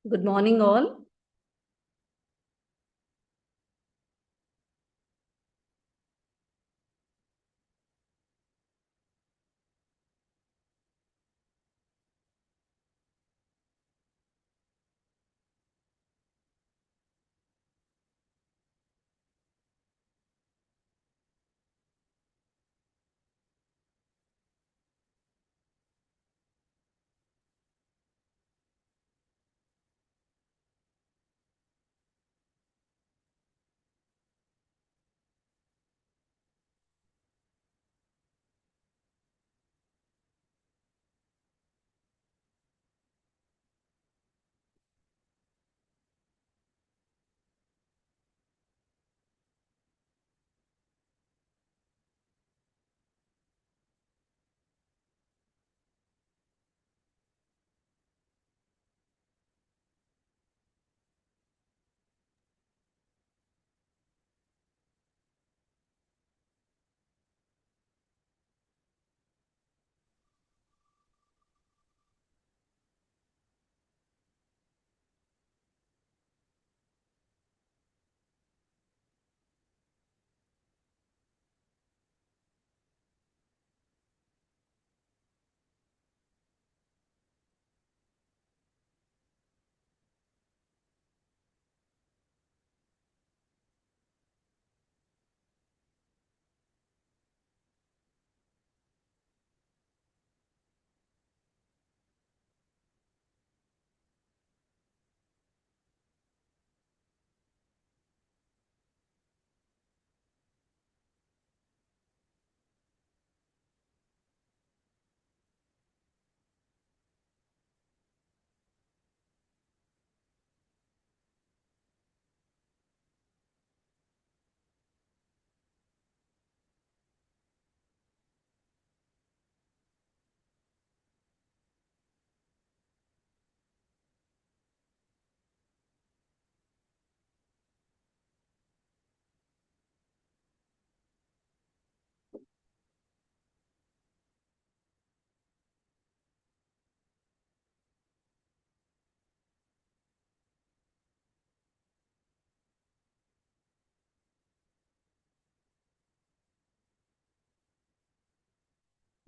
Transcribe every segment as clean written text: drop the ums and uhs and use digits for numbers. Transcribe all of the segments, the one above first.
Good morning, all.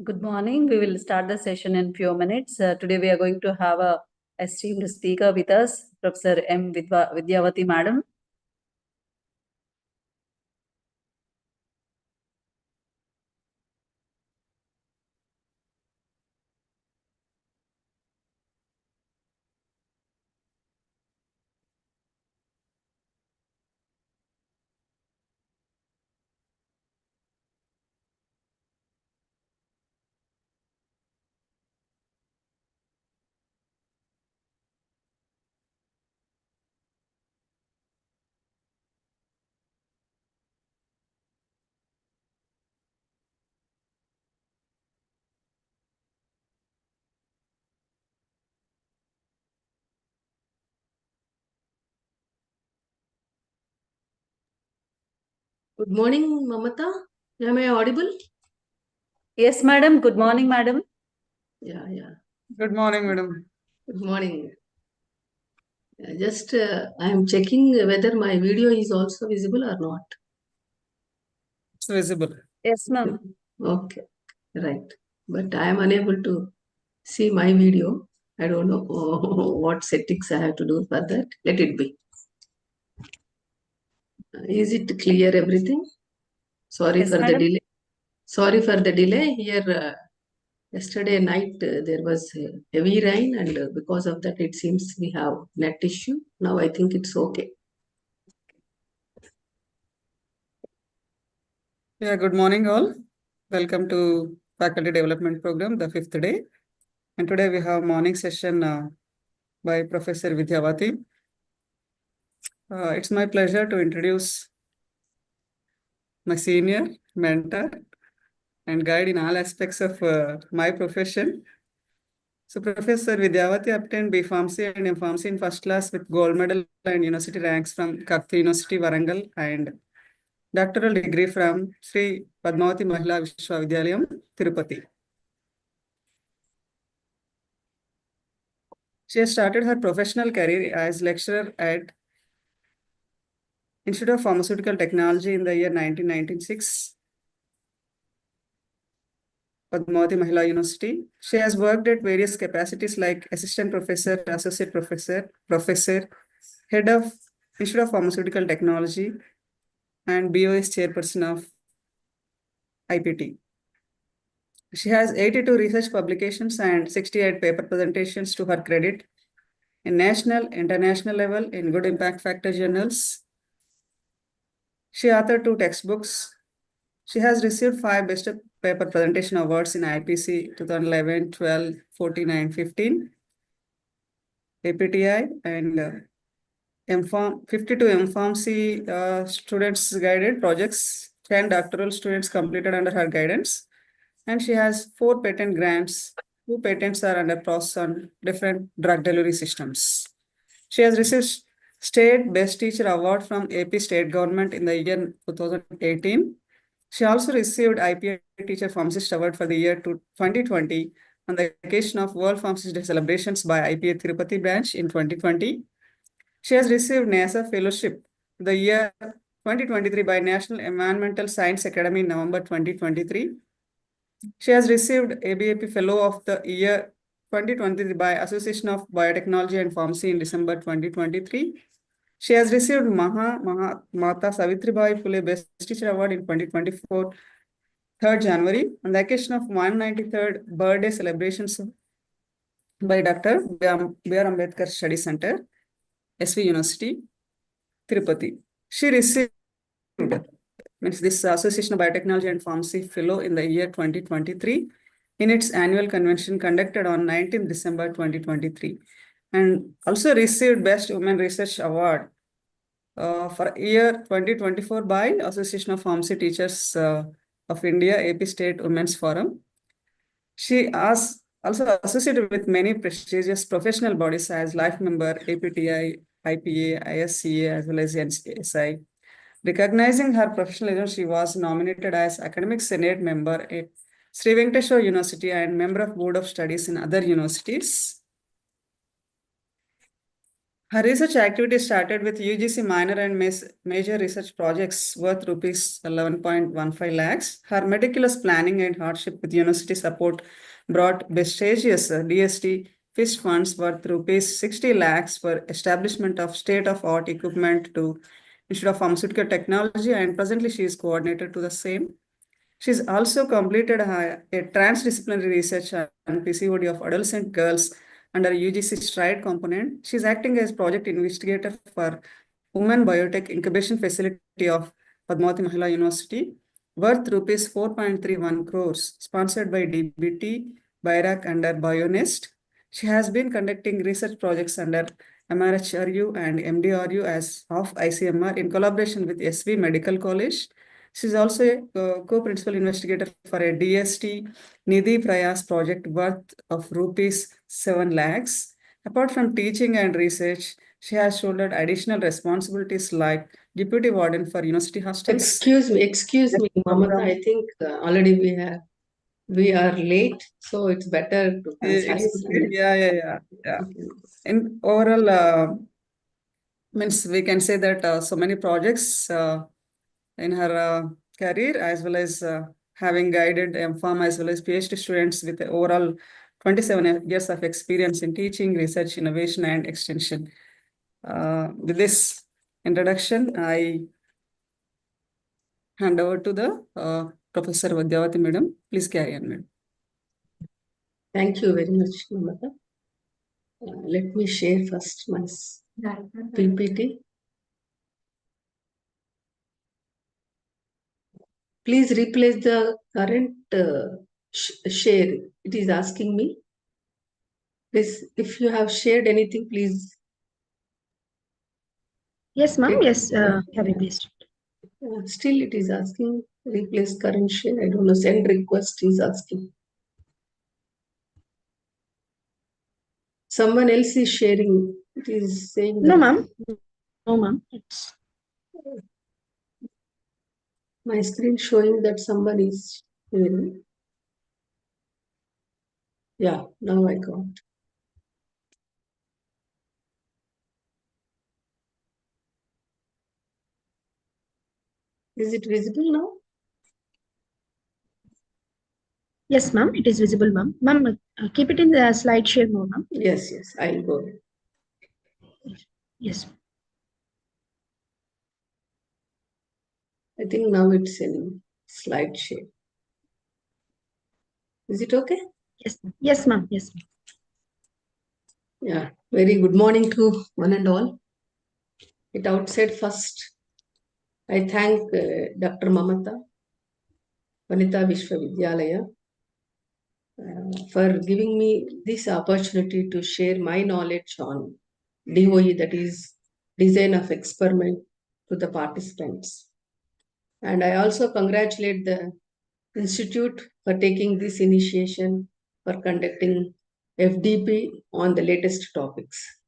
Good morning. We will start the session in few minutes. Today we are going to have a esteemed speaker with us, Professor M. Vidyavati Madam. Good morning, Mamata. Am I audible? Yes, Madam. Good morning, Madam. Yeah. Good morning, madam. Good morning. Just I am checking whether my video is also visible or not. It's visible. Yes, ma'am. Okay, right. But I am unable to see my video. I don't know what settings I have to do for that. Let it be. Is it clear everything? Sorry Yes, for the madam. delay. Sorry for the delay. Here, yesterday night there was heavy rain, and because of that, it seems we have net issue. Now I think it's okay. Yeah, good morning, all. Welcome to Faculty Development Program, the 5th day. And today we have morning session by Professor Vidyavati. It's my pleasure to introduce my senior, mentor, and guide in all aspects of my profession. So Professor Vidyavati obtained B Pharmacy and M Pharmacy in first class with gold medal and university ranks from Kakti University, Warangal, and doctoral degree from Sri Padmavati Mahila Vishwavidyalaya, Tirupati. She has started her professional career as lecturer at Institute of Pharmaceutical Technology in the year 1996, Padmavati Mahila University. She has worked at various capacities like assistant professor, associate professor, head of Institute of Pharmaceutical Technology, and BOS chairperson of IPT. She has 82 research publications and 68 paper presentations to her credit in national, international level in good impact factor journals. She authored 2 textbooks. She has received 5 best paper presentation awards in IPC 2011, 12, 14, and 15, APTI, and MPharm, 52 MPharmacy students guided projects, 10 doctoral students completed under her guidance, and she has 4 patent grants. 2 patents are under process on different drug delivery systems. She has received State Best Teacher Award from AP State Government in the year 2018. She also received IPA Teacher Pharmacist Award for the year 2020 on the occasion of World Pharmacist Day celebrations by IPA Tirupati branch in 2020. She has received NASA Fellowship the year 2023 by National Environmental Science Academy in November 2023. She has received ABAP Fellow of the Year 2023 by Association of Biotechnology and Pharmacy in December 2023. She has received Mata Savitribai Phule Best Teacher Award in 2024, 3rd January, on the occasion of 193rd birthday celebrations by Dr. B.R. Ambedkar Study Center, SV University, Tirupati. She received this Association of Biotechnology and Pharmacy Fellow in the year 2023 in its annual convention conducted on 19th December 2023, and also received Best Women Research Award for year 2024 by Association of Pharmacy Teachers of India, AP State Women's Forum. She is also associated with many prestigious professional bodies as life member, APTI, IPA, ISCA, as well as NCSI. Recognizing her professionalism, she was nominated as Academic Senate member at Sri Venkateswara University and member of Board of Studies in other universities. Her research activity started with UGC minor and major research projects worth rupees 11.15 lakhs. Her meticulous planning and hardship with university support brought prestigious DST FIST funds worth rupees 60 lakhs for establishment of state-of-art equipment to Institute of Pharmaceutical Technology, and presently she is coordinator to the same. She's also completed a transdisciplinary research on PCOD of adolescent girls under UGC STRIDE component. She's acting as project investigator for Women Biotech Incubation Facility of Padmavati Mahila University, worth rupees 4.31 crores, sponsored by DBT, BIRAC under BioNest. She has been conducting research projects under MRHRU and MDRU as of ICMR in collaboration with SV Medical College. She is also a co-principal investigator for a DST Nidhi Prayas project worth of rupees 7 lakhs. Apart from teaching and research, she has shouldered additional responsibilities like deputy warden for university hostels. Excuse me, Mamata. I think already we are late, so it's better to concise. Yeah. In overall, means we can say that so many projects in her career, as well as having guided MPharm as well as PhD students with overall 27 years of experience in teaching, research, innovation, and extension. With this introduction, I hand over to the Professor Vidyavati Madam. Please carry on, Madam. Thank you very much, Mamata. Let me share first my PPT. Please replace the current share. It is asking me. Please, if you have shared anything, please. Yes, ma'am. Yes, have replaced. Still, it is asking replace current share. I don't know. Send request is asking. Someone else is sharing. It is saying. No, ma'am. No, ma'am. It's my screen showing that someone is sharing. Yeah, now I got. Is it visible now? Yes, ma'am. It is visible, ma'am. Ma'am, keep it in the slide share mode, ma'am. Yes, yes, I'll go ahead. Yes. I think now it's in slide share. Is it okay? Yes, ma'am. Yes, ma'am. Yes, ma'am. Yeah, very good morning to one and all. At outset, first, I thank Dr. Mamata, Vanita Vishwavidyalaya, for giving me this opportunity to share my knowledge on DOE, that is design of experiment, to the participants. And I also congratulate the institute for taking this initiation for conducting FDP on the latest topics.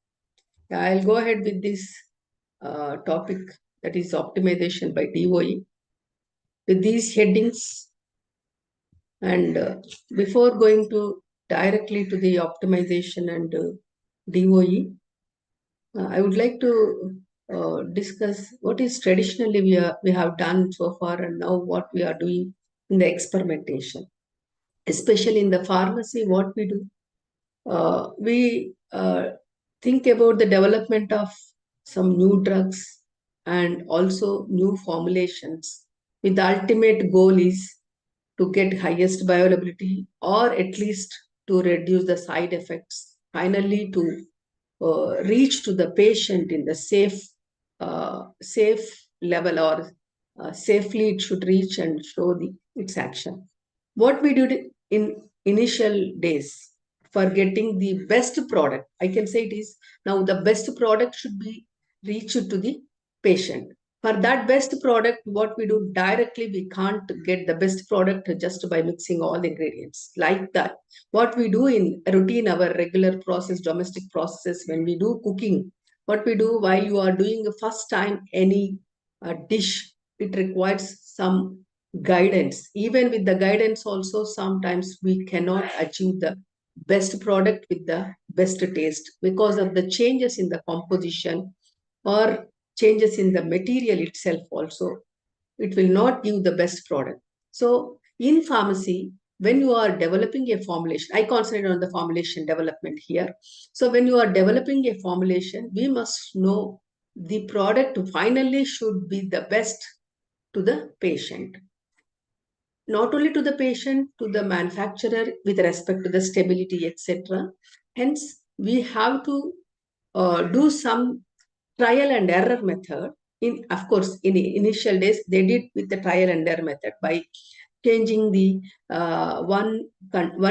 I'll go ahead with this topic, that is optimization by DOE, with these headings. And before going to directly to the optimization and DOE, I would like to discuss what is traditionally we have done so far and now what we are doing in the experimentation. Especially in the pharmacy, what we do, we think about the development of some new drugs and also new formulations, with the ultimate goal is to get highest bioavailability or at least to reduce the side effects, finally to reach to the patient in the safe level, or safely it should reach and show its action. What we did in initial days for getting the best product, I can say it is now the best product should be reached to the patient. For that best product, what we do directly, we can't get the best product just by mixing all the ingredients like that. What we do in routine, our regular process, domestic processes, when we do cooking, what we do while you are doing the first time any dish, it requires some guidance. Even with the guidance also, sometimes we cannot achieve the best product with the best taste because of the changes in the composition or changes in the material itself also. It will not give the best product. So in pharmacy, when you are developing a formulation, I concentrate on the formulation development here. So when you are developing a formulation, we must know the product finally should be the best to the patient. Not only to the patient, to the manufacturer with respect to the stability, etc. Hence, we have to do some trial and error method. Of course, in the initial days, they did with the trial and error method by changing the one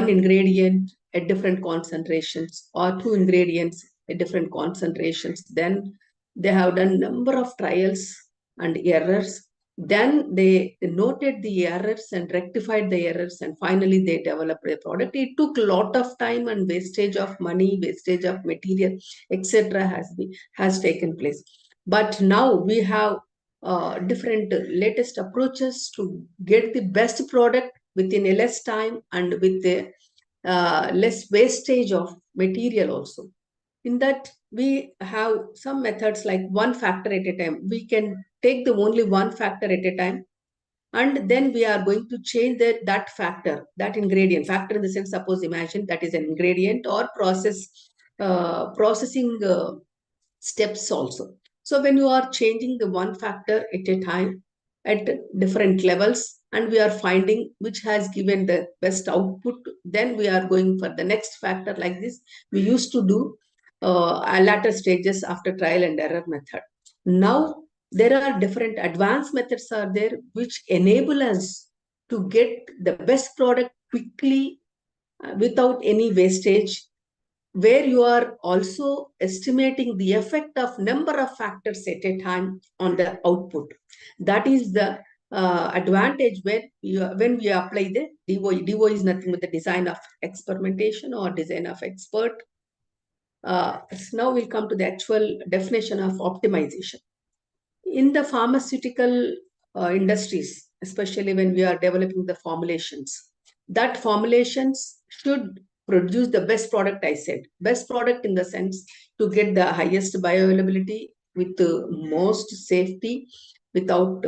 ingredient at different concentrations or two ingredients at different concentrations. Then they have done number of trials and errors. Then they noted the errors and rectified the errors, and finally they developed a product. It took a lot of time and wastage of money, wastage of material, etc. has taken place. But now we have different latest approaches to get the best product within a less time and with a less wastage of material also. In that, we have some methods like one factor at a time. We can take the only one factor at a time, and then we are going to change that factor, that ingredient. Factor in the sense, suppose imagine that is an ingredient or processing steps also. So when you are changing the one factor at a time at different levels, and we are finding which has given the best output, then we are going for the next factor. Like this, we used to do latter stages after trial and error method. Now there are different advanced methods are there which enable us to get the best product quickly without any wastage, where you are also estimating the effect of number of factors at a time on the output. That is the advantage when we apply the DOE. DOE is nothing but the design of experimentation or design of expert. So now we'll come to the actual definition of optimization. In the pharmaceutical industries, especially when we are developing the formulations, that formulations should produce the best product. I said best product in the sense to get the highest bioavailability with the most safety, without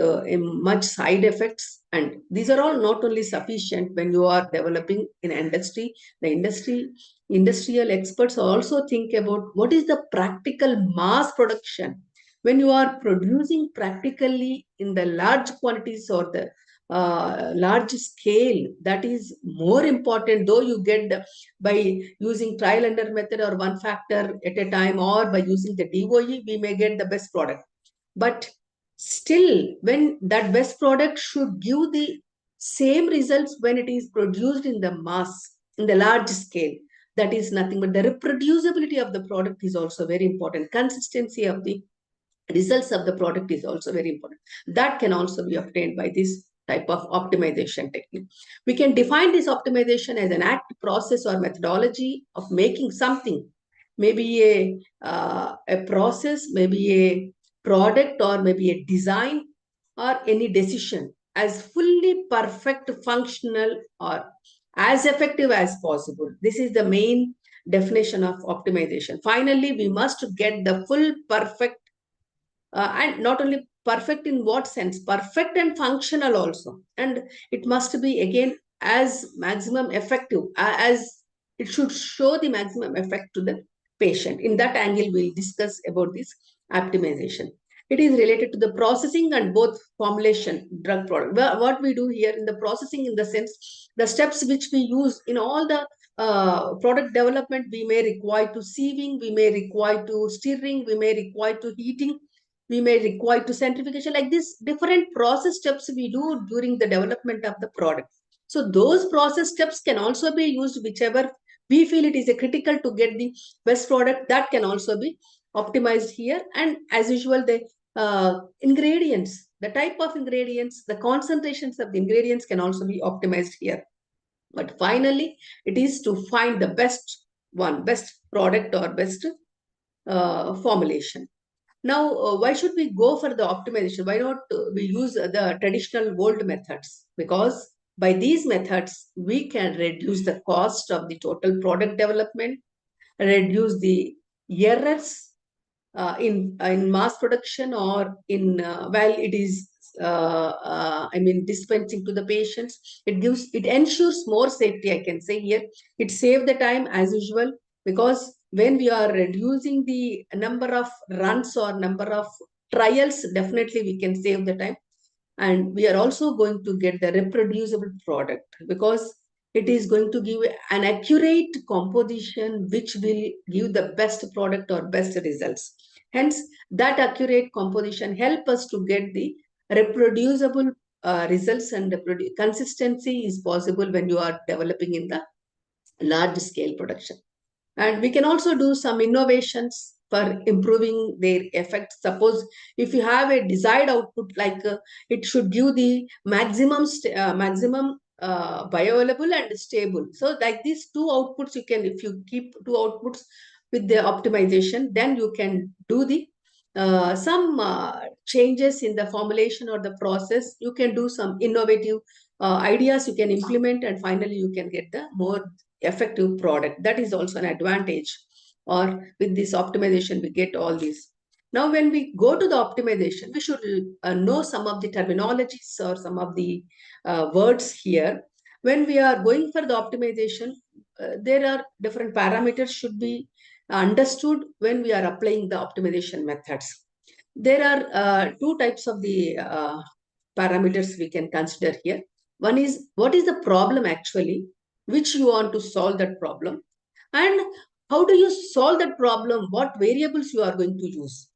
much side effects. And these are all not only sufficient when you are developing in industry. The industrial experts also think about what is the practical mass production. When you are producing practically in the large quantities or the large scale, that is more important, though you get by using trial and error method or one factor at a time, or by using the DOE, we may get the best product. But still, when that best product should give the same results when it is produced in the mass, in the large scale, that is nothing but the reproducibility of the product is also very important. Consistency of the results of the product is also very important. That can also be obtained by this type of optimization technique. We can define this optimization as an act, process, or methodology of making something, maybe a process, maybe a product, or maybe a design, or any decision as fully perfect, functional, or as effective as possible. This is the main definition of optimization. Finally, we must get the full perfect, and not only perfect in what sense, perfect and functional also. And it must be again as maximum effective, as it should show the maximum effect to the patient. In that angle, we'll discuss about this optimization. It is related to the processing and both formulation drug product. What we do here in the processing, in the sense, the steps which we use in all the product development, we may require to sieving, we may require to stirring, we may require to heating, we may require to centrifugation. Like this, different process steps we do during the development of the product. So those process steps can also be used, whichever we feel it is a critical to get the best product, that can also be optimized here. And as usual, the ingredients, the type of ingredients, the concentrations of the ingredients can also be optimized here. But finally, it is to find the best one, best product or best formulation. Now, why should we go for the optimization? Why not we use the traditional old methods? Because by these methods, we can reduce the cost of the total product development, reduce the errors in mass production, or in while it is dispensing to the patients. It ensures more safety, I can say here. It saves the time as usual, because when we are reducing the number of runs or number of trials, definitely we can save the time. And we are also going to get the reproducible product, because it is going to give an accurate composition which will give the best product or best results. Hence, that accurate composition help us to get the reproducible results, and consistency is possible when you are developing in the large scale production. And we can also do some innovations for improving their effect. Suppose if you have a desired output, like it should give the maximum bioavailable and stable. So like these two outputs, you can, if you keep two outputs with the optimization, then you can do the some changes in the formulation or the process. You can do some innovative ideas you can implement, and finally you can get the more effective product. That is also an advantage. Or with this optimization, we get all these. Now, when we go to the optimization, we should know some of the terminologies or some of the words here. When we are going for the optimization, there are different parameters should be understood when we are applying the optimization methods. There are two types of the parameters we can consider here. One is, what is the problem actually, which you want to solve that problem, and how do you solve that problem, what variables you are going to use.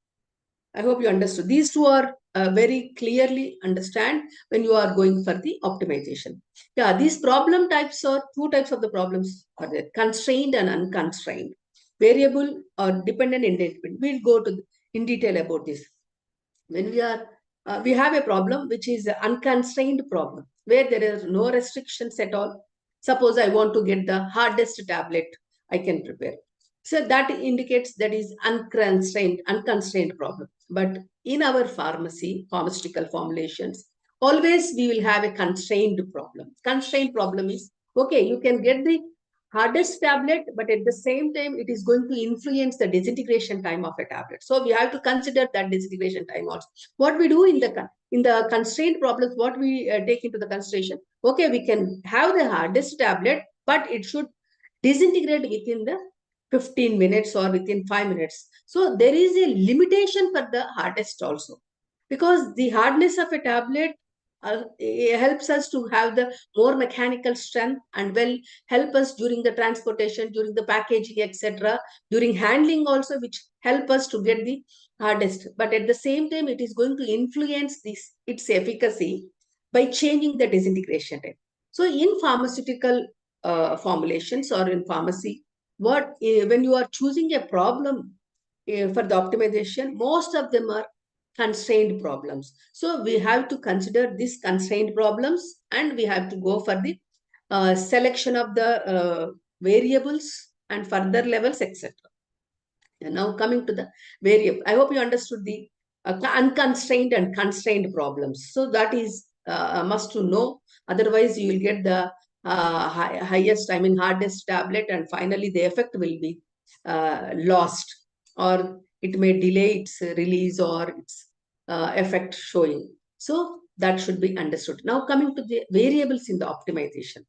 I hope you understood. These two are very clearly understand when you are going for the optimization. Yeah, these problem types are two types of the problems are there: constrained and unconstrained, variable or dependent, independent. We'll go to in detail about this. When we have a problem which is an unconstrained problem, where there is no restrictions at all. Suppose I want to get the hardest tablet I can prepare. So that indicates that is unconstrained problem. But in our pharmaceutical formulations, always we will have a constrained problem. Constrained problem is, okay, you can get the hardest tablet, but at the same time, it is going to influence the disintegration time of a tablet. So we have to consider that disintegration time also. What we do in the constraint problems, what we take into the consideration, okay, we can have the hardest tablet, but it should disintegrate within the 15 minutes or within 5 minutes. So there is a limitation for the hardest also, because the hardness of a tablet it helps us to have the more mechanical strength and will help us during the transportation, during the packaging, etc., during handling also, which help us to get the hardest. But at the same time, it is going to influence its efficacy by changing the disintegration time. So in pharmaceutical formulations or in pharmacy, when you are choosing a problem for the optimization, most of them are constrained problems. So we have to consider these constrained problems, and we have to go for the selection of the variables and further levels, etc. And now coming to the variable, I hope you understood the unconstrained and constrained problems. So that is a must to know. Otherwise, you will get the highest, I mean, hardest tablet, and finally the effect will be lost, or it may delay its release or its effect showing. So that should be understood. Now coming to the variables in the optimization.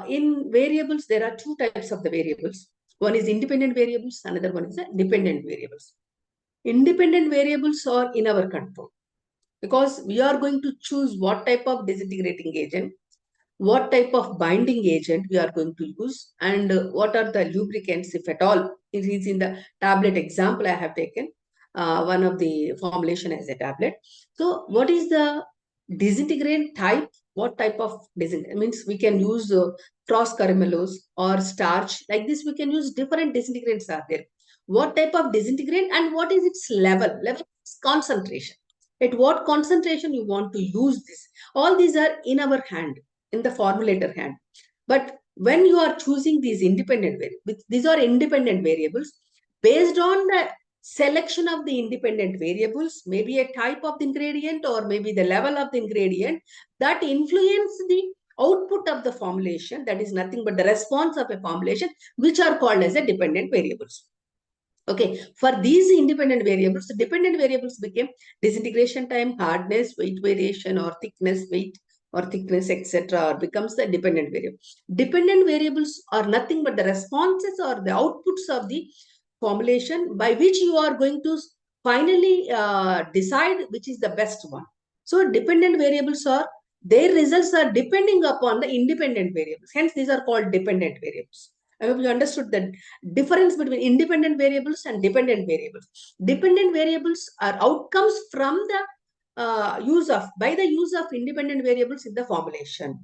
In variables, there are two types of the variables. One is independent variables, another one is the dependent variables. Independent variables are in our control, because we are going to choose what type of disintegrating agent, what type of binding agent we are going to use, and what are the lubricants, if at all. It is in the tablet example I have taken one of the formulation as a tablet. So what is the disintegrant type? What type of disintegrant? Means we can use cross caramelose or starch. Like this, we can use different disintegrants are there. What type of disintegrant and what is its level? Level is concentration. At what concentration you want to use this? All these are in our hand, in the formulator hand. But when you are choosing these independent variables, these are independent variables, based on the selection of the independent variables, maybe a type of the ingredient or maybe the level of the ingredient, that influence the output of the formulation, that is nothing but the response of a formulation, which are called as a dependent variables. Okay, for these independent variables, the dependent variables became disintegration time, hardness, weight variation, or thickness, weight or thickness, etc., or becomes the dependent variable. Dependent variables are nothing but the responses or the outputs of the formulation, by which you are going to finally decide which is the best one. So dependent variables are, their results are depending upon the independent variables. Hence, these are called dependent variables. I hope you understood the difference between independent variables and dependent variables. Dependent variables are outcomes from the by the use of independent variables in the formulation,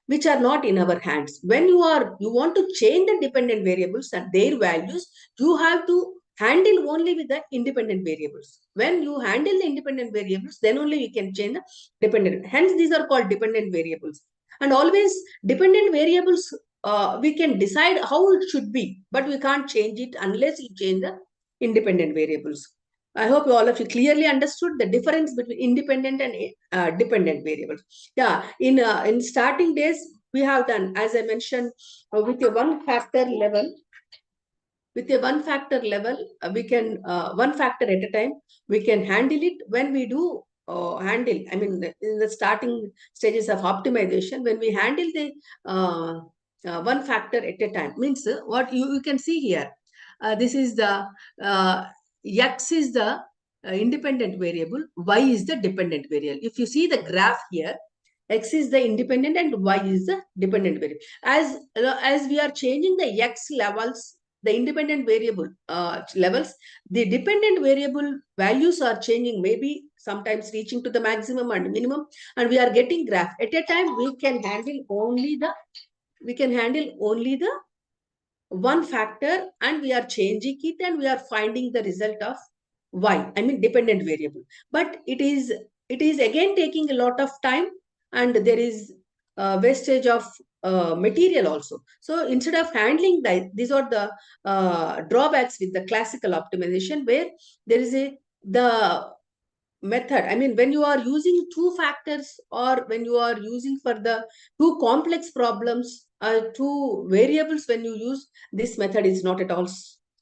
which are not in our hands. When you want to change the dependent variables and their values, you have to handle only with the independent variables. When you handle the independent variables, then only you can change the dependent. Hence, these are called dependent variables. And always dependent variables, we can decide how it should be, but we can't change it unless you change the independent variables. I hope all of you clearly understood the difference between independent and dependent variables. Yeah, in starting days, we have done, as I mentioned, with a one factor level. With a one factor level, we can, one factor at a time, we can handle it. When we do handle, I mean, in the starting stages of optimization, when we handle the one factor at a time, means what you can see here, this is the X is the independent variable, Y is the dependent variable. If you see the graph here, X is the independent and Y is the dependent variable. As we are changing the X levels, the independent variable levels, the dependent variable values are changing, maybe sometimes reaching to the maximum and minimum, and we are getting graph. At a time, we can handle only the one factor, and we are changing it, and we are finding the result of Y, I mean dependent variable. But it is again taking a lot of time, and there is wastage of material also. So instead of handling that, these are the drawbacks with the classical optimization, where there is the method. I mean, when you are using two factors, or when you are using for the two complex problems, two variables, when you use this method, is not at all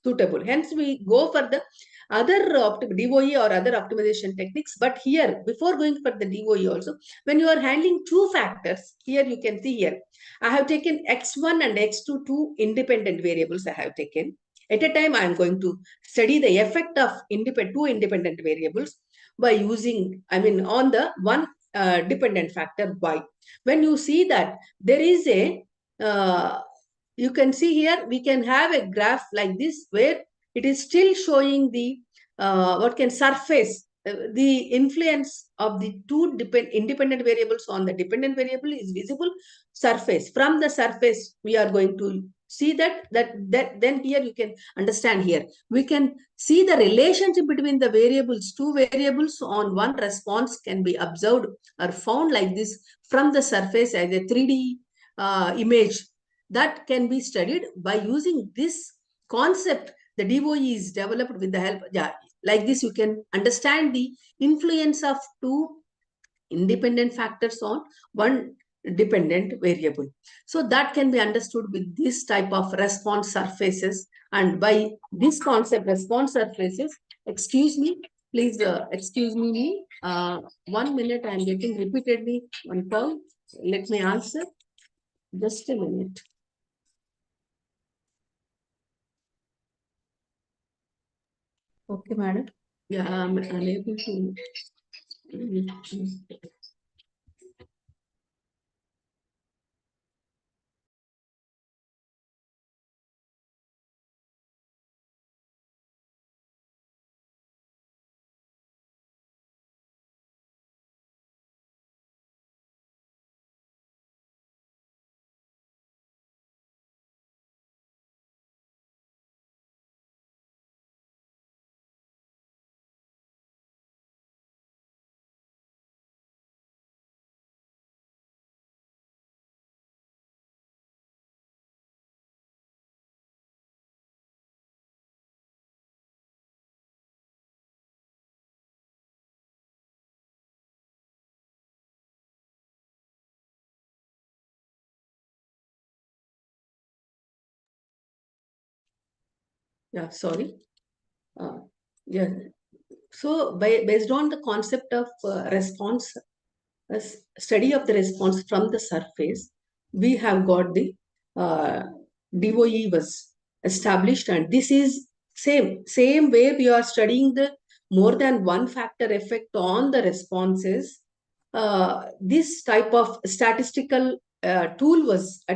suitable. Hence, we go for the other DOE or other optimization techniques. But here, before going for the DOE also, when you are handling two factors, here you can see here, I have taken X1 and X2, two independent variables I have taken. At a time, I am going to study the effect of two independent variables by using, on the one dependent factor Y. When you see that there is a, you can see here, we can have a graph like this where it is still showing the surface, the influence of the two independent variables on the dependent variable is visible surface. From the surface, we are going to see that then here you can understand here. We can see the relationship between the variables, two variables on one response can be observed or found like this from the surface as a 3D image that can be studied by using this concept. The DOE is developed with the help, like this you can understand the influence of two independent factors on one dependent variable. So that can be understood with this type of response surfaces. And by this concept, response surfaces, excuse me, please excuse me, 1 minute, I am getting repeatedly one call. Let me answer. Just a minute. Okay, madam. Yeah, I'm unable to. Yeah, sorry. Yeah. So based on the concept of response, study of the response from the surface, we have got the DOE was established, and this is same way we are studying the more than one factor effect on the responses. This type of statistical a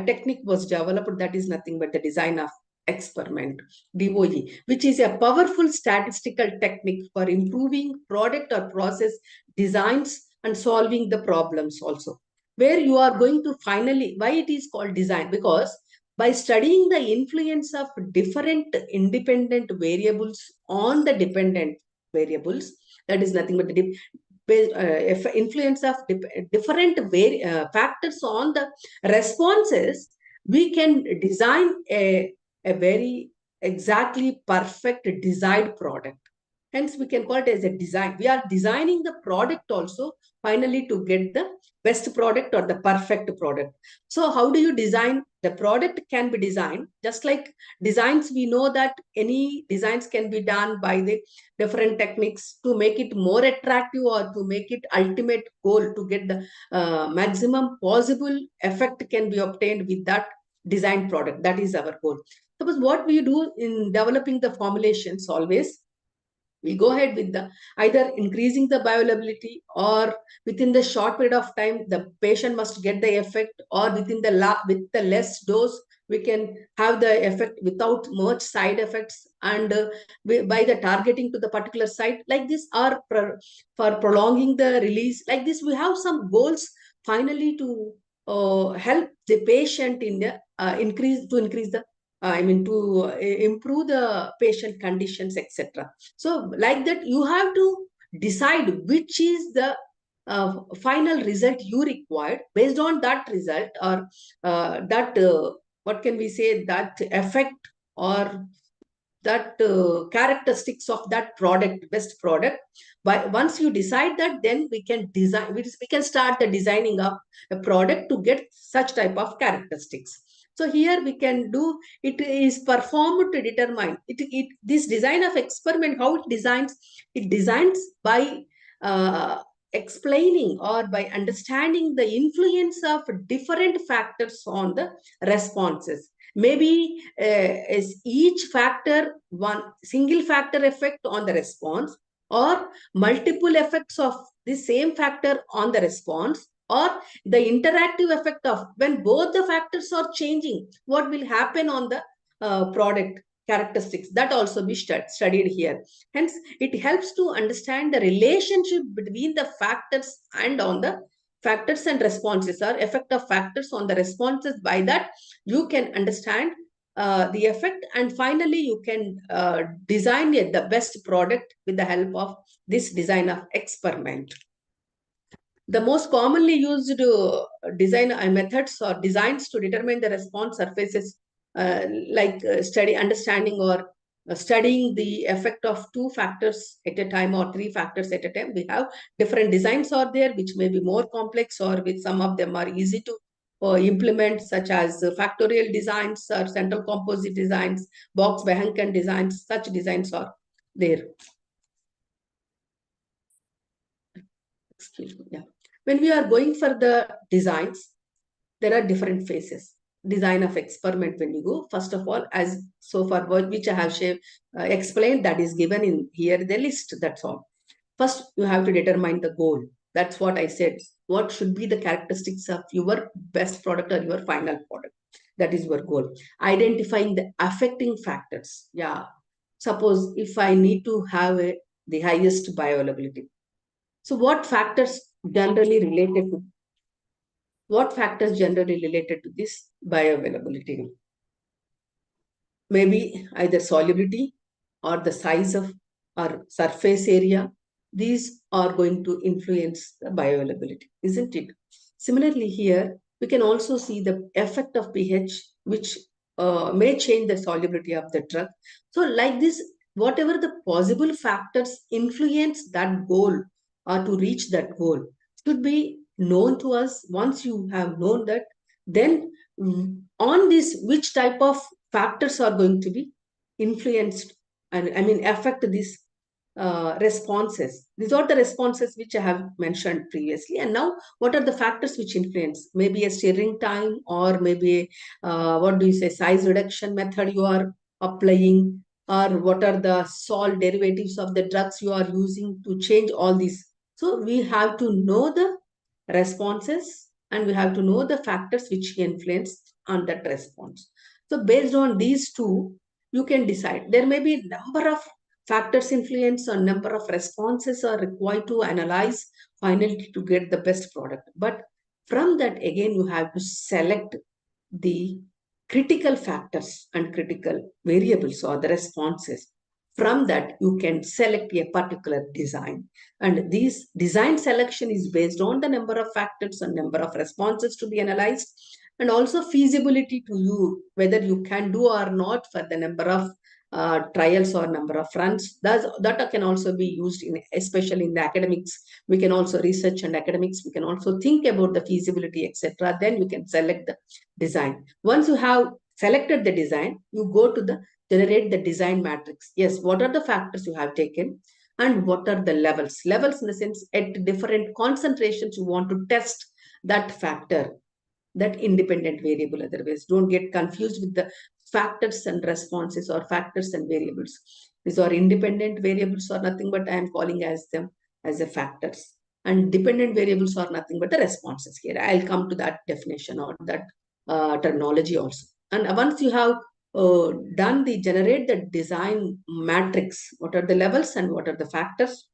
technique was developed, that is nothing but the design of experiment, DOE, which is a powerful statistical technique for improving product or process designs and solving the problems also. Where you are going to finally, why it is called design? Because by studying the influence of different independent variables on the dependent variables, that is nothing but the influence of different factors on the responses, we can design a very exactly perfect designed product. Hence, we can call it as a design. We are designing the product also finally to get the best product or the perfect product. So how do you design? The product can be designed just like designs. We know that any designs can be done by the different techniques to make it more attractive or to make it ultimate goal to get the maximum possible effect can be obtained with that designed product. That is our goal. Suppose what we do in developing the formulations always, we go ahead with the either increasing the bioavailability, or within the short period of time the patient must get the effect, or within the with the less dose we can have the effect without much side effects, and by the targeting to the particular site like this, or for prolonging the release like this, we have some goals finally to help the patient in the increase the to improve the patient conditions, etc. So like that, you have to decide which is the final result you required. Based on that result, or that, what can we say, that effect or that characteristics of that product, best product. But once you decide that, then we can design, we can start the designing of a product to get such type of characteristics. So here we can do, it is performed to determine this design of experiment, how it designs by explaining or by understanding the influence of different factors on the responses. Maybe is each factor one single factor effect on the response, or multiple effects of the same factor on the response, or the interactive effect of when both the factors are changing, what will happen on the product characteristics, that also be studied here. Hence, it helps to understand the relationship between the factors and on the factors and responses, or effect of factors on the responses. By that, you can understand the effect, and finally you can design the best product with the help of this design of experiment. The most commonly used design methods or designs to determine the response surfaces, understanding or studying the effect of two factors at a time or three factors at a time. We have different designs are there, which may be more complex, or which some of them are easy to implement, such as factorial designs or central composite designs, box Behanken designs. Such designs are there. Excuse me. Yeah. When we are going for the designs, there are different phases. Design of experiment, when you go, first of all, as so far which I have explained, that is given in here the list. That's all. First, you have to determine the goal. That's what I said. What should be the characteristics of your best product or your final product? That is your goal. Identifying the affecting factors. Yeah. Suppose if I need to have the highest bioavailability. So what factors generally related to this bioavailability? Maybe either solubility or the size of or surface area. These are going to influence the bioavailability, isn't it? Similarly, here we can also see the effect of pH, which may change the solubility of the drug. So like this, whatever the possible factors influence that goal or to reach that goal should be known to us. Once you have known that, then on this, which type of factors are going to be influenced and affect these responses. These are the responses which I have mentioned previously. And now, what are the factors which influence? Maybe a stirring time, or maybe size reduction method you are applying, or what are the salt derivatives of the drugs you are using to change all these. So we have to know the responses, and we have to know the factors which influence on that response. So based on these two, you can decide. There may be a number of factors influence, or number of responses are required to analyze finally to get the best product. But from that, again, you have to select the critical factors and critical variables or the responses. From that, you can select a particular design. And this design selection is based on the number of factors and number of responses to be analyzed, and also feasibility to you, whether you can do or not for the number of trials or number of runs. That can also be used especially in the academics. We can also research and academics. We can also think about the feasibility, etc. Then you can select the design. Once you have selected the design, you go to generate the design matrix. Yes, what are the factors you have taken, and what are the levels? Levels in the sense at different concentrations you want to test that factor, that independent variable. Otherwise, don't get confused with the factors and responses or factors and variables. These are independent variables or nothing but I am calling as them as a factors. And dependent variables are nothing but the responses here. I'll come to that definition or that terminology also. And once you have done the generate the design matrix, what are the levels and what are the factors?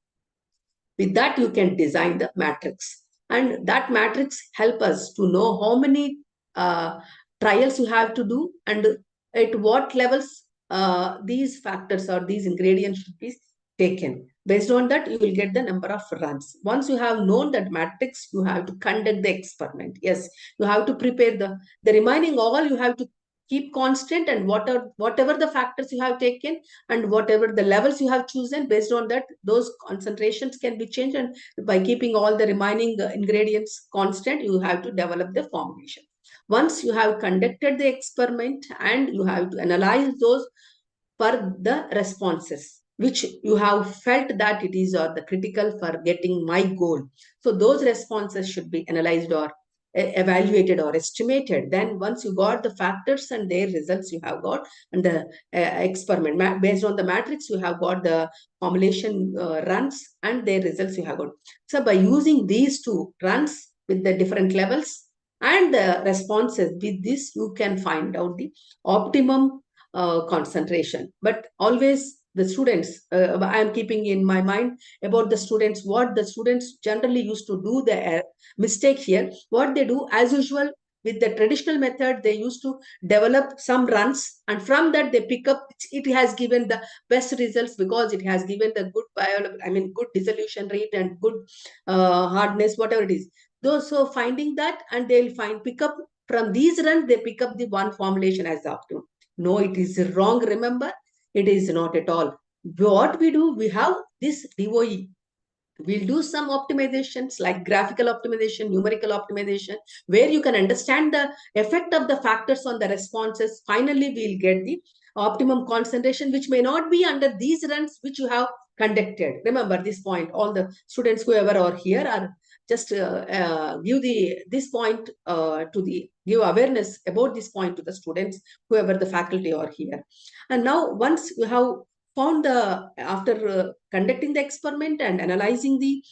With that, you can design the matrix. And that matrix help us to know how many trials you have to do and at what levels these factors or these ingredients should be taken. Based on that, you will get the number of runs. Once you have known that matrix, you have to conduct the experiment. Yes, you have to prepare the remaining all you have to keep constant, and whatever the factors you have taken and whatever the levels you have chosen, based on that, those concentrations can be changed. And by keeping all the remaining ingredients constant, you have to develop the formulation. Once you have conducted the experiment and you have to analyze those for the responses, which you have felt that it is the critical for getting my goal. So those responses should be analyzed or evaluated or estimated. Then once you got the factors and their results you have got, and the experiment based on the matrix, you have got the formulation runs and their results you have got. So by using these two runs with the different levels and the responses, with this you can find out the optimum concentration. But always the students, I am keeping in my mind about the students, what the students generally used to do, the mistake here. What they do, as usual, with the traditional method, they used to develop some runs, and from that they pick up, it has given the best results because it has given the good good dissolution rate and good hardness, whatever it is. Those, so finding that, and they'll pick up from these runs, they pick up the one formulation as the optimum. No, it is wrong. Remember, it is not at all. What we do, we have this DOE. We'll do some optimizations like graphical optimization, numerical optimization, where you can understand the effect of the factors on the responses. Finally, we'll get the optimum concentration, which may not be under these runs which you have conducted. Remember this point. All the students, whoever are here, are just give this point give awareness about this point to the students, whoever the faculty are here. And now, once you have found after conducting the experiment and analyzing the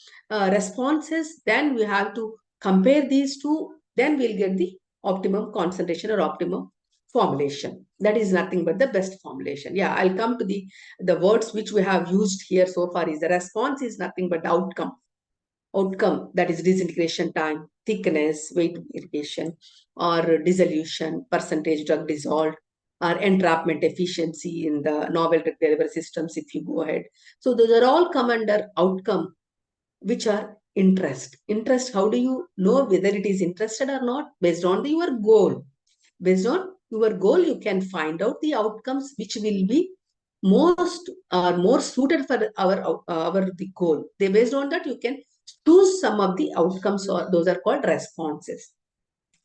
responses, then we have to compare these two, then we'll get the optimum concentration or optimum formulation. That is nothing but the best formulation. Yeah, I'll come to the words which we have used here so far. Is the response is nothing but outcome, that is disintegration time, thickness, weight variation, or dissolution, percentage drug dissolved, or entrapment efficiency in the novel drug delivery systems, if you go ahead. So those are all come under outcome, which are interest. Interest, how do you know whether it is interested or not? Based on your goal. Based on your goal, you can find out the outcomes which will be more suited for our the goal. They, based on that, you can choose some of the outcomes, or those are called responses.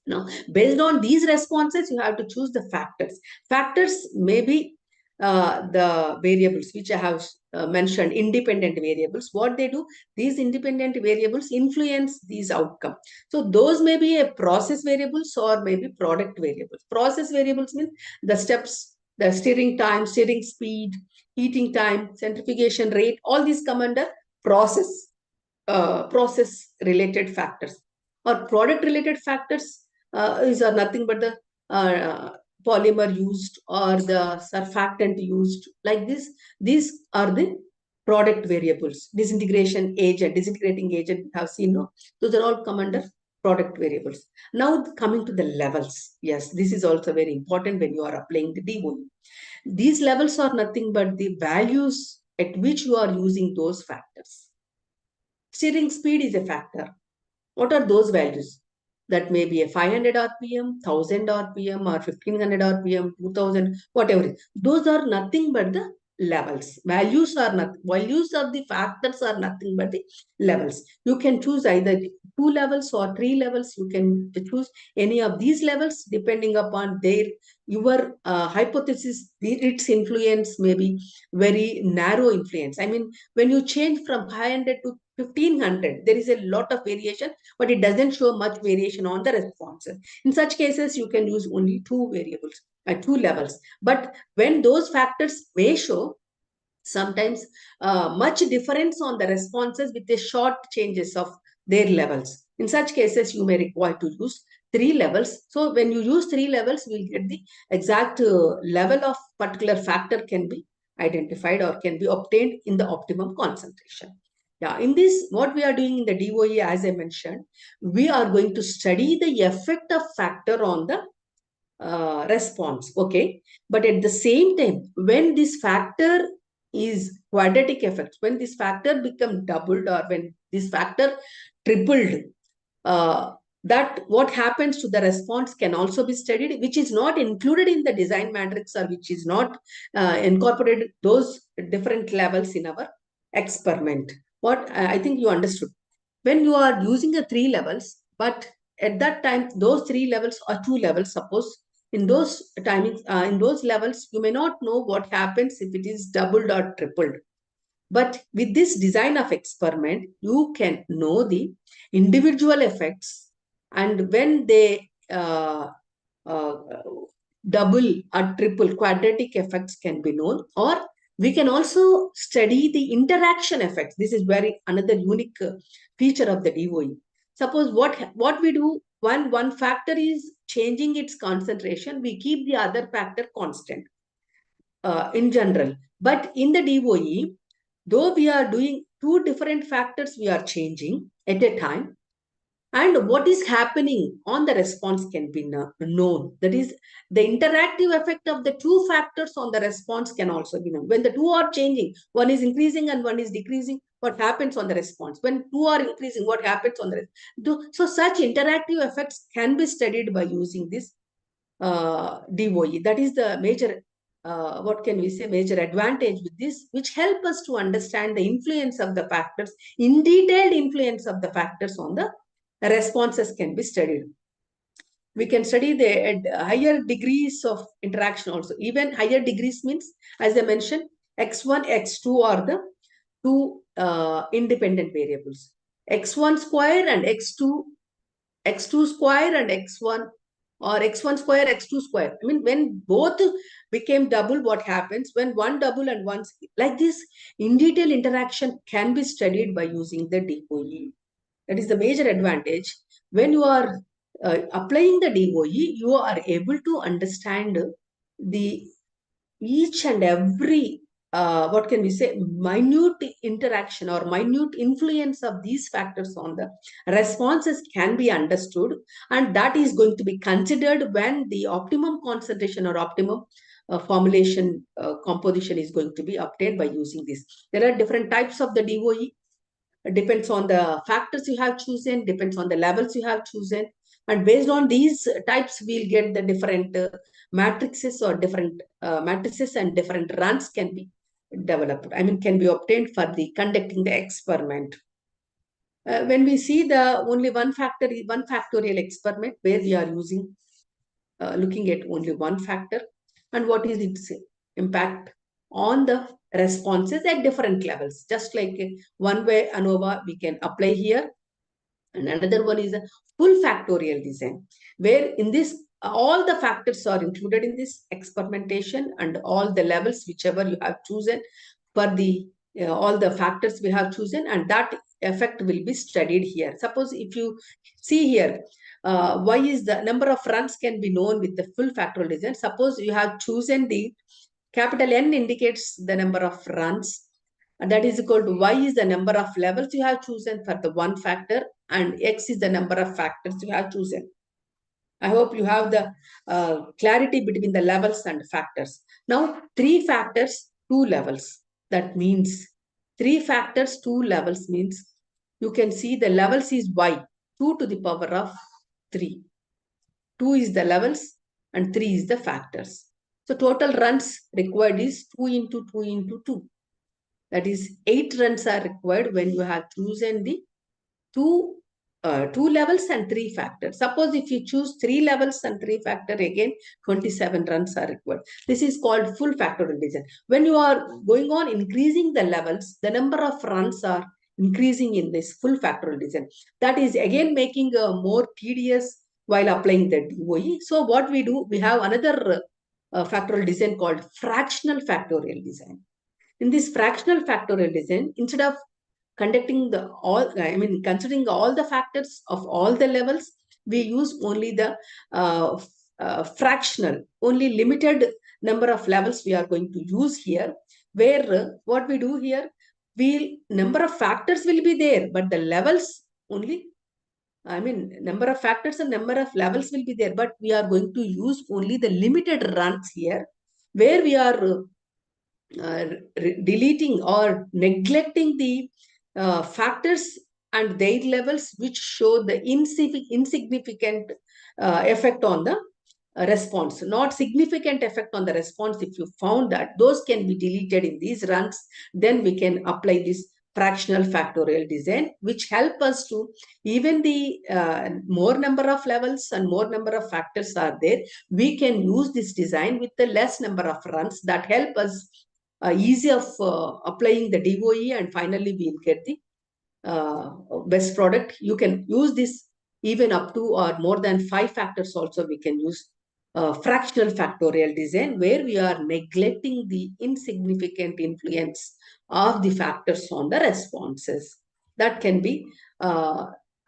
Now, based on these responses, you have to choose the factors. Factors may be the variables which I have mentioned, independent variables. What they do, these independent variables influence these outcomes. So those may be a process variables or maybe product variables. Process variables means the steps, the stirring time, stirring speed, heating time, centrifugation rate, all these come under process related factors. Or product related factors is nothing but the polymer used or the surfactant used, like this. These are the product variables. Disintegration agent, disintegrating agent, we have seen, no? Those are all come under product variables. Now coming to the levels. Yes, this is also very important when you are applying the DOE. These levels are nothing but the values at which you are using those factors. Stirring speed is a factor. What are those values? That may be a 500 RPM, 1000 RPM, or 1500 RPM, 2000, whatever. Those are nothing but the levels. Values are not, values of the factors are nothing but the levels. You can choose either 2 levels or 3 levels. You can choose any of these levels depending upon your hypothesis. Its influence may be very narrow influence. I mean, when you change from 500 to 1500, there is a lot of variation, but it doesn't show much variation on the responses. In such cases, you can use only 2 variables at 2 levels. But when those factors may show sometimes much difference on the responses with the short changes of their levels, in such cases, you may require to use 3 levels. So when you use 3 levels, we'll get the exact level of particular factor can be identified or can be obtained in the optimum concentration. Yeah, in this, what we are doing in the DOE, as I mentioned, we are going to study the effect of factor on the response. Okay, but at the same time, when this factor is quadratic effect, when this factor become doubled or when this factor tripled, that what happens to the response can also be studied, which is not included in the design matrix or which is not incorporated those different levels in our experiment. What I think you understood. When you are using the 3 levels, but at that time, those 3 levels or 2 levels, suppose in those timings, in those levels, you may not know what happens if it is doubled or tripled. But with this design of experiment, you can know the individual effects, and when they double or triple, quadratic effects can be known, or we can also study the interaction effects. This is another unique feature of the DOE. Suppose what we do, one factor is changing its concentration, we keep the other factor constant in general. But in the DOE, though we are doing 2 different factors, we are changing at a time, and what is happening on the response can be known. That is, the interactive effect of the 2 factors on the response can also be known. When the 2 are changing, one is increasing and one is decreasing, what happens on the response? When 2 are increasing, what happens on the response? So such interactive effects can be studied by using this DOE. That is the major, what can we say, major advantage with this, which help us to understand the influence of the factors, in detailed influence of the factors on the responses can be studied. We can study the higher degrees of interaction also. Even higher degrees means, as I mentioned, x1, x2 are the 2 independent variables. x1 square and x2 square and x1, or x1 square, x2 square. I mean, when both became double, what happens? When one double and one, like this, in detail interaction can be studied by using the DOE. That is the major advantage. When you are applying the DOE, you are able to understand the each and every, what can we say, minute interaction or minute influence of these factors on the responses can be understood, and that is going to be considered when the optimum concentration or optimum formulation composition is going to be obtained by using this. There are different types of the DOE. It depends on the factors you have chosen, depends on the levels you have chosen. And based on these types, we'll get the different matrices or different matrices, and different runs can be developed. I mean, can be obtained for the conducting the experiment. When we see the only one factorial experiment where we are using, looking at only one factor, and what is its impact on the responses at different levels. Just like one way ANOVA we can apply here, and another one is a full factorial design, where in this all the factors are included in this experimentation, and all the levels whichever you have chosen for the all the factors we have chosen, and that effect will be studied here. Suppose if you see here, why is the number of runs can be known with the full factorial design. Suppose you have chosen the capital N indicates the number of runs, and that is equal to y is the number of levels you have chosen for the one factor, and x is the number of factors you have chosen. I hope you have the clarity between the levels and factors. Now, 3 factors, 2 levels. That means 3 factors, 2 levels means you can see the levels is y, 2 to the power of 3. 2 is the levels and 3 is the factors. So total runs required is 2 into 2 into 2. That is 8 runs are required when you have chosen the 2 levels and 3 factors. Suppose if you choose 3 levels and 3 factor, again 27 runs are required. This is called full factorial design. When you are going on increasing the levels, the number of runs are increasing in this full factorial design. That is again making more tedious while applying the DOE. So what we do, we have another factorial design called fractional factorial design. In this fractional factorial design, instead of considering all the factors of all the levels, we use only the fractional, only limited number of levels we are going to use here, where what we do here, number of factors will be there, but the levels only, number of factors and number of levels will be there, but we are going to use only the limited runs here, where we are deleting or neglecting the factors and their levels which show the insignificant effect on the response, not significant effect on the response. If you found that, those can be deleted in these runs, then we can apply this fractional factorial design, which help us to, even the more number of levels and more number of factors are there, we can use this design with the less number of runs that help us easy of applying the DOE, and finally we'll get the best product. You can use this even up to or more than 5 factors also. We can use fractional factorial design, where we are neglecting the insignificant influence of the factors on the responses. That can be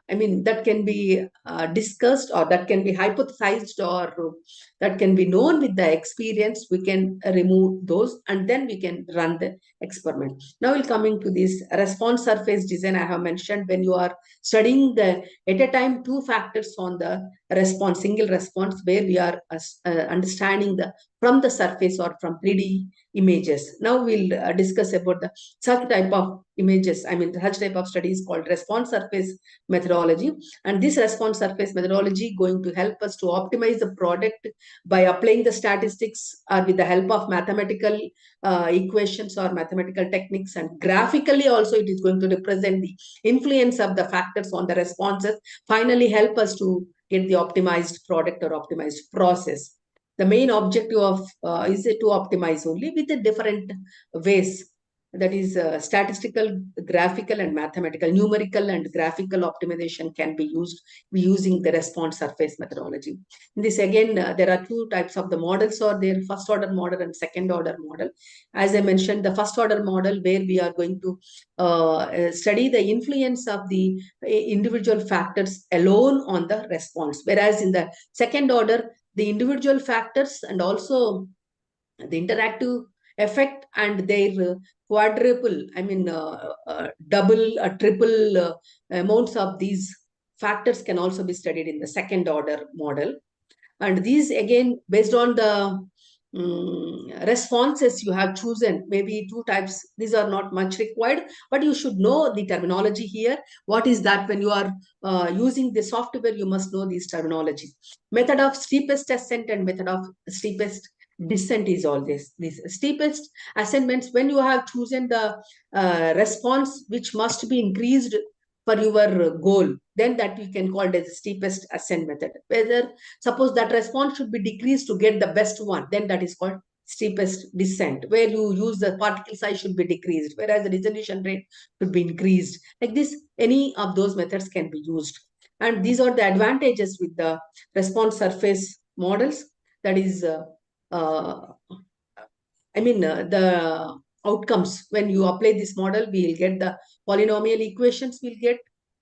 that can be discussed, or that can be hypothesized, or that can be known with the experience. We can remove those and then we can run the experiment. Now we're coming to this response surface design. I have mentioned, when you are studying at a time 2 factors on the response, single response, where we are understanding from the surface or from 3D images. Now we'll discuss about the such type of images. Such type of study is called response surface methodology. And this response surface methodology going to help us to optimize the product by applying the statistics or with the help of mathematical equations or mathematical techniques, and graphically also it is going to represent the influence of the factors on the responses, finally help us to get the optimized product or optimized process. The main objective of is to optimize only with the different ways. That is statistical, graphical, and mathematical. Numerical and graphical optimization can be used using the response surface methodology. In this, again, there are 2 types of the models, or there first order model and second order model. As I mentioned, the first order model, where we are going to study the influence of the individual factors alone on the response. Whereas in the second order, the individual factors and also the interactive effect and their quadruple, double, triple amounts of these factors can also be studied in the second order model. And these, again, based on the responses you have chosen, maybe 2 types. These are not much required, but you should know the terminology here. What is that? When you are using the software, you must know these terminology. Method of steepest ascent and method of steepest descent is all this. This steepest ascent means when you have chosen the response which must be increased for your goal, then that we can call it as steepest ascent method. Whether suppose that response should be decreased to get the best one, then that is called steepest descent, where you use the particle size should be decreased, whereas the resolution rate should be increased. Like this, any of those methods can be used. And these are the advantages with the response surface models. That is, the outcomes. When you apply this model, we will get the polynomial equations we'll get,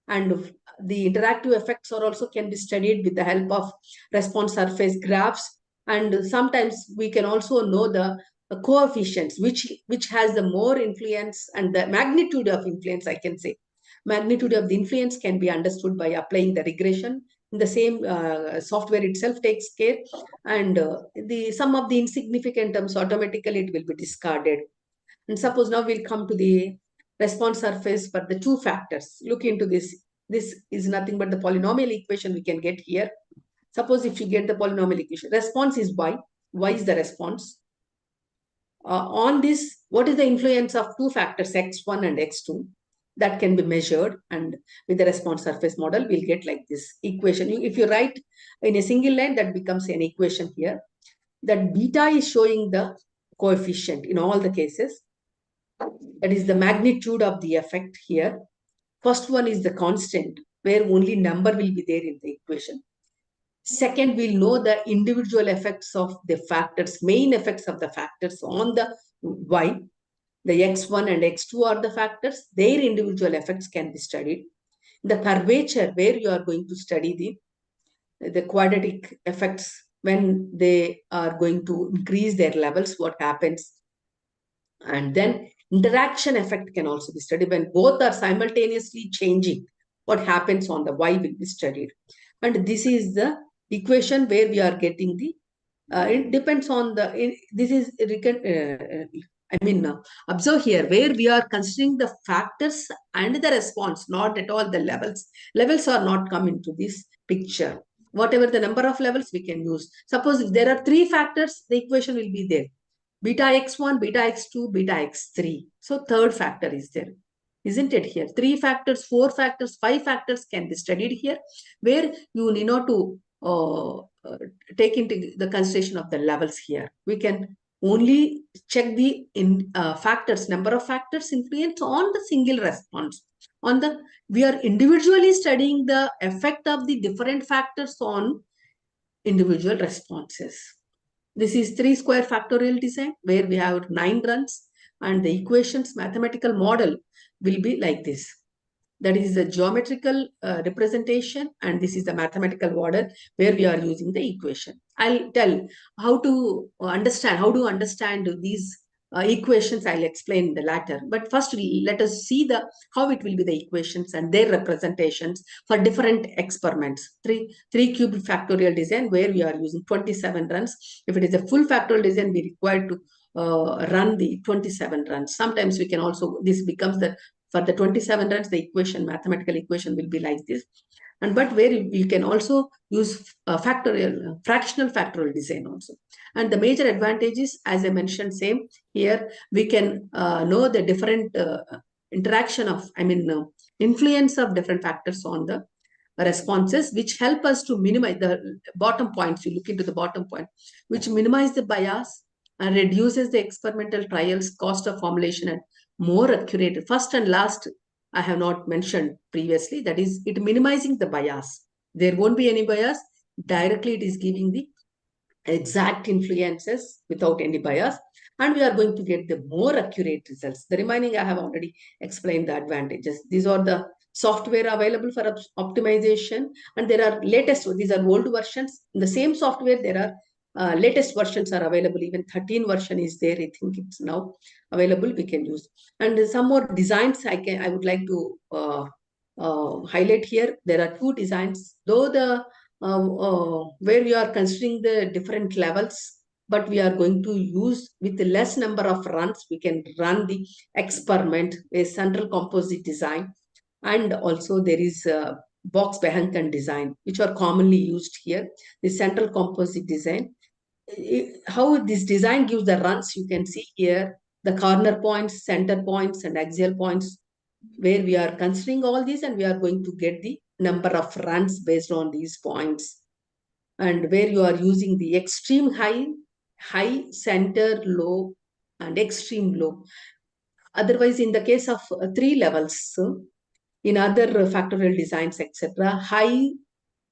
and the interactive effects are also can be studied with the help of response surface graphs. And sometimes we can also know the coefficients, which has the more influence, and the magnitude of influence, I can say. Magnitude of the influence can be understood by applying the regression. The same software itself takes care, and some of the insignificant terms automatically it will be discarded. And suppose now we'll come to the response surface for the 2 factors. Look into this. This is nothing but the polynomial equation we can get here. Suppose if you get the polynomial equation, response is y. Y is the response. On this, what is the influence of 2 factors, x1 and x2? That can be measured, and with the response surface model, we'll get like this equation. If you write in a single line, that becomes an equation here. That beta is showing the coefficient in all the cases. That is the magnitude of the effect here. First one is the constant, where only number will be there in the equation. Second, we'll know the individual effects of the factors, main effects of the factors on the y. The x1 and x2 are the factors. Their individual effects can be studied. The curvature, where you are going to study the quadratic effects when they are going to increase their levels, what happens. And then interaction effect can also be studied. When both are simultaneously changing, what happens on the y will be studied. And this is the equation where we are getting the, it depends on the, this is, observe here, where we are considering the factors and the response, not at all the levels. Levels are not come into this picture. Whatever the number of levels we can use. Suppose if there are 3 factors, the equation will be there. Beta x1, beta x2, beta x3. So 3rd factor is there. isn't it here? 3 factors, 4 factors, 5 factors can be studied here, where you need not to take into the consideration of the levels here. We can only check the factors, number of factors influence on the single response. We are individually studying the effect of the different factors on individual responses. This is 3-square factorial design, where we have 9 runs, and the equations mathematical model will be like this. That is the geometrical representation, and this is the mathematical model where we are using the equation. I'll tell how to understand these equations. I'll explain the latter. But first, let us see how it will be the equations and their representations for different experiments. 3 cube factorial design, where we are using 27 runs. If it is a full factorial design, we require to run the 27 runs. Sometimes we can also, this becomes for the 27 runs, the mathematical equation will be like this. But where you can also use fractional factorial design also. And the major advantages, as I mentioned, same here, we can know the different influence of different factors on the responses, which help us to minimize the bottom points. You look into the bottom point, which minimize the bias and reduces the experimental trials, cost of formulation, and more accurate. First and last, I have not mentioned previously, that is, it minimizing the bias. There won't be any bias. Directly, it is giving the exact influences without any bias, and we are going to get the more accurate results. The remaining, I have already explained the advantages. These are the software available for optimization, and there are latest, these are old versions. In the same software, there are latest versions are available. Even 13 version is there. I think it's now available. We can use. And some more designs I would like to highlight here. There are 2 designs, though the where we are considering the different levels, but we are going to use with the less number of runs. We can run the experiment, a central composite design, and also there is a Box-Behanken design, which are commonly used here. The central composite design. How this design gives the runs, you can see here, the corner points, center points, and axial points, where we are considering all these, and we are going to get the number of runs based on these points. And where you are using the extreme high, center, low, and extreme low. Otherwise, in the case of 3 levels, in other factorial designs, etc., high,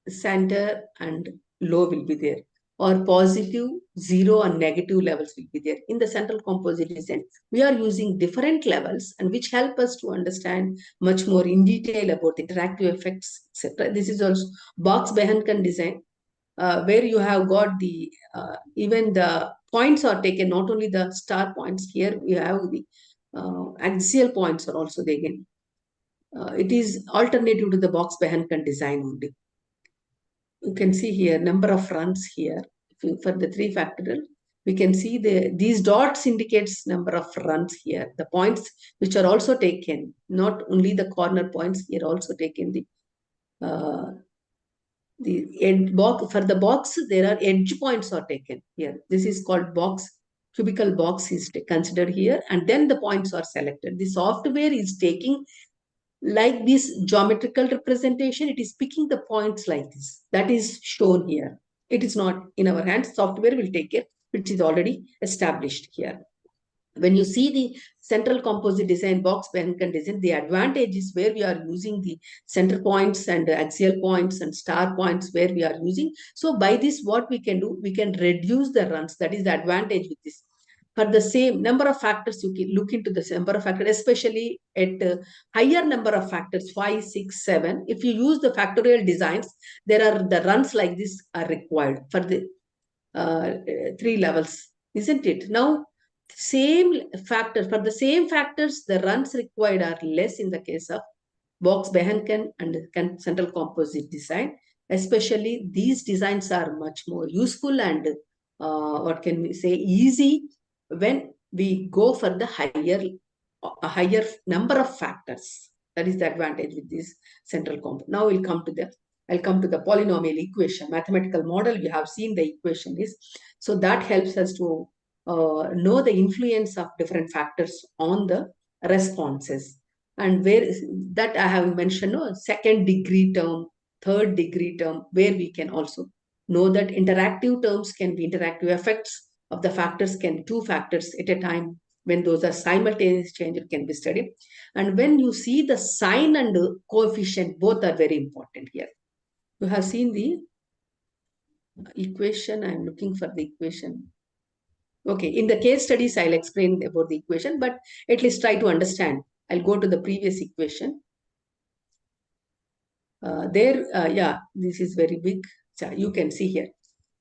center, and low will be there, or positive, 0, and negative levels will be there. In the central composite design, we are using different levels, and which help us to understand much more in detail about interactive effects, etc. This is also Box-Behanken design, where you have got the even the points are taken, not only the star points. Here we have the axial points are also taken. It is alternative to the Box-Behanken design only. You can see here number of runs here. For the 3 factorial, we can see these dots indicates number of runs here. The points which are also taken, not only the corner points, here also taken the end box. For the box, there are edge points are taken here. This is called cubical box is considered here, and then the points are selected. The software is taking like this geometrical representation. It is picking the points like this. That is shown here. It is not in our hands. Software will take it, which is already established here. When you see the central composite design, Box-Behanken design, the advantage is where we are using the center points and axial points and star points, where we are using. So by this, what we can do, we can reduce the runs. That is the advantage with this. For the same number of factors, you can look into the number of factors, especially at higher number of factors, 5, 6, 7. If you use the factorial designs, there are the runs like this are required for the 3 levels, isn't it? Now, same factors, for the same factors, the runs required are less in the case of Box-Behanken and central composite design. Especially these designs are much more useful and what can we say, easy when we go for the higher number of factors. That is the advantage with this central component. Now I'll come to the polynomial equation, mathematical model. You have seen the equation is, so that helps us to know the influence of different factors on the responses. and where that I have mentioned, no, second degree term, third degree term, where we can also know that interactive terms can be interactive effects of the factors, can two factors at a time. When those are simultaneous change, it can be studied. And when you see the sign and the coefficient, both are very important here. You have seen the equation. I'm looking for the equation. Okay, in the case studies, I'll explain about the equation, but at least try to understand. I'll go to the previous equation. Yeah, this is very big. So you can see here.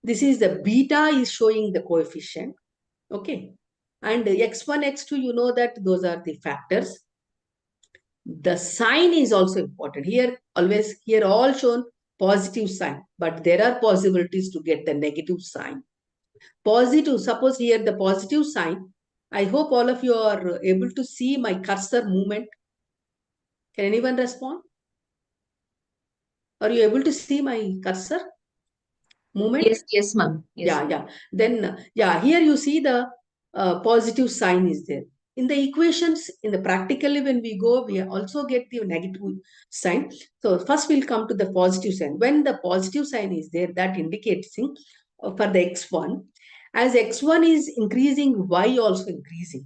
This is the beta is showing the coefficient. Okay. And x1, x2, you know that those are the factors. The sign is also important. Here, always, here all shown positive sign, but there are possibilities to get the negative sign. Positive, suppose here the positive sign. I hope all of you are able to see my cursor movement. Can anyone respond? Are you able to see my cursor movement? Yes, ma'am. Yes. Yeah. Then, here you see the positive sign is there. In the equations, in the practically when we go, we also get the negative sign. So first we'll come to the positive sign. When the positive sign is there, that indicates for the x1. As x1 is increasing, y also increasing.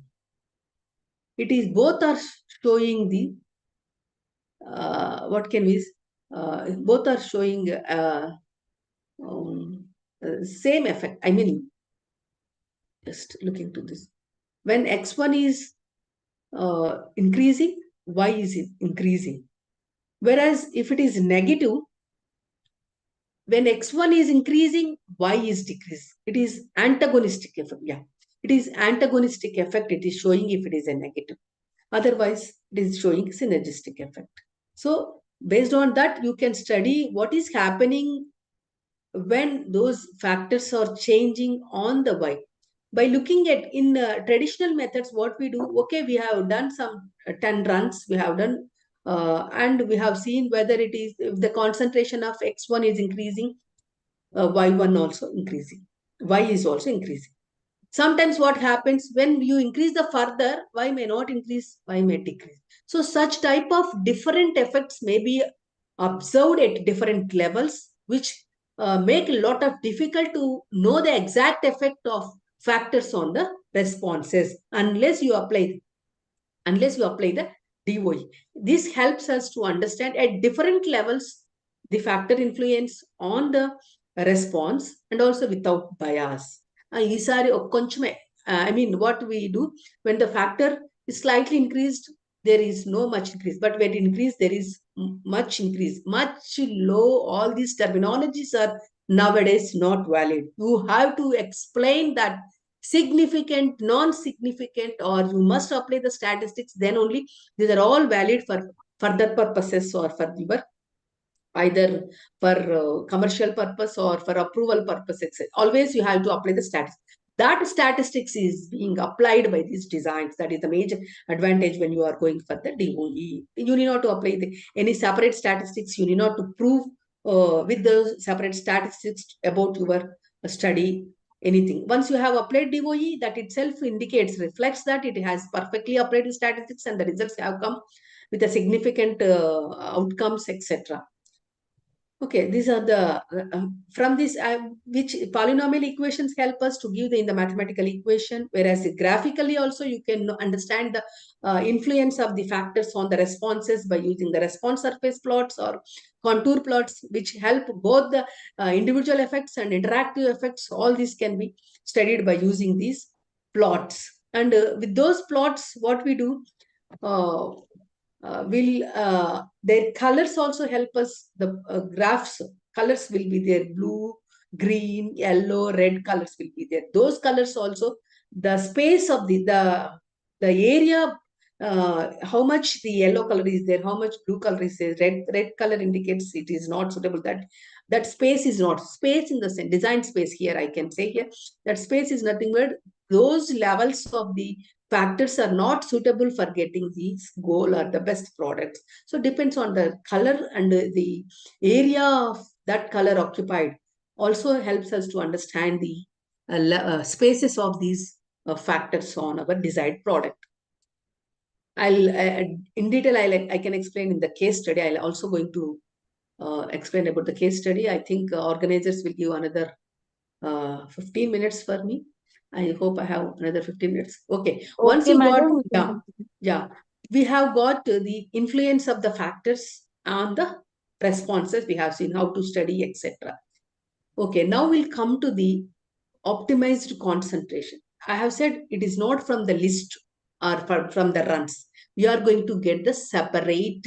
It is both are showing the, both are showing same effect. I mean, just looking to this. When x1 is increasing, y is increasing. Whereas if it is negative, when x1 is increasing, y is decreasing. It is antagonistic effect. Yeah, it is antagonistic effect. It is showing if it is a negative. Otherwise, it is showing synergistic effect. So based on that, you can study what is happening when those factors are changing on the y. By looking at in traditional methods, what we do, okay, we have done some 10 runs, we have done, and we have seen whether it is, if the concentration of x1 is increasing, y1 also increasing, y is also increasing. Sometimes what happens when you increase the further, y may not increase, y may decrease. So such type of different effects may be observed at different levels, which make a lot of difficult to know the exact effect of factors on the responses unless you apply the DOE. This helps us to understand at different levels the factor influence on the response and also without bias. I mean, what we do when the factor is slightly increased, there is no much increase, but when it increase, there is much increase, much low. All these terminologies are nowadays not valid. You have to explain that significant, non-significant, or you must apply the statistics, then only these are all valid for further purposes or for your either for commercial purpose or for approval purposes. Always you have to apply the statistics. That statistics is being applied by these designs. That is the major advantage when you are going for the DOE. You need not to apply any separate statistics. You need not to prove with the separate statistics about your study anything. Once you have applied DOE, that itself indicates, reflects that it has perfectly applied the statistics and the results have come with a significant outcomes, etc. Okay, these are the, from this, which polynomial equations help us to give in the mathematical equation, whereas graphically also you can understand the influence of the factors on the responses by using the response surface plots or contour plots, which help both the individual effects and interactive effects. All these can be studied by using these plots. And with those plots, what we do, their colors also help us. The graphs colors will be there, blue, green, yellow, red colors will be there. Those colors also, the space of the area, how much the yellow color is there, how much blue color is there, red color indicates it is not suitable. That space is not space in the design space. Here I can say here that space is nothing but those levels of the factors are not suitable for getting these goal or the best products. So depends on the color and the area of that color occupied. Also helps us to understand the spaces of these factors on our desired product. I'll in detail, I can explain in the case study. I'll also going to explain about the case study. I think organizers will give another 15 minutes for me. I hope I have another 15 minutes. Okay. Once Okay, you got, madam. yeah, we have got the influence of the factors on the responses. We have seen how to study, etc. Okay, now we'll come to the optimized concentration. I have said it is not from the list or from the runs. We are going to get the separately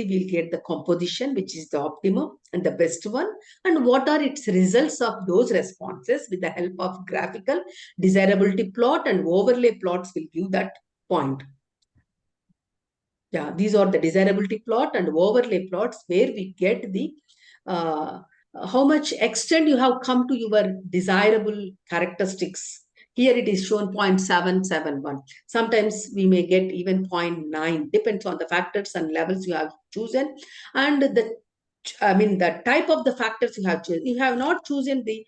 we'll get the composition, which is the optimum and the best one, and what are its results of those responses with the help of graphical desirability plot and overlay plots will give that point. Yeah, these are the desirability plot and overlay plots where we get the how much extent you have come to your desirable characteristics. Here it is shown 0.771. Sometimes we may get even 0.9, depends on the factors and levels you have chosen. And the type of the factors you have chosen. You have not chosen the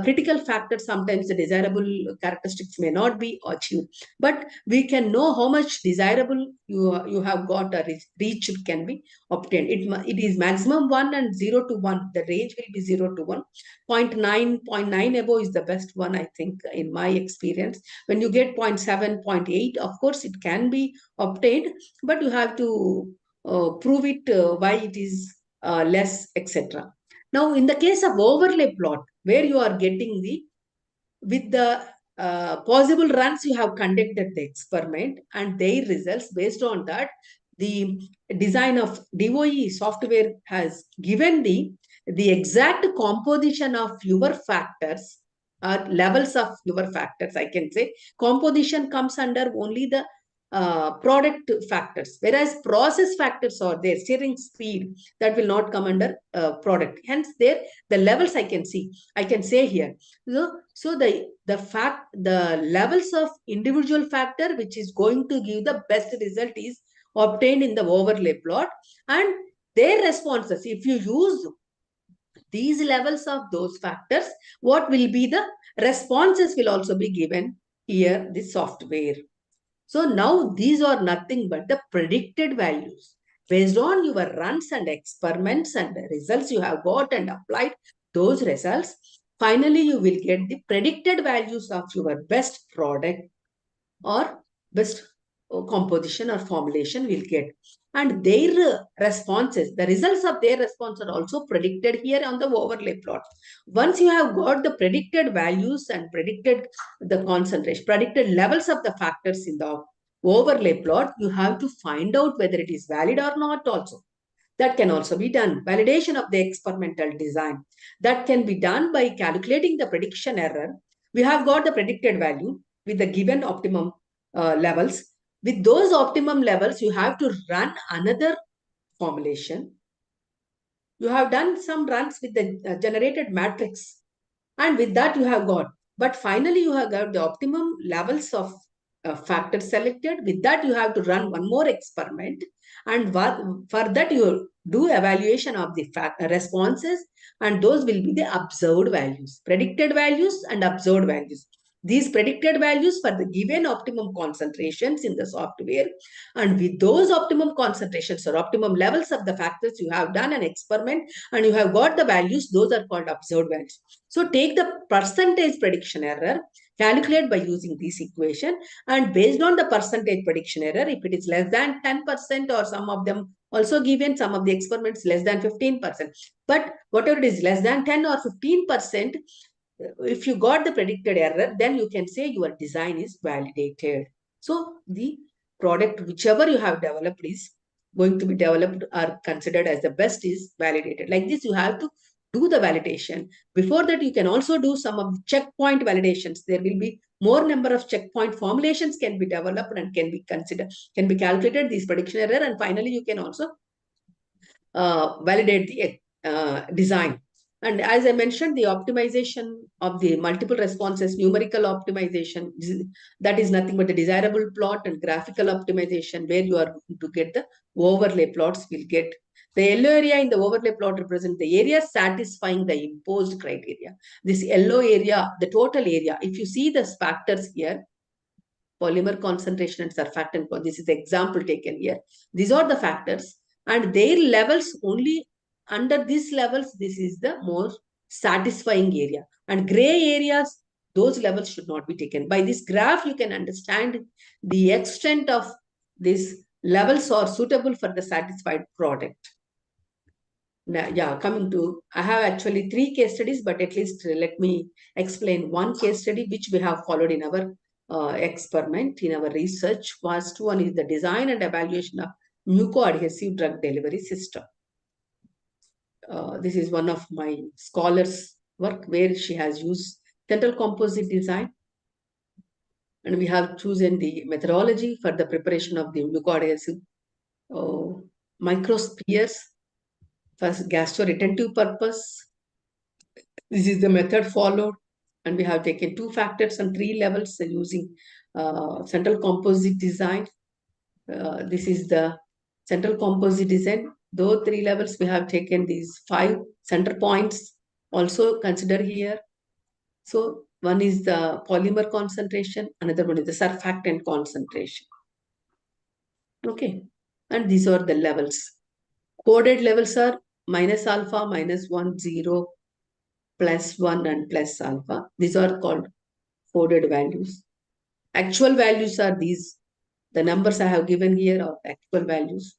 critical factors. Sometimes the desirable characteristics may not be achieved. But we can know how much desirable you have got or reached can be obtained. It is maximum 1 and 0 to 1. The range will be 0 to 1. 0.9 above is the best one, I think, in my experience. When you get 0.7, 0.8, of course, it can be obtained, but you have to prove it why it is less, etc. Now, in the case of overlay plot, where you are getting with the possible runs you have conducted the experiment and their results, based on that, the design of DOE software has given the exact composition of your factors or levels of your factors. I can say composition comes under only the product factors, whereas process factors are there, steering speed, that will not come under product. Hence, there the levels I can say here. So the levels of individual factor which is going to give the best result is obtained in the overlay plot, and their responses, if you use these levels of those factors, what will be the responses will also be given here, the software. So now these are nothing but the predicted values. Based on your runs and experiments and the results you have got and applied those results, finally you will get the predicted values of your best product or best composition or formulation will get. And their responses, the results of their response are also predicted here on the overlay plot. Once you have got the predicted values and predicted the concentration, predicted levels of the factors in the overlay plot, you have to find out whether it is valid or not also. That can also be done. Validation of the experimental design. That can be done by calculating the prediction error. We have got the predicted value with the given optimum levels. With those optimum levels, you have to run another formulation. You have done some runs with the generated matrix, and with that you have got. But finally, you have got the optimum levels of factors selected. With that, you have to run one more experiment, and for that you do evaluation of the responses, and those will be the observed values, predicted values and observed values. These predicted values for the given optimum concentrations in the software, and with those optimum concentrations or optimum levels of the factors, you have done an experiment and you have got the values, those are called observed values. So take the percentage prediction error, calculate by using this equation, and based on the percentage prediction error, if it is less than 10%, or some of them also given, some of the experiments less than 15%. But whatever it is less than 10 or 15%, if you got the predicted error, then you can say your design is validated. So the product, whichever you have developed, is going to be developed or considered as the best is validated. Like this, you have to do the validation. Before that, you can also do some of the checkpoint validations. There will be more number of checkpoint formulations can be developed and can be considered, can be calculated, these prediction error, and finally you can also validate the design. And as I mentioned, the optimization of the multiple responses, numerical optimization, that is nothing but the desirable plot and graphical optimization, where you are going to get the overlay plots will get. The yellow area in the overlay plot represents the area satisfying the imposed criteria. This yellow area, the total area, if you see the factors here, polymer concentration and surfactant. This is the example taken here. These are the factors, and their levels only under these levels, this is the more satisfying area. And gray areas, those levels should not be taken. By this graph, you can understand the extent of these levels are suitable for the satisfied product. Now, yeah, coming to, I have actually 3 case studies, but at least let me explain one case study which we have followed in our experiment, in our research. First one is the design and evaluation of mucoadhesive drug delivery system. This is one of my scholars' work where she has used central composite design. And we have chosen the methodology for the preparation of the mucoadhesive microspheres for gastroretentive purpose. This is the method followed, and we have taken 2 factors and 3 levels using central composite design. This is the central composite design. Though 3 levels, we have taken these 5 center points also consider here. So one is the polymer concentration, another one is the surfactant concentration. Okay, and these are the levels. Coded levels are minus alpha, minus 1, 0, plus 1 and plus alpha. These are called coded values. Actual values are these. The numbers I have given here are actual values.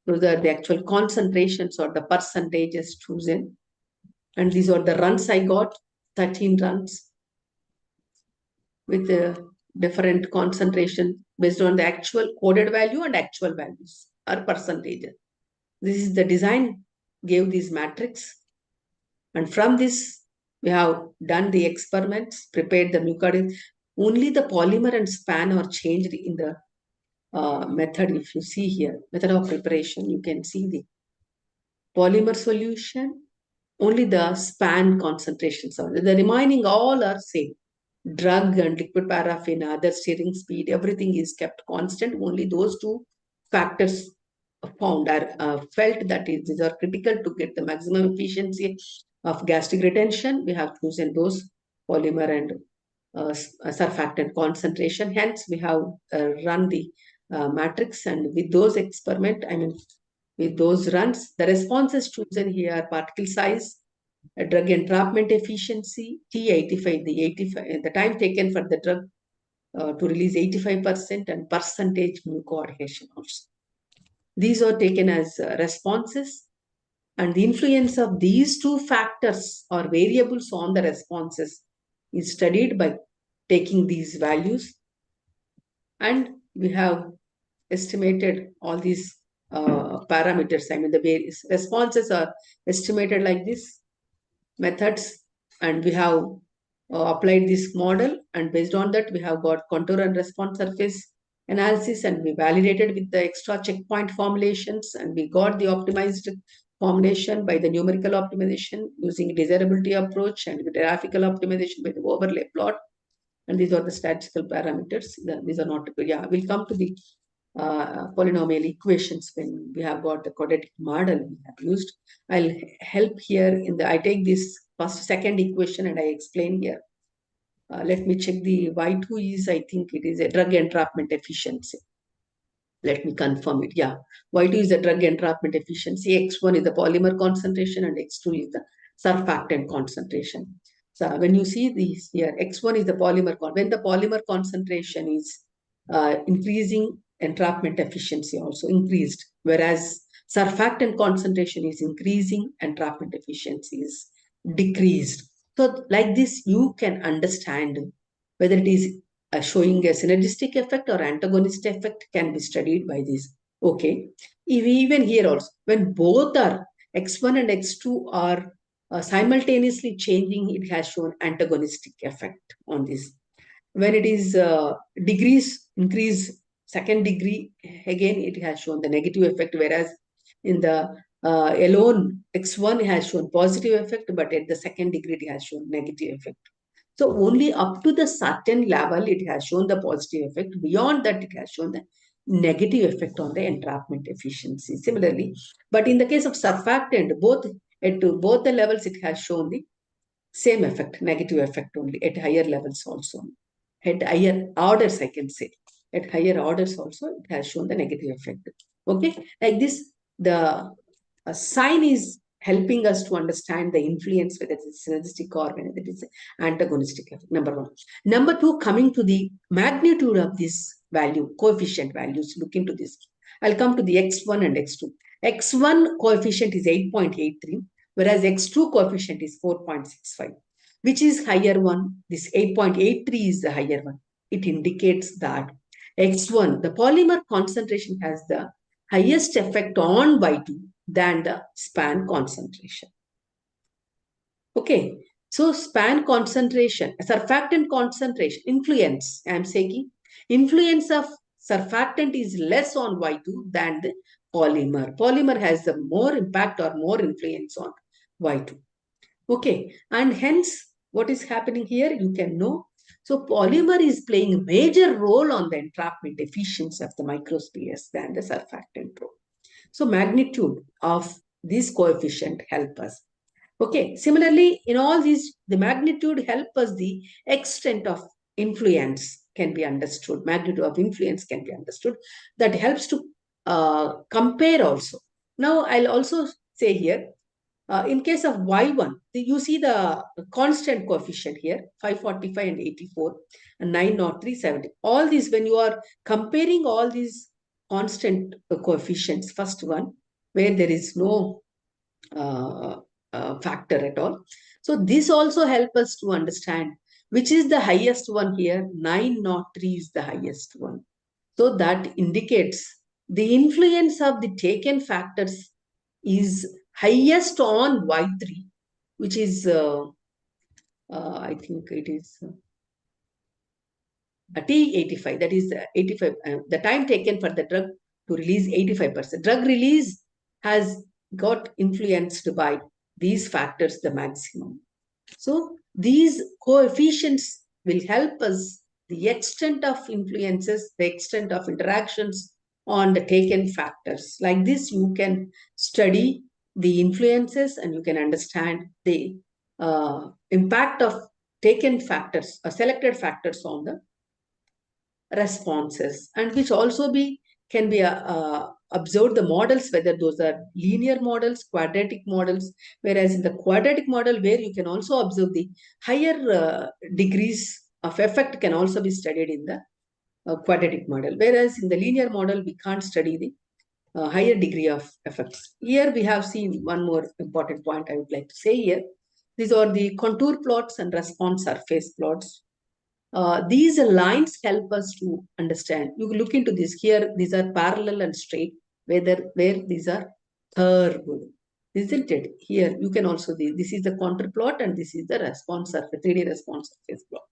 Those are the actual concentrations or the percentages chosen. And these are the runs I got, 13 runs with the different concentration based on the actual coded value and actual values or percentages. This is the design, gave these matrix. And from this, we have done the experiments, prepared the mucoadhesive. Only the polymer and span are changed in the method. If you see here, method of preparation, you can see the polymer solution. Only the span concentrations are. The remaining all are same. Drug and liquid paraffin, other stirring speed, everything is kept constant. Only those 2 factors found are felt that these are critical to get the maximum efficiency of gastric retention. We have chosen those polymer and surfactant concentration. Hence, we have run the matrix, and with those experiment, with those runs, the responses chosen here are particle size, drug entrapment efficiency, T85, the time taken for the drug to release 85%, and percentage mucoadhesion also. These are taken as responses, and the influence of these 2 factors or variables on the responses is studied by taking these values. And we have estimated all these parameters. The various responses are estimated like this methods, and we have applied this model, and based on that we have got contour and response surface analysis, and we validated with the extra checkpoint formulations, and we got the optimized formulation by the numerical optimization using desirability approach and the graphical optimization by the overlay plot. And these are the statistical parameters. These are not, yeah, we'll come to the polynomial equations when we have got the quadratic model we have used. I'll help here I take this first, second equation and I explain here. Let me check the Y2 is, I think it is a drug entrapment efficiency. Let me confirm it. Yeah, Y2 is the drug entrapment efficiency, X1 is the polymer concentration, and X2 is the surfactant concentration. So when you see these here, X1 is the polymer, when the polymer concentration is increasing, entrapment efficiency also increased, whereas surfactant concentration is increasing, entrapment efficiency is decreased. So like this, you can understand whether it is showing a synergistic effect or antagonist effect can be studied by this. Okay, even here also, when both are X1 and X2 are simultaneously changing, it has shown antagonistic effect on this. When it is degrees increase, second degree, again it has shown the negative effect, whereas in the alone X1 has shown positive effect, but at the second degree it has shown negative effect. So only up to the certain level it has shown the positive effect. Beyond that, it has shown the negative effect on the entrapment efficiency. Similarly, but in the case of surfactant, both the levels it has shown the same effect, negative effect only at higher levels also. at higher orders, I can say. At higher orders also, it has shown the negative effect. Okay, like this, the sign is helping us to understand the influence, whether it is synergistic or whether it is antagonistic, number one. Number two, coming to the magnitude of this value, coefficient values, look into this. I'll come to the x1 and x2. x1 coefficient is 8.83, whereas x2 coefficient is 4.65. Which is higher one? This 8.83 is the higher one. It indicates that x1, the polymer concentration, has the highest effect on Y2 than the span concentration. Okay, so span concentration, surfactant concentration, influence, I am saying, influence of surfactant is less on Y2 than the polymer. Polymer has the more impact or more influence on Y2. Okay, and hence what is happening here, you can know. So polymer is playing a major role on the entrapment efficiency of the microspheres than the surfactant role. So magnitude of this coefficient help us. Okay, similarly, in all these, the magnitude help us, the extent of influence can be understood, magnitude of influence can be understood. That helps to compare also. Now, I'll also say here, in case of Y1, you see the constant coefficient here, 545 and 84, and 903, 70. All these, when you are comparing all these constant coefficients, first one, where there is no factor at all. So this also helps us to understand which is the highest one here. 903 is the highest one. So that indicates the influence of the taken factors is highest on Y3, which is, I think it is T85, that is 85, the time taken for the drug to release 85%. Drug release has got influenced by these factors, the maximum. So these coefficients will help us, the extent of influences, the extent of interactions on the taken factors. Like this, you can study the influences and you can understand the impact of taken factors, selected factors on the responses, and which also can be observed the models, whether those are linear models, quadratic models, whereas in the quadratic model, where you can also observe the higher degrees of effect can also be studied in the quadratic model, whereas in the linear model, we can't study the higher degree of effects. Here we have seen one more important point I would like to say here. These are the contour plots and response surface plots. These lines help us to understand. You look into this here, these are parallel and straight, where these are curved, isn't it? Here you can also see, this is the contour plot and this is the response surface, 3D response surface plot.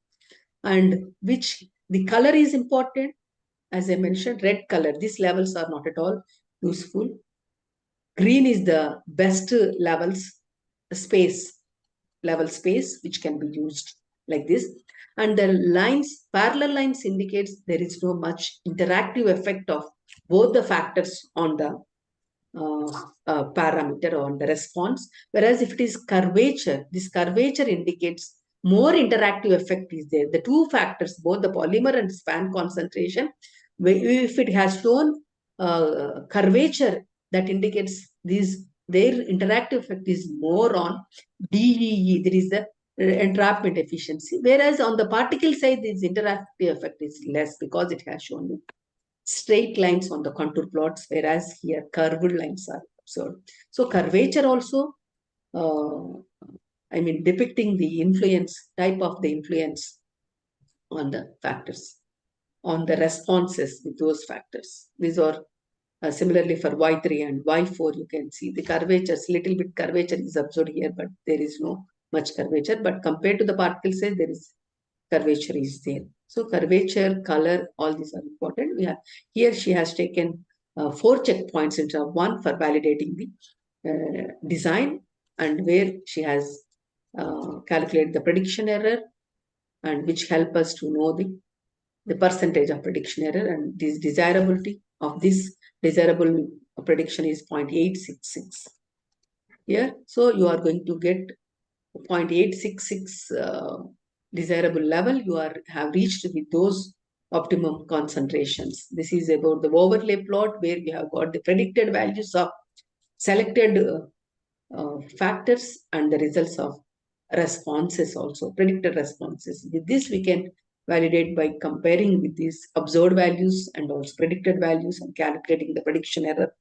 And which the color is important. As I mentioned, red color, these levels are not at all useful. Green is the best levels, level space, which can be used like this. And the lines, parallel lines, indicates there is no much interactive effect of both the factors on the parameter or on the response. Whereas if it is curvature, this curvature indicates more interactive effect is there. The two factors, both the polymer and span concentration, if it has shown curvature, that indicates their interactive effect is more on DEE, there is the entrapment efficiency. Whereas on the particle side, this interactive effect is less because it has shown straight lines on the contour plots, whereas here curved lines are observed. So curvature also, depicting the influence, type of the influence on the factors, on the responses with those factors. These are similarly for Y3 and Y4, you can see the curvatures, little bit curvature is observed here, but there is no much curvature. But compared to the particle size, there is curvature is there. So curvature, color, all these are important. We have here she has taken 4 checkpoints instead of 1 for validating the design, and where she has calculated the prediction error, and which help us to know the percentage of prediction error, and this desirability of this desirable prediction is 0.866 here. So you are going to get 0.866 desirable level you have reached with those optimum concentrations. This is about the overlay plot where we have got the predicted values of selected factors and the results of responses also, predicted responses. With this, we can validate by comparing with these observed values and also predicted values and calculating the prediction error,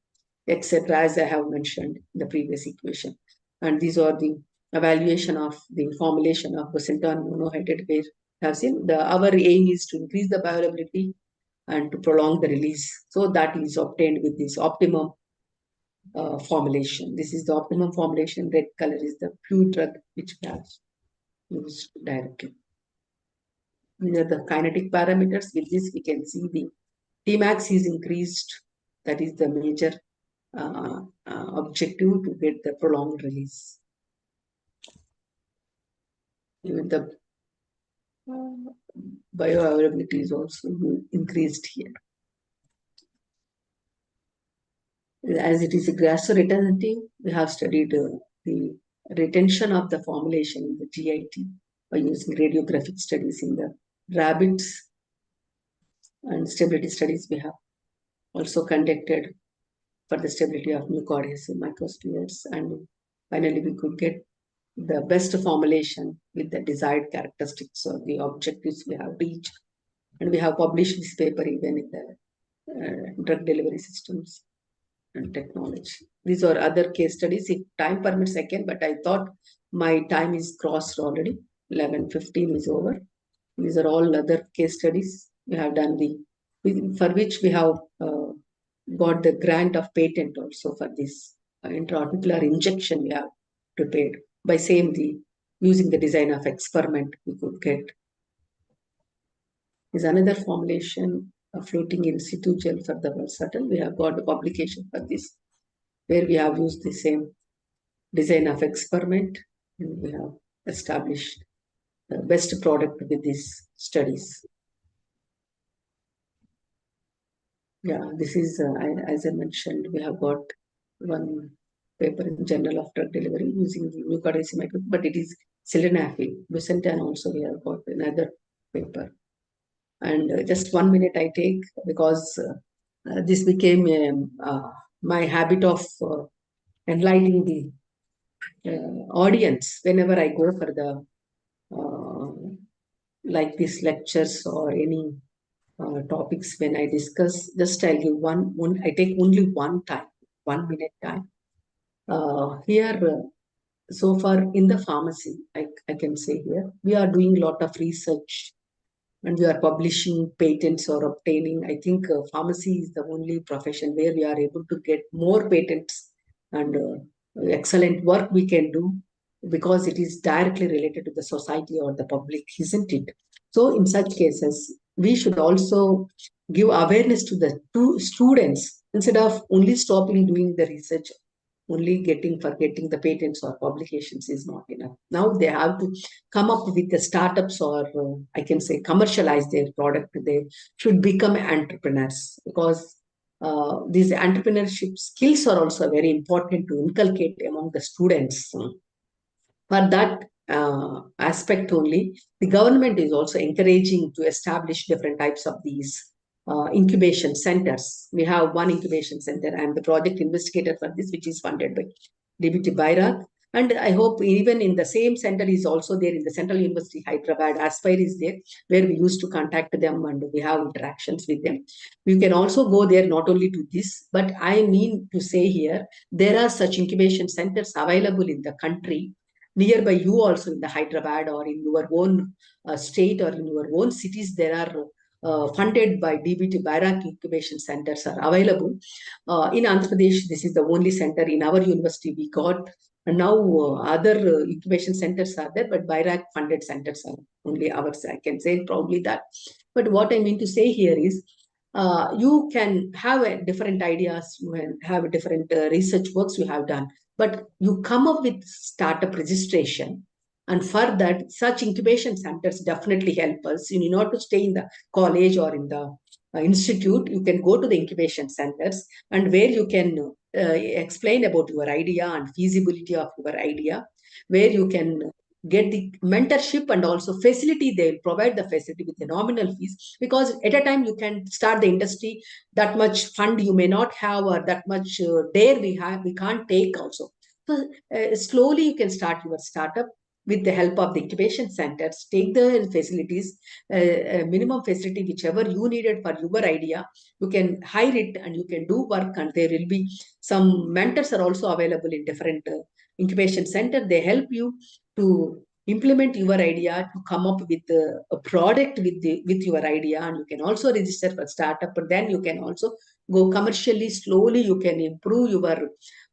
etc., as I have mentioned in the previous equation. And these are the evaluation of the formulation of bosentan monohydrate, where we have seen our aim is to increase the bioavailability and to prolong the release. So that is obtained with this optimum formulation. This is the optimum formulation. Red color is the pure drug which we have used directly. These are the kinetic parameters. With this, we can see the Tmax is increased. That is the major objective to get the prolonged release. Even the bioavailability is also increased here. As it is a grasso-retentive, we have studied the retention of the formulation in the GIT by using radiographic studies in the rabbits, and stability studies we have also conducted for the stability of mucoadhesive microspheres, and finally we could get the best formulation with the desired characteristics or the objectives we have reached, and we have published this paper even in the drug delivery systems and technology. These are other case studies. If time permits, I can, but I thought my time is crossed already. 11:15 is over. These are all other case studies we have done, for which we have got the grant of patent also for this intraarticular injection we have prepared. By using the design of experiment, we could get. Is another formulation floating in situ gel for the Valsartan. We have got the publication for this, where we have used the same design of experiment, and we have established the best product with these studies. Yeah, this is, as I mentioned, we have got one paper in Journal of Drug Delivery using the mucoadhesive microbe, but it is sildenafil. Bosentan also we have got another paper. And just 1 minute I take, because this became my habit of enlightening the audience whenever I go for the like these lectures or any topics. When I discuss, just I'll give I take only 1 minute time. Here, so far in the pharmacy, I can say here, we are doing a lot of research and we are publishing patents or obtaining. I think pharmacy is the only profession where we are able to get more patents and excellent work we can do, because it is directly related to the society or the public, isn't it? So in such cases, we should also give awareness to the students, instead of only stopping doing the research. Only getting the patents or publications is not enough. Now they have to come up with the startups, or I can say commercialize their product. They should become entrepreneurs, because these entrepreneurship skills are also very important to inculcate among the students. For that aspect only, the government is also encouraging to establish different types of these incubation centers. We have one incubation center. I am the project investigator for this, which is funded by DBT Bairak. And I hope even in the same center is also there in the Central University, Hyderabad. Aspire is there, where we used to contact them and we have interactions with them. You can also go there, not only to this, but I mean to say here, there are such incubation centers available in the country. Nearby you also, in the Hyderabad or in your own state or in your own cities, there are funded by DBT Bairak incubation centers are available. In Andhra Pradesh, this is the only center in our university we got. And now other incubation centers are there, but Bairak funded centers are only ours. I can say probably that. But what I mean to say here is, you can have different ideas, you can have different research works you have done, but you come up with startup registration. And for that, such incubation centers definitely help us. You need not to stay in the college or in the institute. You can go to the incubation centers, and where you can explain about your idea and feasibility of your idea, where you can get the mentorship and also facility. They will provide the facility with the nominal fees, because at a time you can start the industry, that much fund you may not have, or that much dare we can't take also. So slowly you can start your startup with the help of the incubation centers. Take the facilities, minimum facility whichever you needed for your idea. You can hire it and you can do work, and there will be some mentors are also available in different incubation center. They help you to implement your idea, to come up with a product with your idea, and you can also register for startup. But then you can also go commercially. Slowly you can improve your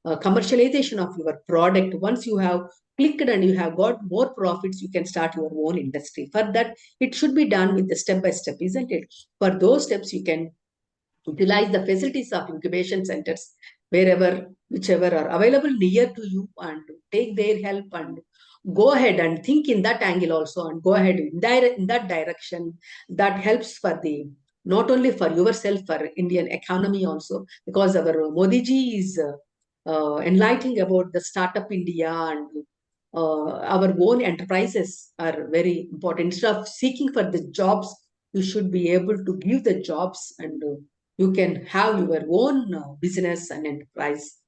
commercialization of your product. Once you have clicked and you have got more profits, you can start your own industry. For that, it should be done with the step by step, isn't it? For those steps, you can utilize the facilities of incubation centers wherever, whichever are available near to you, and take their help and go ahead and think in that angle also, and go ahead in that direction. That helps for the not only for yourself, for Indian economy also, because our Modi ji is enlightening about the startup India, and our own enterprises are very important. Instead of seeking for the jobs, you should be able to give the jobs, and you can have your own business and enterprise.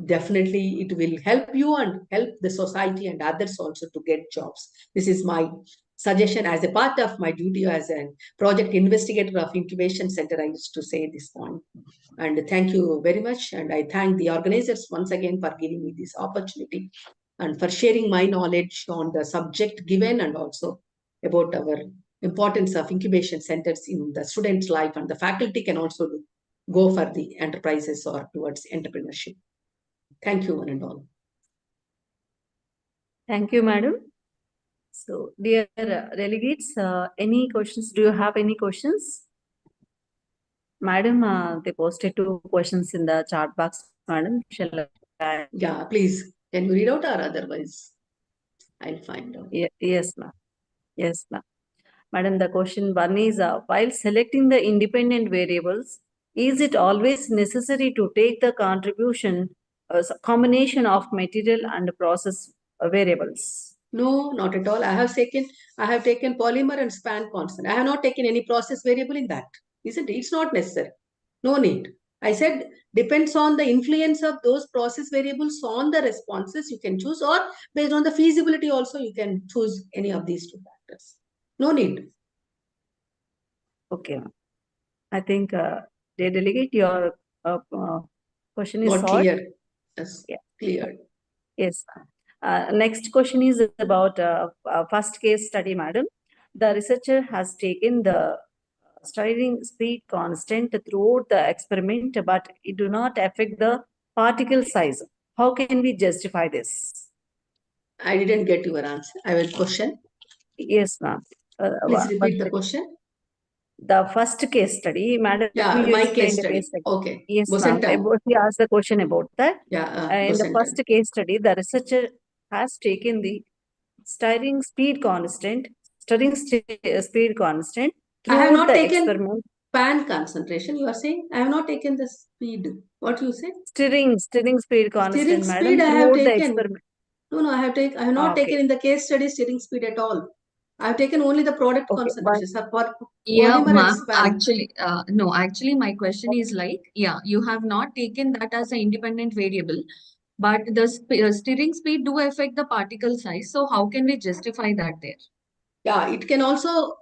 Definitely, it will help you and help the society and others also to get jobs. This is my suggestion as a part of my duty as a project investigator of incubation center. I used to say this point. And thank you very much. And I thank the organizers once again for giving me this opportunity and for sharing my knowledge on the subject given, and also about our importance of incubation centers in the student's life, and the faculty can also go for the enterprises or towards entrepreneurship. Thank you, one and all. Thank you, madam. So, dear delegates, any questions? Do you have any questions? Madam, they posted 2 questions in the chat box, madam. Shall I? Yeah, please. Can you read out, or otherwise I'll find out? Yes, ma'am. Yes, ma'am. Madam, the question 1 is, while selecting the independent variables, is it always necessary to take the contribution combination of material and process variables? No, not at all. I have taken polymer and span constant. I have not taken any process variable in that. Isn't it? It's not necessary. No need. I said depends on the influence of those process variables on the responses you can choose, or based on the feasibility also you can choose any of these 2 factors. No need. Okay. I think, dear delegate, your question is Not solved. clear. Yes, Yeah. clear. Yes. Next question is about first case study, madam. The researcher has taken the striding speed constant throughout the experiment, but it do not affect the particle size. How can we justify this? I didn't get your answer. I will question. Yes, ma'am. Please repeat the question. The first case study, madam, Yeah, you my explained case the study. case study. Okay. Yes, ma'am. Bosentan. He asked the question about that. Yeah, In the first Bosentan. case study, the researcher has taken the stirring speed constant I have throughout not the taken experiment. pan concentration. You are saying I have not taken the speed. What you say? Stirring speed Steering constant, speed madam, I have throughout the taken. experiment. No, I have not Okay, taken in the case study steering speed at all. I have taken only the product okay, but concentrations for Yeah, polymer and ma'am. span. Actually, no, actually, my question is like, yeah, you have not taken that as an independent variable, but the steering speed do affect the particle size. So how can we justify that there? Yeah, it can also,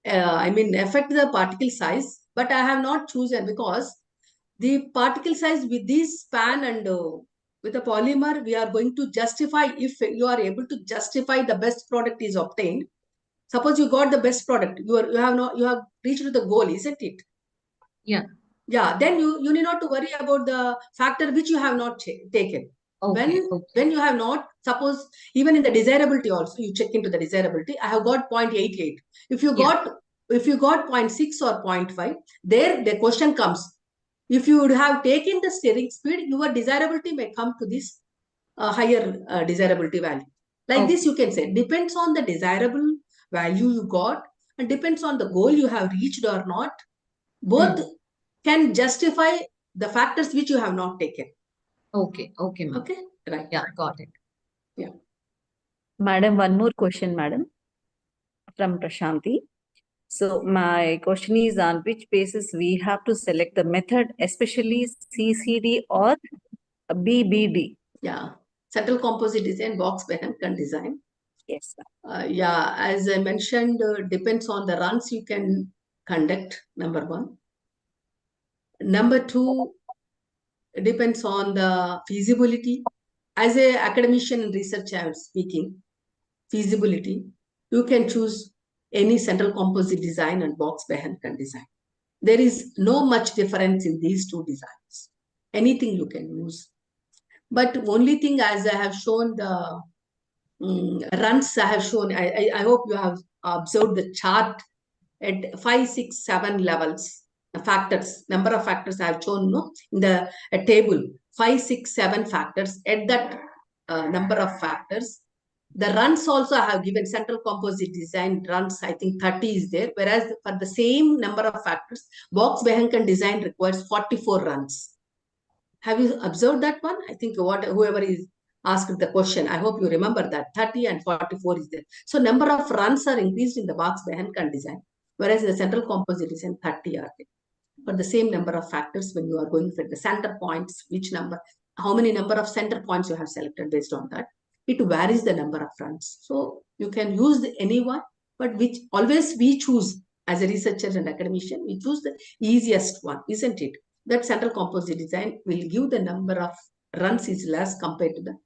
affect the particle size, but I have not chosen because the particle size with this span and with the polymer, we are going to justify. If you are able to justify the best product is obtained, suppose you got the best product, you have reached the goal, isn't it? Yeah. Yeah, then you need not to worry about the factor which you have not taken. Okay. When you have not, suppose even in the desirability also, you check into the desirability, I have got 0.88. If you Yeah. got 0.6 or 0.5, there the question comes. If you would have taken the steering speed, your desirability may come to this higher desirability value. Like this, you can say, depends on the desirable value you got, and depends on the goal you have reached or not. Both can justify the factors which you have not taken. Okay, ma'am. Okay, right. Yeah, got it. Yeah. Madam, one more question, madam, from Prashanti. So my question is on which basis we have to select the method, especially CCD or BBD? Yeah, central composite design, box Behncke design. Yes, ma'am. Yeah, as I mentioned, depends on the runs you can conduct, number one. Number two, depends on the feasibility. As a academician and researcher, I am speaking, feasibility, you can choose any central composite design and box Behncke design. There is no much difference in these two designs. Anything you can use. But only thing, as I have shown the runs I have shown, I hope you have observed the chart at 5, 6, 7 levels, factors, number of factors I have shown in the table, 5, 6, 7 factors. At that number of factors, the runs also I have given central composite design runs, I think 30 is there, whereas for the same number of factors, box Behncke design requires 44 runs. Have you observed that one? I think whoever is asked the question, I hope you remember that 30 and 44 is there. So number of runs are increased in the box Behncke design, whereas in the central composite design 30 are there. For the same number of factors, when you are going for the center points, which number, how many number of center points you have selected based on that, it varies the number of runs. So you can use any one, but which always we choose as a researcher and academician, we choose the easiest one, isn't it? That central composite design will give the number of runs is less compared to the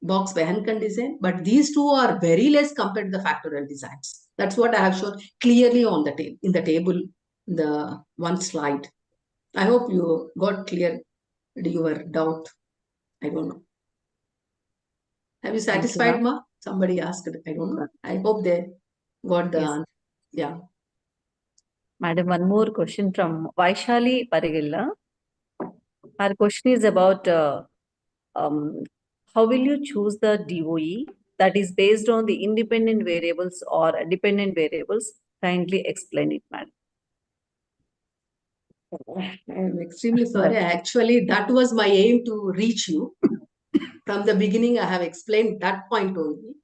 box Behncke design, but these two are very less compared to the factorial designs. That's what I have shown clearly on the in the table, the one slide. I hope you got clear your doubt. I don't know. Have you satisfied, ma? Somebody asked. I don't know. I hope they got the answer. Yeah. Madam, one more question from Vaishali Parigilla. Our question is about how will you choose the DOE that is based on the independent variables or dependent variables? Kindly explain it, madam. I am extremely sorry. Actually, that was my aim to reach you. From the beginning, I have explained that point only.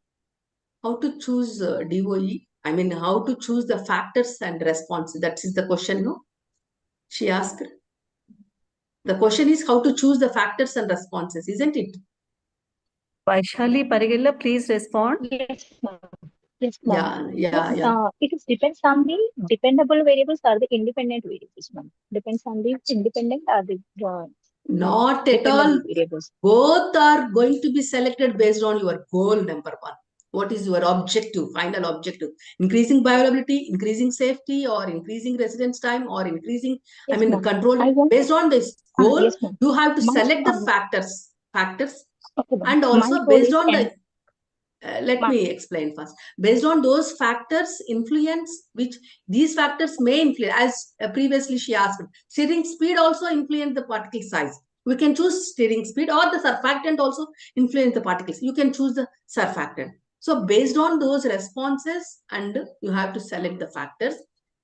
How to choose DOE? I mean, how to choose the factors and response? That is the question, no? She asked. The question is how to choose the factors and responses, isn't it? Vaishali Parigilla, please respond. Yes, ma'am. Yes, ma'am. Yeah. It is depends on the dependable variables or the independent variables, ma'am. Depends on the independent or the Not at all. dependable variables. Both are going to be selected based on your goal, number one. What is your objective, final objective? Increasing bioavailability, increasing safety, or increasing residence time, or increasing, Yes, ma'am. control. Based on this goal, Yes, ma'am. you have to My- select the factors, Okay, ma'am. and My also goal based is on the, let Ma'am. me explain first. Based on those factors influence, which these factors may influence, as previously she asked, steering speed also influence the particle size. We can choose steering speed, or the surfactant also influence the particles. You can choose the surfactant. So based on those responses, and you have to select the factors,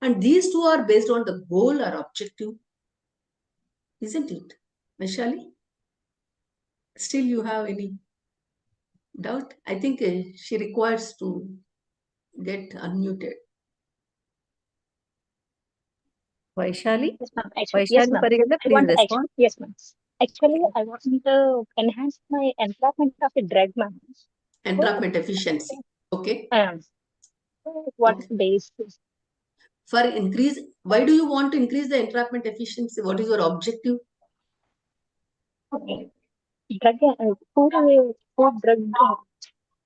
and these two are based on the goal or objective, isn't it, Vaishali? Still you have any doubt? I think she requires to get unmuted. Vaishali? Yes, ma'am. Actually, yes, Vaishali ma'am. Parigilla, I please want to respond. yes, ma'am. Actually, I want to enhance my entrapment of the drug, ma'am. Entrapment efficiency. Okay. What Okay. basis? For increase, why do you want to increase the entrapment efficiency? What is your objective? Okay. Food drug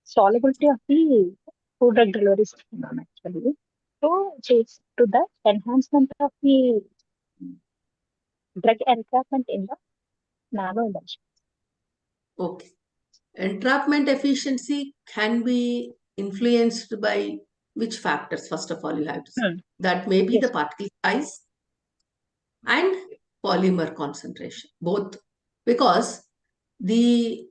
solubility of the food drug delivery system, ma'am, actually. So it's to the enhancement of the drug entrapment in the nano emulsion. Okay. Entrapment efficiency can be influenced by which factors? First of all, you have to say. That may be Yes. the particle size and polymer concentration, both. Because the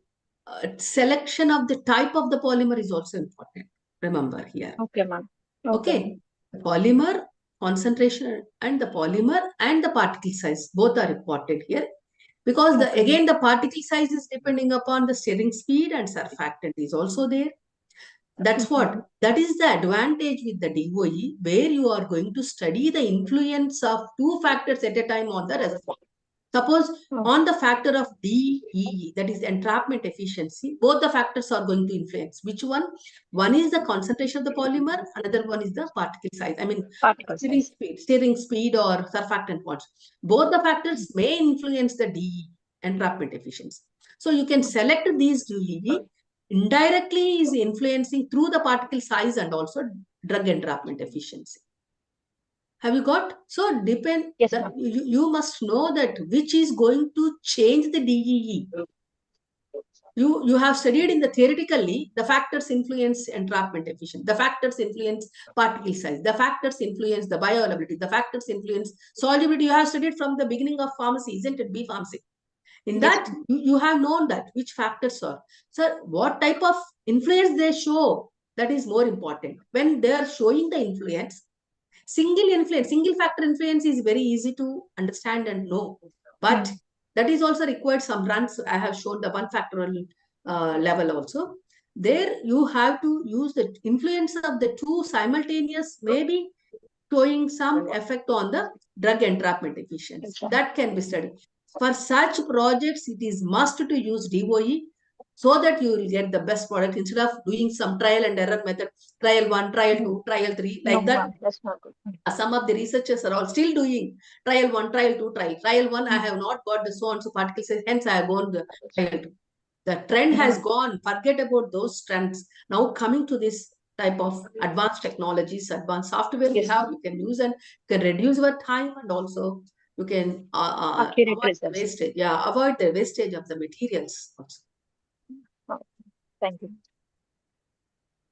selection of the type of the polymer is also important. Remember here. Okay, ma'am. Okay. The polymer concentration and the polymer and the particle size, both are important here. Because Okay. again, the particle size is depending upon the stirring speed, and surfactant is also there. That's what. That is the advantage with the DOE, where you are going to study the influence of two factors at a time on the reservoir. Suppose on the factor of DEE, that is entrapment efficiency, both the factors are going to influence. Which one? One is the concentration of the polymer, another one is the particle size. I mean, Particle size. stirring speed or surfactant bonds. Both the factors may influence the DE, entrapment efficiency. So you can select these DEE, indirectly is influencing through the particle size and also drug entrapment efficiency. Have you got? So depend. Yes, that ma'am. you must know that which is going to change the DEE. You have studied in the theoretically, the factors influence entrapment efficiency, the factors influence particle size, the factors influence the bioavailability, the factors influence solubility. You have studied from the beginning of pharmacy, isn't it? B pharmacy. In Yes, that, ma'am. you have known that which factors are. So what type of influence they show, that is more important. When they are showing the influence, single factor influence is very easy to understand and know. But that is also required some runs. I have shown the one factorial level also. There you have to use the influence of the two simultaneous, maybe showing some effect on the drug entrapment efficiency. That can be studied. For such projects, it is must to use DOE so that you will get the best product instead of doing some trial and error method, trial 1, trial 2, trial 3, like No, that. ma'am, that's not good. Some of the researchers are all still doing trial 1, trial 2, trial. Trial 1, I have not got the so and so particle size, hence I have gone the trial 2. The trend has gone, forget about those trends. Now coming to this type of advanced technologies, advanced software we have, you can use and you can reduce your time, and also you can Accurate avoid the results. wastage. Yeah, avoid the wastage of the materials also. Thank you.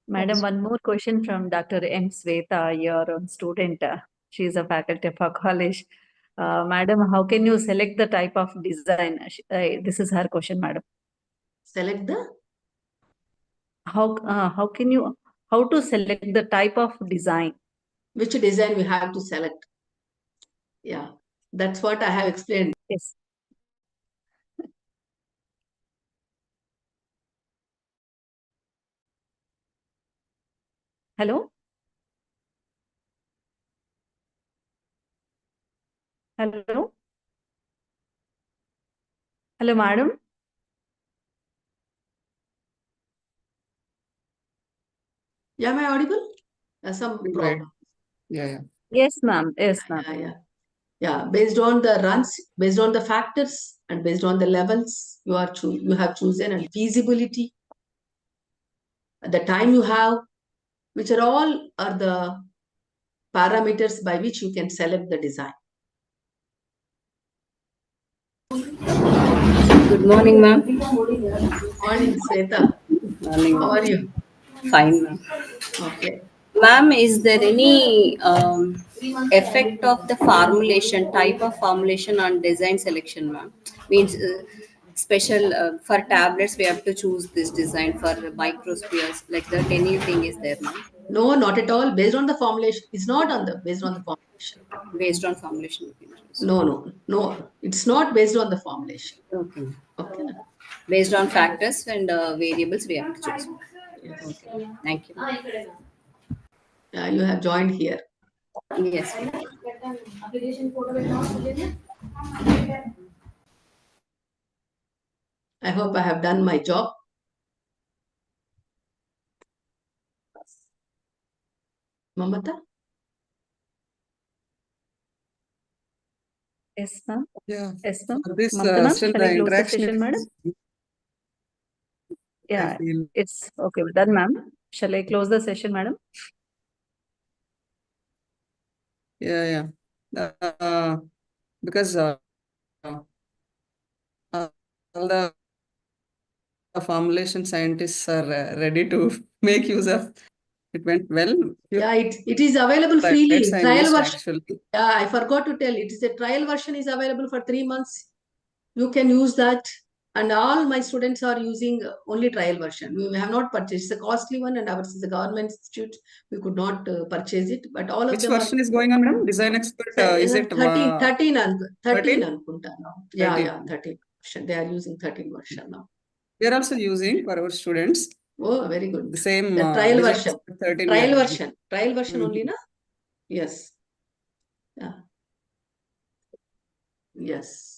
Madam, Yes. one more question from Dr. M. Sweta, your own student. She is a faculty of our college. Madam, how can you select the type of design? This is her question, madam. Select the How can you, how to select the type of design? which design we have to select. Yeah, that's what I have explained. Yes. Hello? Hello? Hello, madam? Yeah, am I audible? Some Right. problem. Yeah. Yes, ma'am. Yes, ma'am. Yeah, based on the runs, based on the factors, and based on the levels you have chosen, and feasibility, the time you have, which are all are the parameters by which you can select the design. Good morning, ma'am. Morning, Sweta. Morning. How are you? Fine, ma'am. Okay. Ma'am, is there any effect of the formulation, type of formulation on design selection, ma'am? Means special for tablets, we have to choose this design. For microspheres, like that, anything is there, ma'am? No, not at all. Based on the formulation, it's not on the based on the formulation. Based on formulation. No. It's not based on the formulation. Okay. Okay. Based on factors and variables, we have to choose. Yes. Thank you. You have joined here. Yes. I hope I have done my job. Mamata? Yes, ma'am. Yeah. Yes, ma'am. For this, Mamta ma'am, still shall the I close the interaction session, madam? I Yeah, feel. it's okay. Done, ma'am. Shall I close the session, madam? Yeah. Because all the formulation scientists are ready to make use of. It went well. Yeah, it is available Slides freely. I Trial missed version. actually. Yeah, I forgot to tell. It is a trial version is available for 3 months. You can use that. And all my students are using only trial version. We have not purchased. It's a costly one, and ours is a government institute. We could not purchase it, but all of Which them version is going on, madam? Design Expert, is it 13 13? anukunta now. Yeah, 13. yeah, 13 version. They are using 13 version now. We are also using for our students Oh, very good. the same The trial Design version. Expert 13. Trial we are version. Trial version only, na? Yes. Yeah. Yes.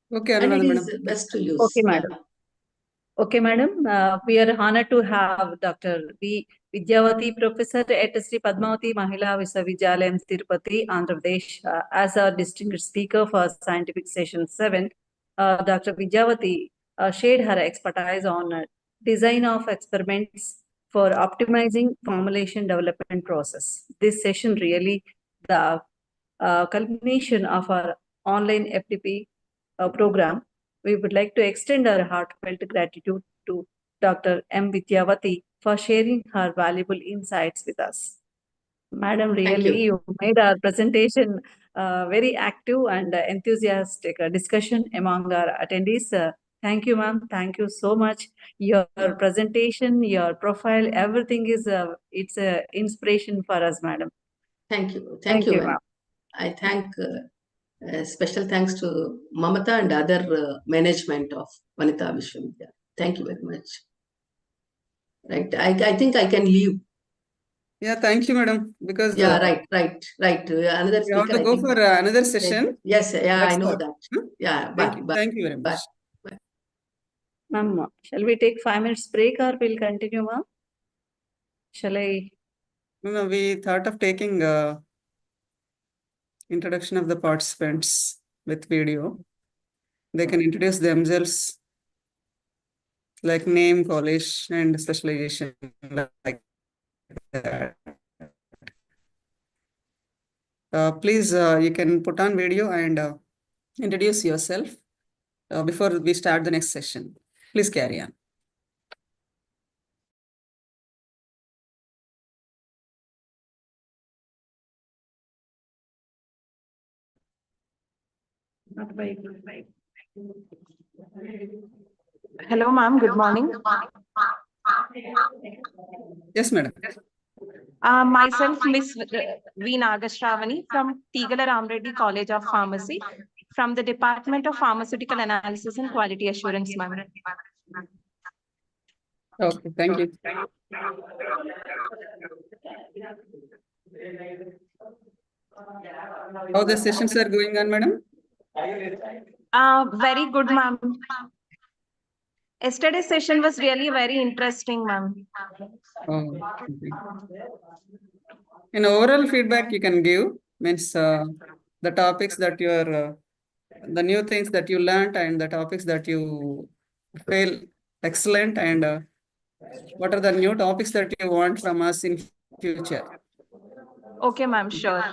Okay, And it Anuradha is madam. best to use. Okay, Yeah. madam. Okay, madam. We are honored to have Dr. V. Vidyavati, Professor at Sri Padmavati Mahila Viswavidyalayam, Tirupati, Andhra Pradesh, as our distinguished speaker for Scientific Session 7. Dr. Vidyavati shared her expertise on design of experiments for optimizing formulation development process. This session really the culmination of our online FDP program. We would like to extend our heartfelt gratitude to Dr. M. Vidyavati for sharing her valuable insights with us. Madam, really, you made our presentation very active and enthusiastic discussion among our attendees. Thank you, ma'am. Thank you so much. Your presentation, your profile, everything is it's a inspiration for us, madam. Thank you. Thank you, ma'am. I thank special thanks to Mamata and other management of Vanita Vishwavidya. Thank you very much. Right. I think I can leave. Yeah, thank you, madam. Because Yeah, right. Another we have speaker. to I go think. for another session. Yes, yeah, Let's I know start. that. Yeah, Thank you. Thank you very much. Ma'am, shall we take 5 minutes break or we'll continue, ma'am? Shall I? No, we thought of taking introduction of the participants with video. They can introduce themselves, like name, college, and specialization, like that. Please, you can put on video and introduce yourself before we start the next session. Please carry on. Hello, ma'am. Good morning. Yes, madam. Myself, Miss V. Nagashravani from Tigala Ramreddy College of Pharmacy from the Department of Pharmaceutical Analysis and Quality Assurance, ma'am. Okay, thank you. How the sessions are going on, madam? Very good, ma'am. Yesterday's session was really very interesting, ma'am. Oh, okay. In overall feedback you can give, means the topics that you are, the new things that you learned and the topics that you feel excellent, and what are the new topics that you want from us in future. Okay, ma'am, sure.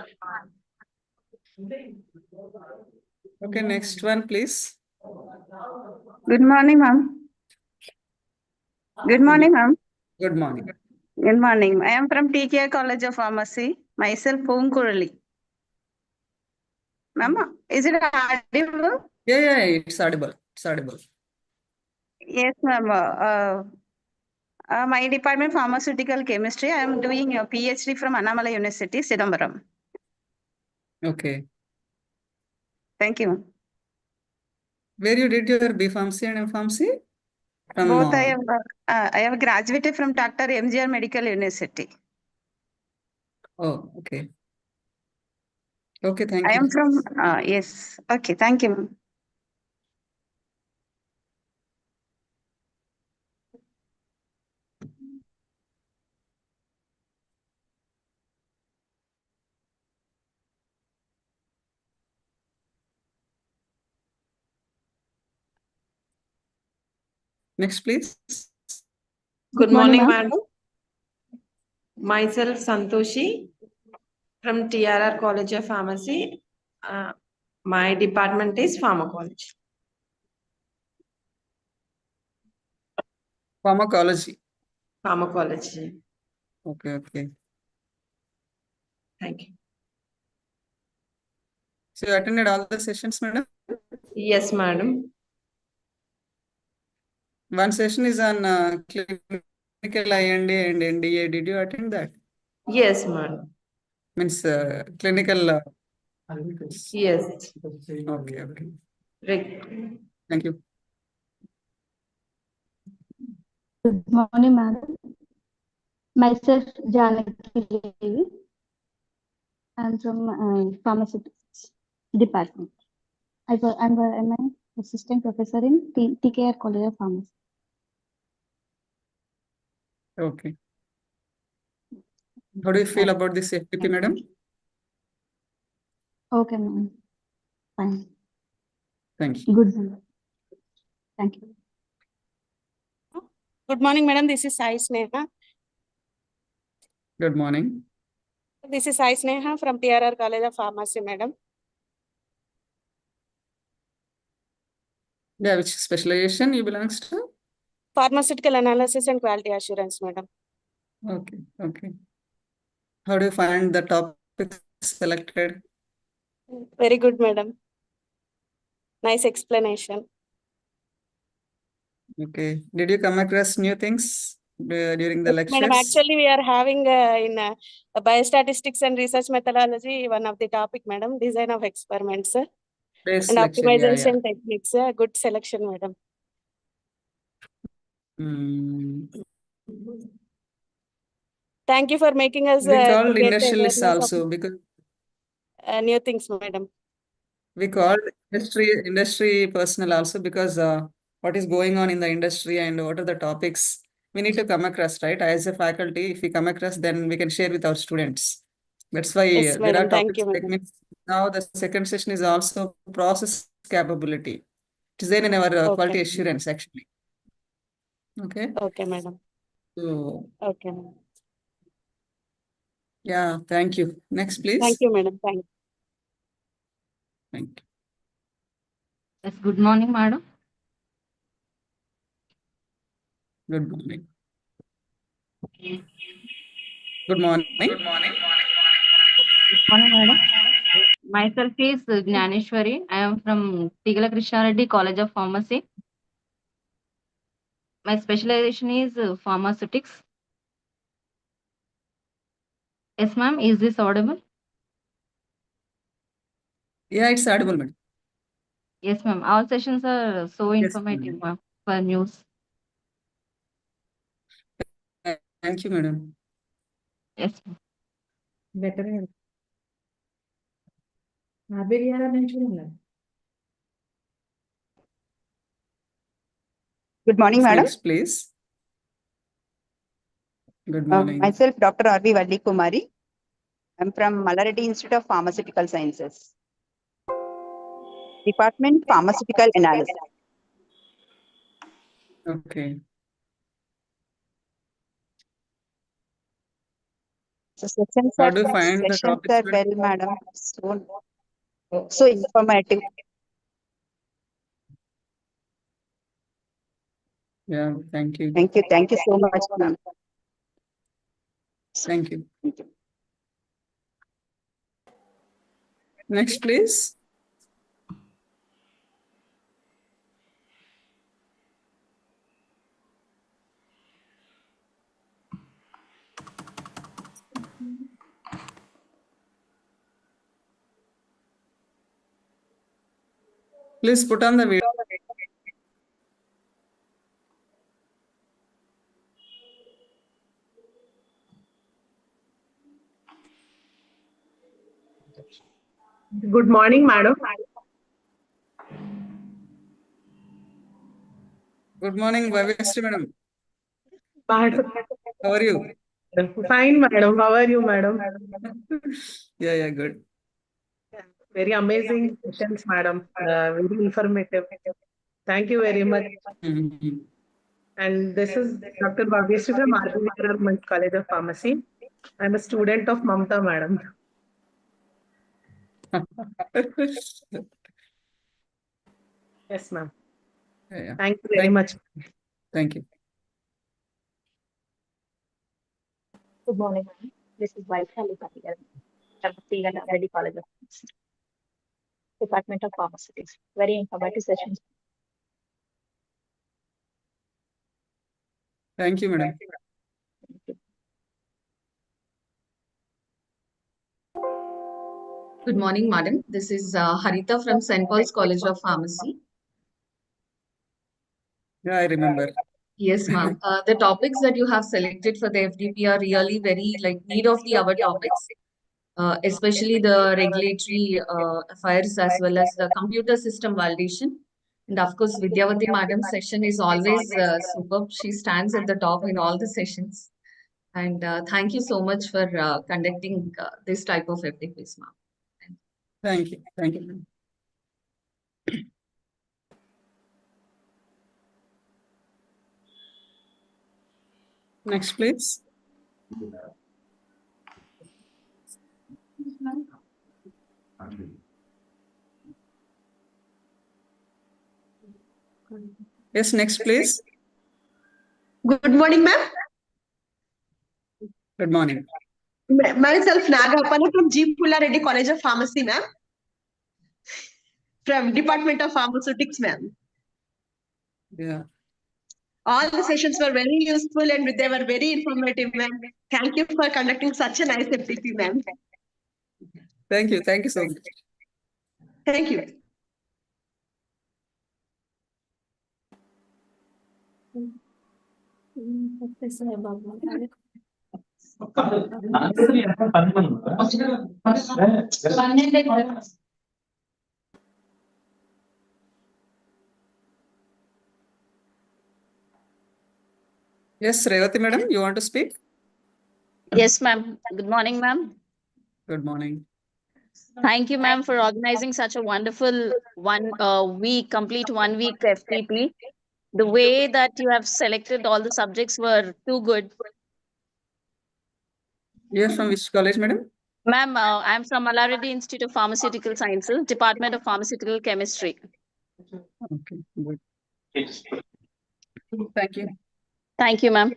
Okay, next one, please. Good morning, ma'am. Good morning, ma'am. Good morning. Good morning. I am from TKR College of Pharmacy. Myself, Om Kurali. Ma'am, is it audible? Yeah, it's audible. It's audible. Yes, ma'am. My department, Pharmaceutical Chemistry. I am doing a PhD from Annamalai University, Sidambaram. Okay. Thank you, ma'am. Where you did your B Pharmacy and M Pharmacy? From, Both I have graduated from Dr. MGR Medical University. Oh, okay. Okay, thank I you. am from, yes. Okay, thank you, ma'am. Next, please. Good morning, ma'am. madam. Myself, Santoshi from TRR College of Pharmacy. My department is pharmacology. Pharmacology. Pharmacology. Okay. Thank you. So you attended all the sessions, madam? Yes, madam. One session is on clinical IND and NDA. Did you attend that? Yes, madam. Means clinical. Yes. Okay, okay. Right. Thank you. Good morning, madam. Myself, Janaki Devi. I'm from pharmaceutics department. I'm an assistant professor in TKR College of Pharmacy. Okay. How do you feel about this FDP, madam? Okay, ma'am. Fine. Thank you. Good, ma'am. Thank you. Good morning, madam. This is Sai Sneha. Good morning. This is Sai Sneha from TRR College of Pharmacy, madam. Yeah, which specialization you belongs to? Pharmaceutical analysis and quality assurance, madam. Okay, okay. How do you find the topic selected? Very good, madam. Nice explanation. Okay. Did you come across new things during the Yes, madam, lectures? actually, we are having in biostatistics and research methodology, one of the topic, madam, design of experiments and Lecture, yeah, yeah. optimization techniques. Good selection, madam. Thank you for making us We called get industrialists awareness also because of new things, madam. we called industry personnel also because what is going on in the industry and what are the topics we need to come across, right? As a faculty, if we come across, then we can share with our students. That's why Yes, there are madam. Thank topics you, like madam. now the second session is also process capability. It is there in our quality assurance actually. Okay. Okay, madam. So Okay, madam. yeah, thank you. Next, please. Thank you, madam. Thank you. Thank you. Yes, good morning, madam. Good morning. Good morning. Good morning, madam. Myself is Gnaneshwari. I am from Tigala Krishnaredi College of Pharmacy. My specialization is pharmaceutics. Yes, ma'am. Is this audible? Yeah, it's audible, madam. Yes, ma'am. All sessions are so informative, ma'am, for news. Thank you, madam. Yes, ma'am. Better. Good morning, madam. Next, please. Good morning. Myself, Dr. R.V. Valli Kumari. I'm from Malareddy Institute of Pharmaceutical Sciences. Department Pharmaceutical Analysis. Okay. So sessions How are, do you find the topics? well, madam. So informative. Yeah, thank you. Thank you. Thank you so much, ma'am. Thank you. Next, please. Please put on the video. Good morning, madam. Good morning, Bhaveshri madam. Madam. How are you? Fine, madam. How are you, madam? Yeah, good. Very amazing sessions, madam. Very informative. Thank you very much. And this is Dr. Bhaveshri from RB College of Pharmacy. I'm a student of Mamta, madam. Yes, ma'am. Yeah. Thank you very much. Thank you. Good morning, ma'am. This is Vaishali Patil from Tigala College of Pharmacy, Department of Pharmaceutics. Very informative sessions. Thank you, madam. Good morning, madam. This is Harita from St. Paul's College of Pharmacy. Yeah, I remember. Yes, ma'am. The topics that you have selected for the FDP are really very need of the hour topics, especially the regulatory affairs as well as the computer system validation. And of course, Vidyavati madam's session is always superb. She stands at the top in all the sessions. And thank you so much for conducting this type of FDPs, ma'am. Thank you. Thank you, madam. Next, please. Yes, next, please. Good morning, ma'am. Good morning. Myself, Naga Appana from G. Pulla Reddy College of Pharmacy, ma'am. From Department of Pharmaceutics, ma'am. Yeah. All the sessions were very useful and they were very informative, ma'am. Thank you for conducting such a nice FDP, ma'am. Thank you. Thank you so much. Thank you. Yes, Revati madam, you want to speak? Yes, ma'am. Good morning, ma'am. Good morning. Thank you, ma'am, for organizing such a wonderful complete 1 week FTP. The way that you have selected all the subjects were too good. You are from which college, madam? Ma'am, I'm from Malareddy Institute of Pharmaceutical Sciences, Department of Pharmaceutical Chemistry. Okay, good. Thank you. Thank you, ma'am.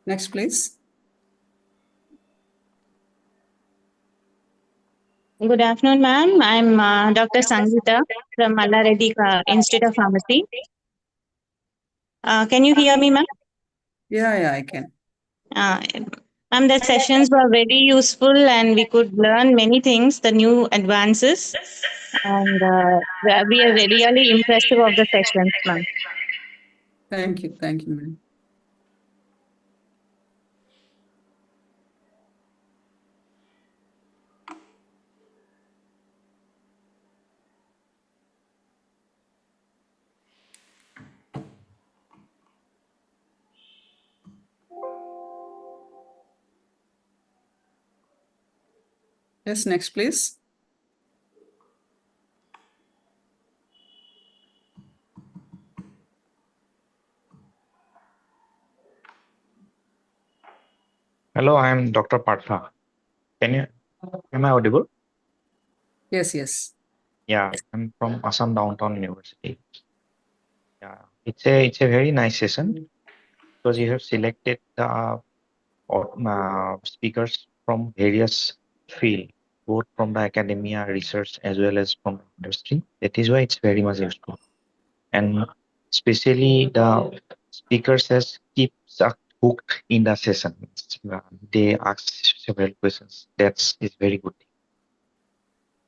Next, please. Good afternoon, ma'am. I'm Dr. Sangeeta from Mallareddy Institute of Pharmacy. Can you hear me, ma'am? Yeah, I can. Ma'am, the sessions were very useful and we could learn many things, the new advances. And we are really impressive of the sessions, ma'am. Thank you. Thank you, ma'am. Yes, next, please. Hello, I am Dr. Partha. Am I audible? Yes. Yeah, I'm from Assam Downtown University. Yeah, it's a very nice session because you have selected the speakers from various field, both from the academia, research, as well as from industry. That is why it's very much useful. And especially the speakers has keeps us hooked in the session. They ask several questions. That's is very good.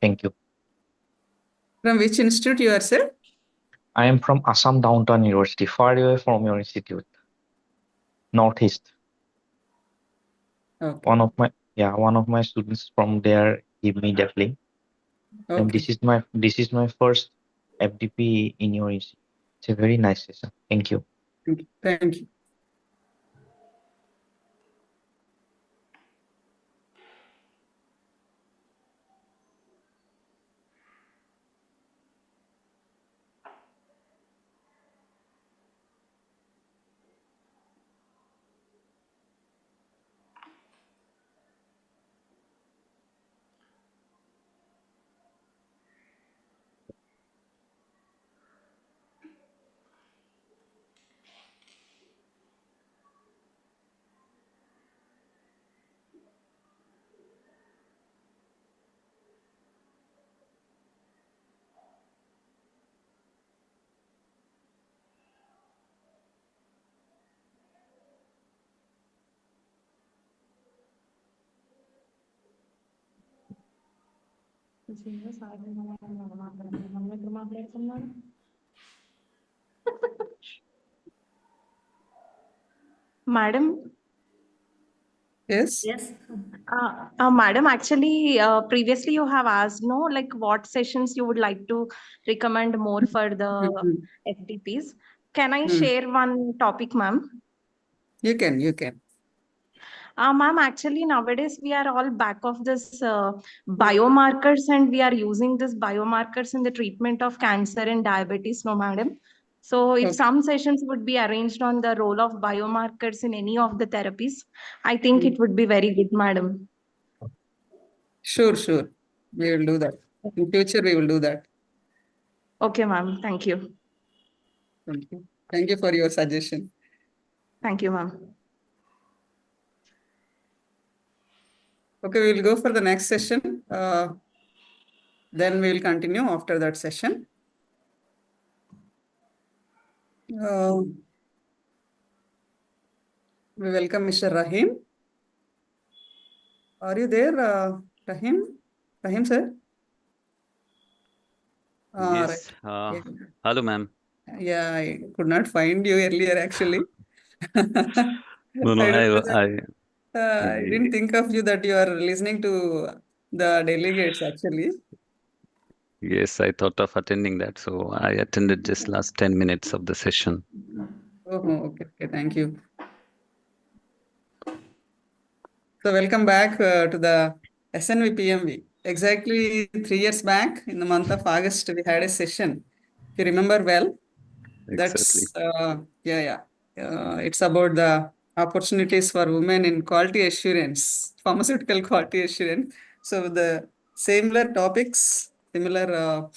Thank you. From which institute you are, sir? I am from Assam Downtown University, far away from your institute, Northeast. Okay. One of my students from there give me that link. Okay. And this is my first FDP in your institute. It's a very nice session. Thank you. Thank you. Madam, Yes. Yes. Madam, actually, previously you have asked, no, like what sessions you would like to recommend more for the FDPs. Can I share one topic, ma'am? You can. Ma'am, actually nowadays we are all back of this biomarkers, and we are using this biomarkers in the treatment of cancer and diabetes, no, madam. So if Okay. some sessions would be arranged on the role of biomarkers in any of the therapies, I think it would be very good, madam. Sure. We will do that. In future, we will do that. Okay, ma'am. Thank you. Thank you for your suggestion. Thank you, ma'am. Okay, we will go for the next session. Then we will continue after that session. We welcome Mr. Rahim. Are you there, Rahim? Rahim, sir? Yes. Right. Hello, ma'am. Yeah, I could not find you earlier, actually. No, I don't know I I didn't think of you that you are listening to the delegates, actually. yes, I thought of attending that, so I attended just last 10 minutes of the session. Oh, okay. Thank you. So welcome back to the SNVPMV. Exactly 3 years back, in the month of August, we had a session. If you remember well, Exactly. it's about the opportunities for women in quality assurance, pharmaceutical quality assurance. So the similar topics, similar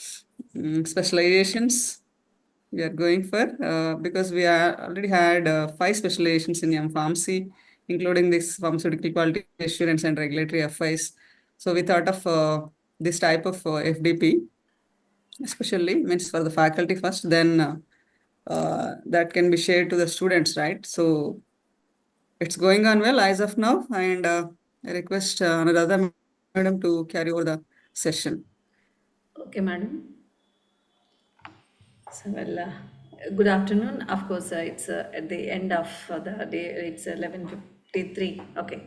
specializations we are going for, because we already had 5 specializations in pharmacy, including this pharmaceutical quality assurance and regulatory affairs. So we thought of this type of FDP, especially means for the faculty first, then that can be shared to the students, right? So it's going on well as of now, and I request Anuradha madam to carry over the session. Okay, madam. So, good afternoon. Of course, it's at the end of the day. It's 11:53. Okay.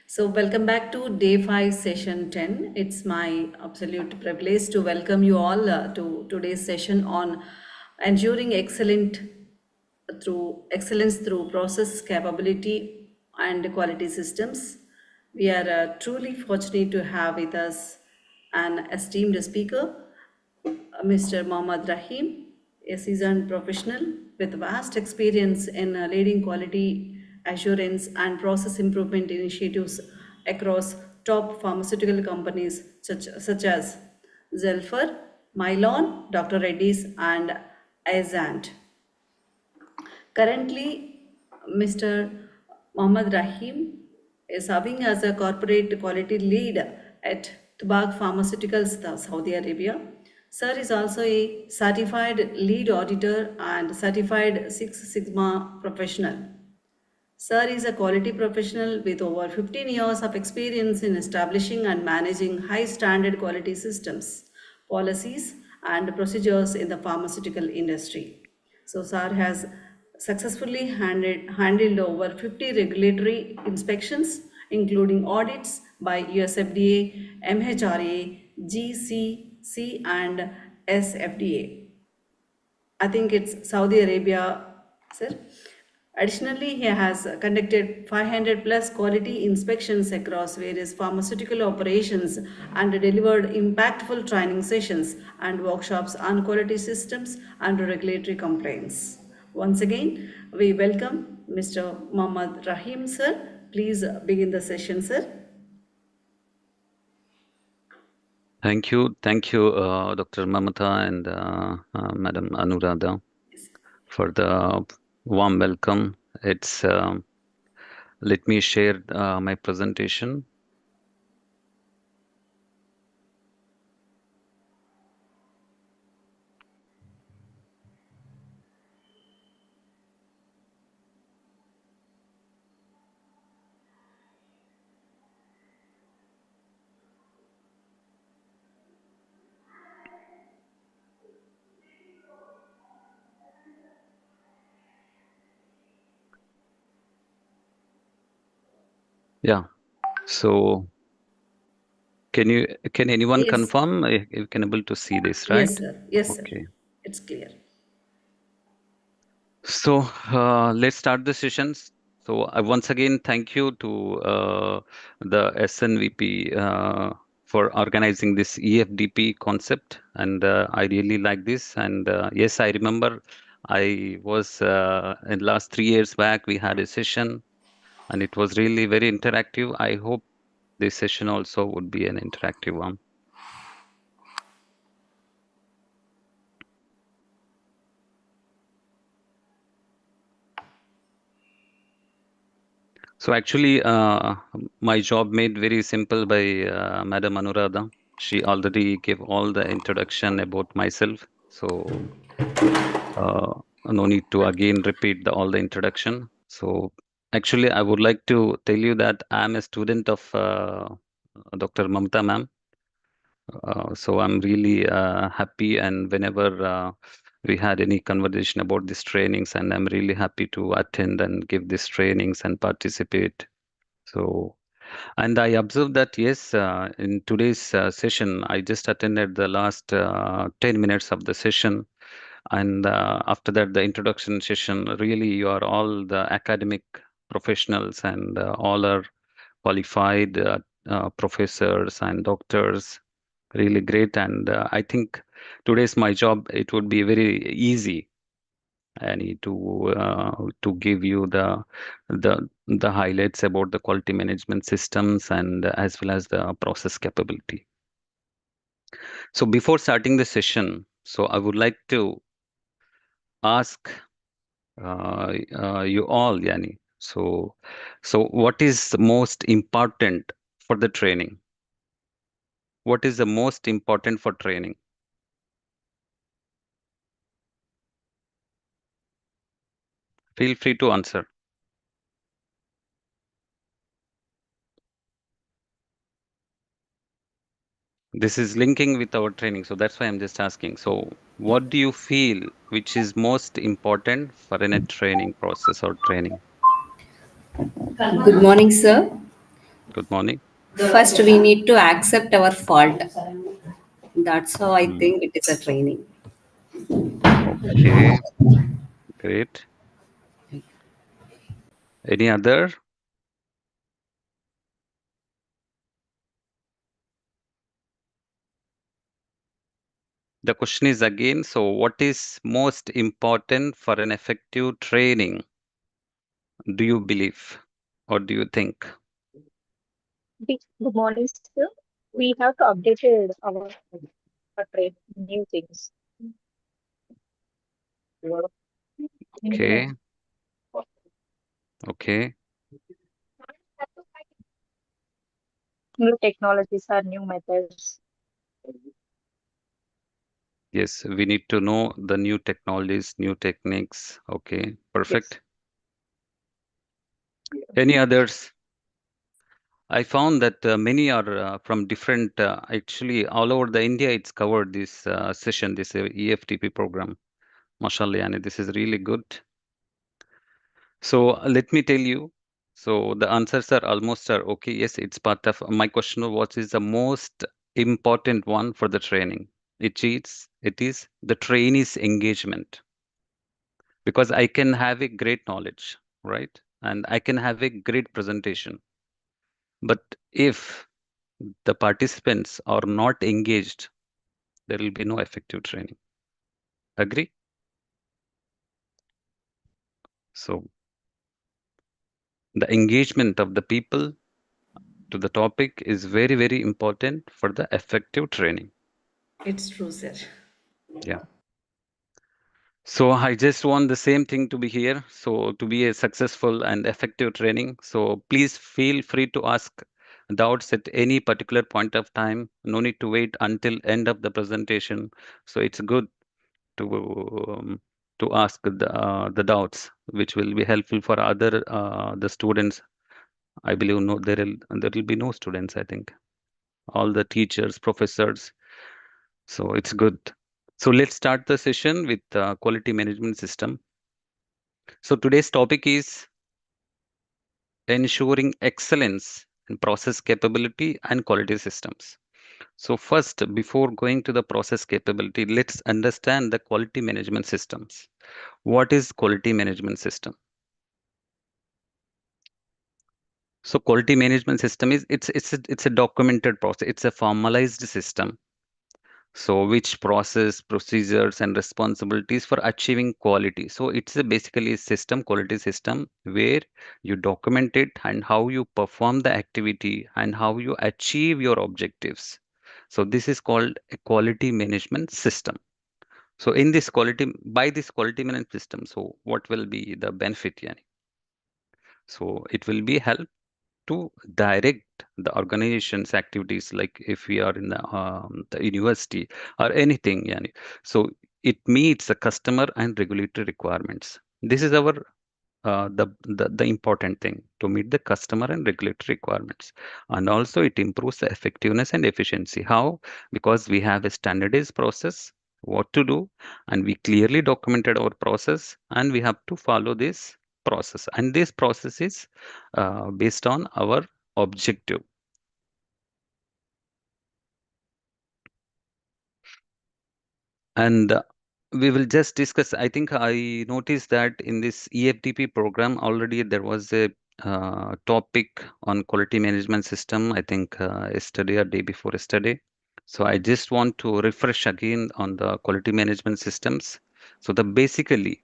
So, welcome back to day 5, session 10. It's my absolute privilege to welcome you all to today's session on ensuring excellence through process capability and quality systems. We are truly fortunate to have with us an esteemed speaker, Mr. Mohammad Rahim, a seasoned professional with vast experience in leading quality assurance and process improvement initiatives across top pharmaceutical companies such as Zelfer, Mylon, Dr. Reddy's, and Azant. Currently, Mr. Mohammad Rahim is serving as a corporate quality lead at Tubag Pharmaceuticals, Saudi Arabia. Sir is also a certified lead auditor and certified Six Sigma professional. Sir is a quality professional with over 15 years of experience in establishing and managing high standard quality systems, policies, and procedures in the pharmaceutical industry. So, Sir has successfully handled over 50 regulatory inspections, including audits by USFDA, MHRA, GCC, and SFDA. I think it's Saudi Arabia, sir. Additionally, he has conducted 500 plus quality inspections across various pharmaceutical operations and delivered impactful training sessions and workshops on quality systems and regulatory compliance. Once again, we welcome Mr. Mohammad Rahim, sir. Please begin the session, sir. Thank you, Dr. Mamata and Madam Anuradha for the warm welcome. Let me share my presentation. Yeah. So can anyone Yes. confirm if you can able to see this, right? Yes, sir. Yes, sir. Okay. It's clear. So let's start the sessions. So once again, thank you to the SNVP for organizing this e-FDP concept, and I really like this. And yes, I remember I was in last 3 years back we had a session, and it was really very interactive. I hope this session also would be an interactive one. So actually, my job made very simple by Madam Anuradha. She already gave all the introduction about myself. So no need to again repeat all the introduction. So actually, I would like to tell you that I'm a student of Dr. Mamta ma'am. So I'm really happy, and whenever we had any conversation about these trainings, and I'm really happy to attend and give these trainings and participate. So, and I observed that, yes, in today's session, I just attended the last 10 minutes of the session. And after that, the introduction session, really, you are all the academic professionals and all are qualified professors and doctors. Really great. And I think today's my job, it would be very easy I need to give you the highlights about the quality management systems and as well as the process capability. So before starting the session, so I would like to ask you all, Yani. So what is the most important for the training? What is the most important for training? Feel free to answer. This is linking with our training, so that's why I'm just asking. So, what do you feel which is most important for in a training process or training? Good morning, sir. Good morning. First, we need to accept our fault. That's how I Hmm. think it is a training. Okay, great. Any other? The question is again, so what is most important for an effective training? Do you believe or do you think? Good morning, sir. We have to update our trade new things. Okay, okay. New technologies or new methods. Yes, we need to know the new technologies, new techniques. Okay, perfect. Any others? I found that many are from different, actually all over the India, it's covered this session, this e-FDP program. MashaAllah, Yani, this is really good. So let me tell you. So the answers are almost are okay. Yes, it's part of my question of what is the most important one for the training. It is the trainee's engagement. Because I can have a great knowledge, right? And I can have a great presentation. But if the participants are not engaged, there will be no effective training. Agree? So the engagement of the people to the topic is very, very important for the effective training. It's true, sir. Yeah. So I just want the same thing to be here. So to be a successful and effective training. So please feel free to ask doubts at any particular point of time. No need to wait until end of the presentation. So it's good to ask the doubts, which will be helpful for other the students. I believe no there will be no students. I think all the teachers, professors. So it's good. So let's start the session with quality management system. So today's topic is ensuring excellence in process capability and quality systems. So first, before going to the process capability, let's understand the quality management systems. What is quality management system? So quality management system is it's a documented process. It's a formalized system. So which process, procedures, and responsibilities for achieving quality. So it's basically a system, quality system, where you document it and how you perform the activity and how you achieve your objectives. So this is called a quality management system. So in this quality, by this quality management system, so what will be the benefit, Yani? So it will be help to direct the organization's activities, like if we are in the university or anything, yani. So it meets the customer and regulatory requirements. This is our the important thing, to meet the customer and regulatory requirements. And also it improves the effectiveness and efficiency. How? Because we have a standardized process, what to do, and we clearly documented our process, and we have to follow this process. And this process is based on our objective. And we will just discuss. I think I noticed that in this e-FDP program already there was a topic on quality management system, I think yesterday or day before yesterday. So I just want to refresh again on the quality management systems. So basically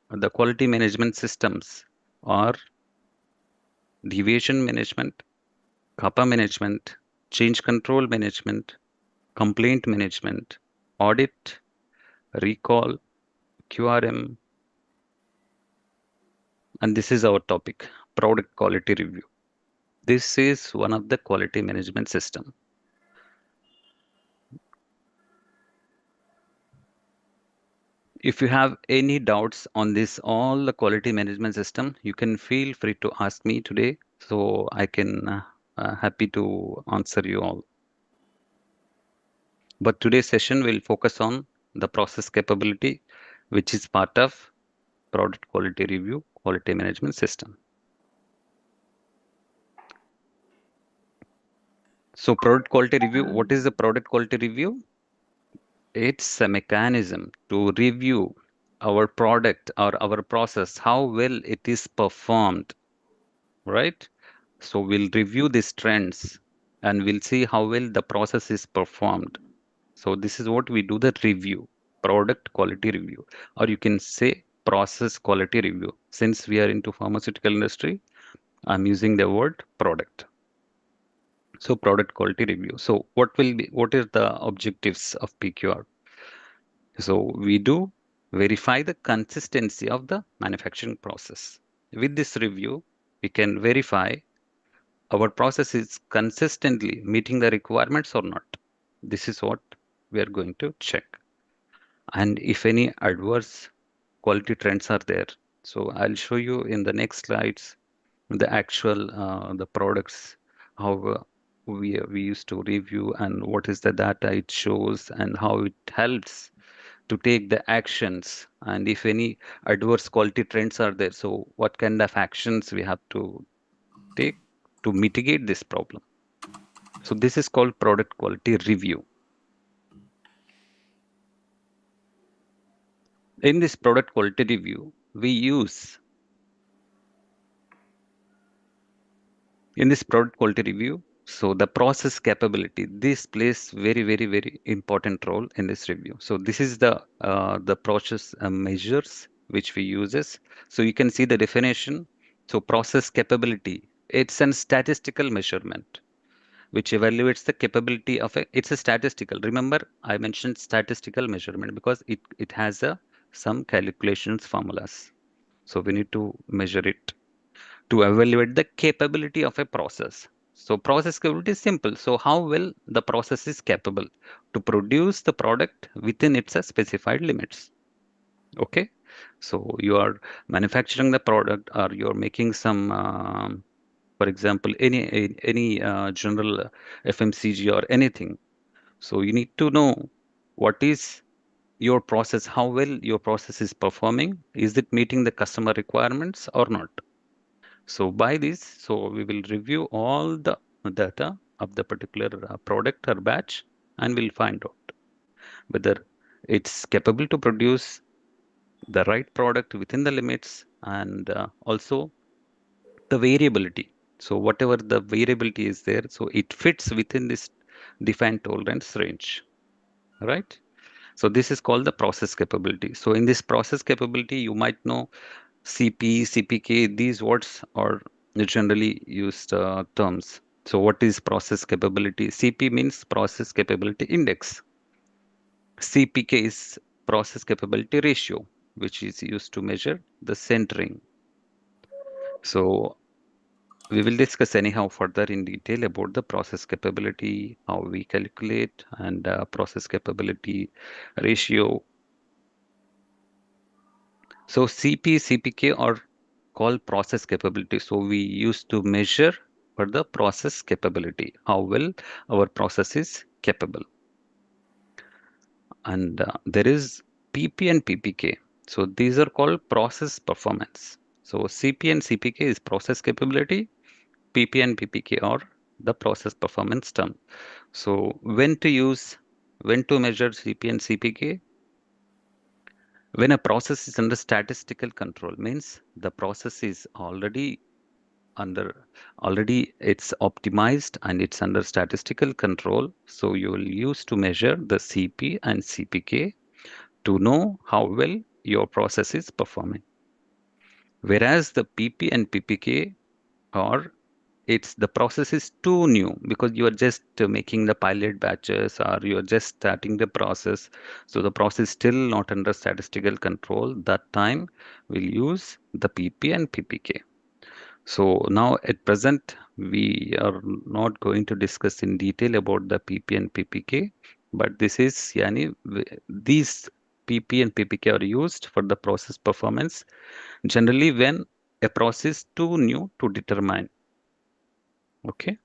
the quality management systems are deviation management, CAPA management, change control management, complaint management, audit, recall, QRM, and this is our topic, product quality review. This is one of the quality management system. If you have any doubts on this, all the quality management system, you can feel free to ask me today, so I can happy to answer you all. But today's session will focus on the process capability, which is part of product quality review, quality management system. So product quality review, what is the product quality review? It's a mechanism to review our product or our process, how well it is performed, right? So we'll review these trends and we'll see how well the process is performed. So this is what we do, the review, product quality review, or you can say process quality review. Since we are into pharmaceutical industry, I'm using the word product. So product quality review. So what is the objectives of PQR? So we do verify the consistency of the manufacturing process. With this review, we can verify our process is consistently meeting the requirements or not. This is what we are going to check. And if any adverse quality trends are there, so I'll show you in the next slides the actual the products, how we used to review and what is the data it shows and how it helps to take the actions, and if any adverse quality trends are there, so what kind of actions we have to take to mitigate this problem. So this is called product quality review. In this product quality review, we use in this product quality review, so the process capability, this plays very important role in this review. So this is the process measures which we uses. So you can see the definition. So process capability, it's a statistical measurement which evaluates the capability of it's a statistical. Remember, I mentioned statistical measurement because it has some calculations formulas. So we need to measure it to evaluate the capability of a process. So process capability is simple. So how well the process is capable to produce the product within its specified limits. Okay. So you are manufacturing the product or you're making some, for example, any general FMCG or anything. So you need to know what is your process, how well your process is performing. Is it meeting the customer requirements or not? So by this, so we will review all the data of the particular product or batch, and we'll find out whether it's capable to produce the right product within the limits, and also the variability. So whatever the variability is there, so it fits within this defined tolerance range, right? So this is called the process capability. So in this process capability, you might know CP, CPK, these words are generally used terms. So what is process capability? CP means process capability index. CPK is process capability ratio, which is used to measure the centering. So we will discuss anyhow further in detail about the process capability, how we calculate, and process capability ratio. So CP, CPK are called process capability. So we used to measure for the process capability, how well our process is capable. And there is PP and PPK. So these are called process performance. So CP and CPK is process capability. PP and PPK are the process performance term. So when to measure CP and CPK? When a process is under statistical control, means the process is already it's optimized and it's under statistical control. So you will use to measure the CP and CPK to know how well your process is performing. Whereas the PP and PPK are it's the process is too new because you are just making the pilot batches or you are just starting the process. So the process is still not under statistical control. That time we'll use the PP and PPK. So now at present, we are not going to discuss in detail about the PP and PPK, but this is yani these PP and PPK are used for the process performance generally when a process too new to determine. Okay.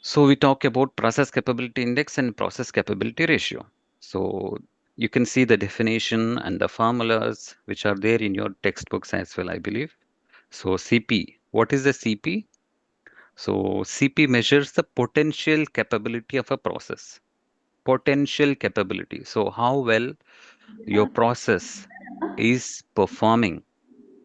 So we talk about process capability index and process capability ratio. So you can see the definition and the formulas which are there in your textbooks as well, I believe. So CP, what is the CP? So CP measures the potential capability of a process. Potential capability. So how well your process is performing,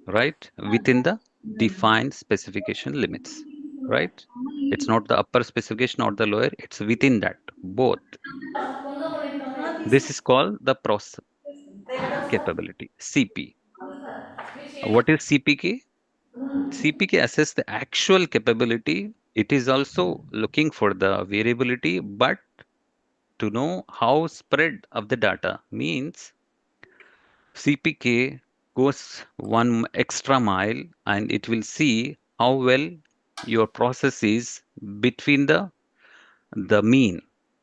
right? Within the defined specification limits, right? It's not the upper specification or the lower, it's within that, both. This is called the process capability, CP. What is CPK? CPK assess the actual capability. It is also looking for the variability, but to know how spread of the data means CPK goes one extra mile and it will see how well your process is between the mean,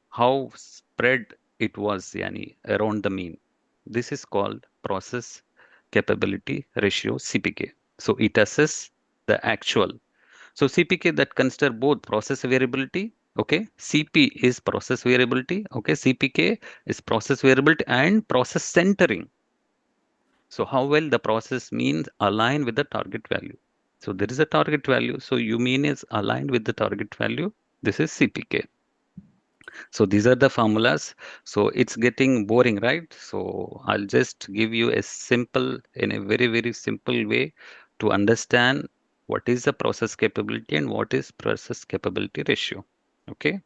how spread it was yani, around the mean. This is called process capability ratio CPK. So it assesses the actual. So CPK that consider both process variability. Okay, CP is process variability. Okay, CPK is process variability and process centering. So how well the process means align with the target value. So there is a target value. So you mean is aligned with the target value. This is CPK. So these are the formulas. So it's getting boring, right? So I'll just give you a simple, in a very, very simple way to understand what is the process capability and what is process capability ratio. Okay.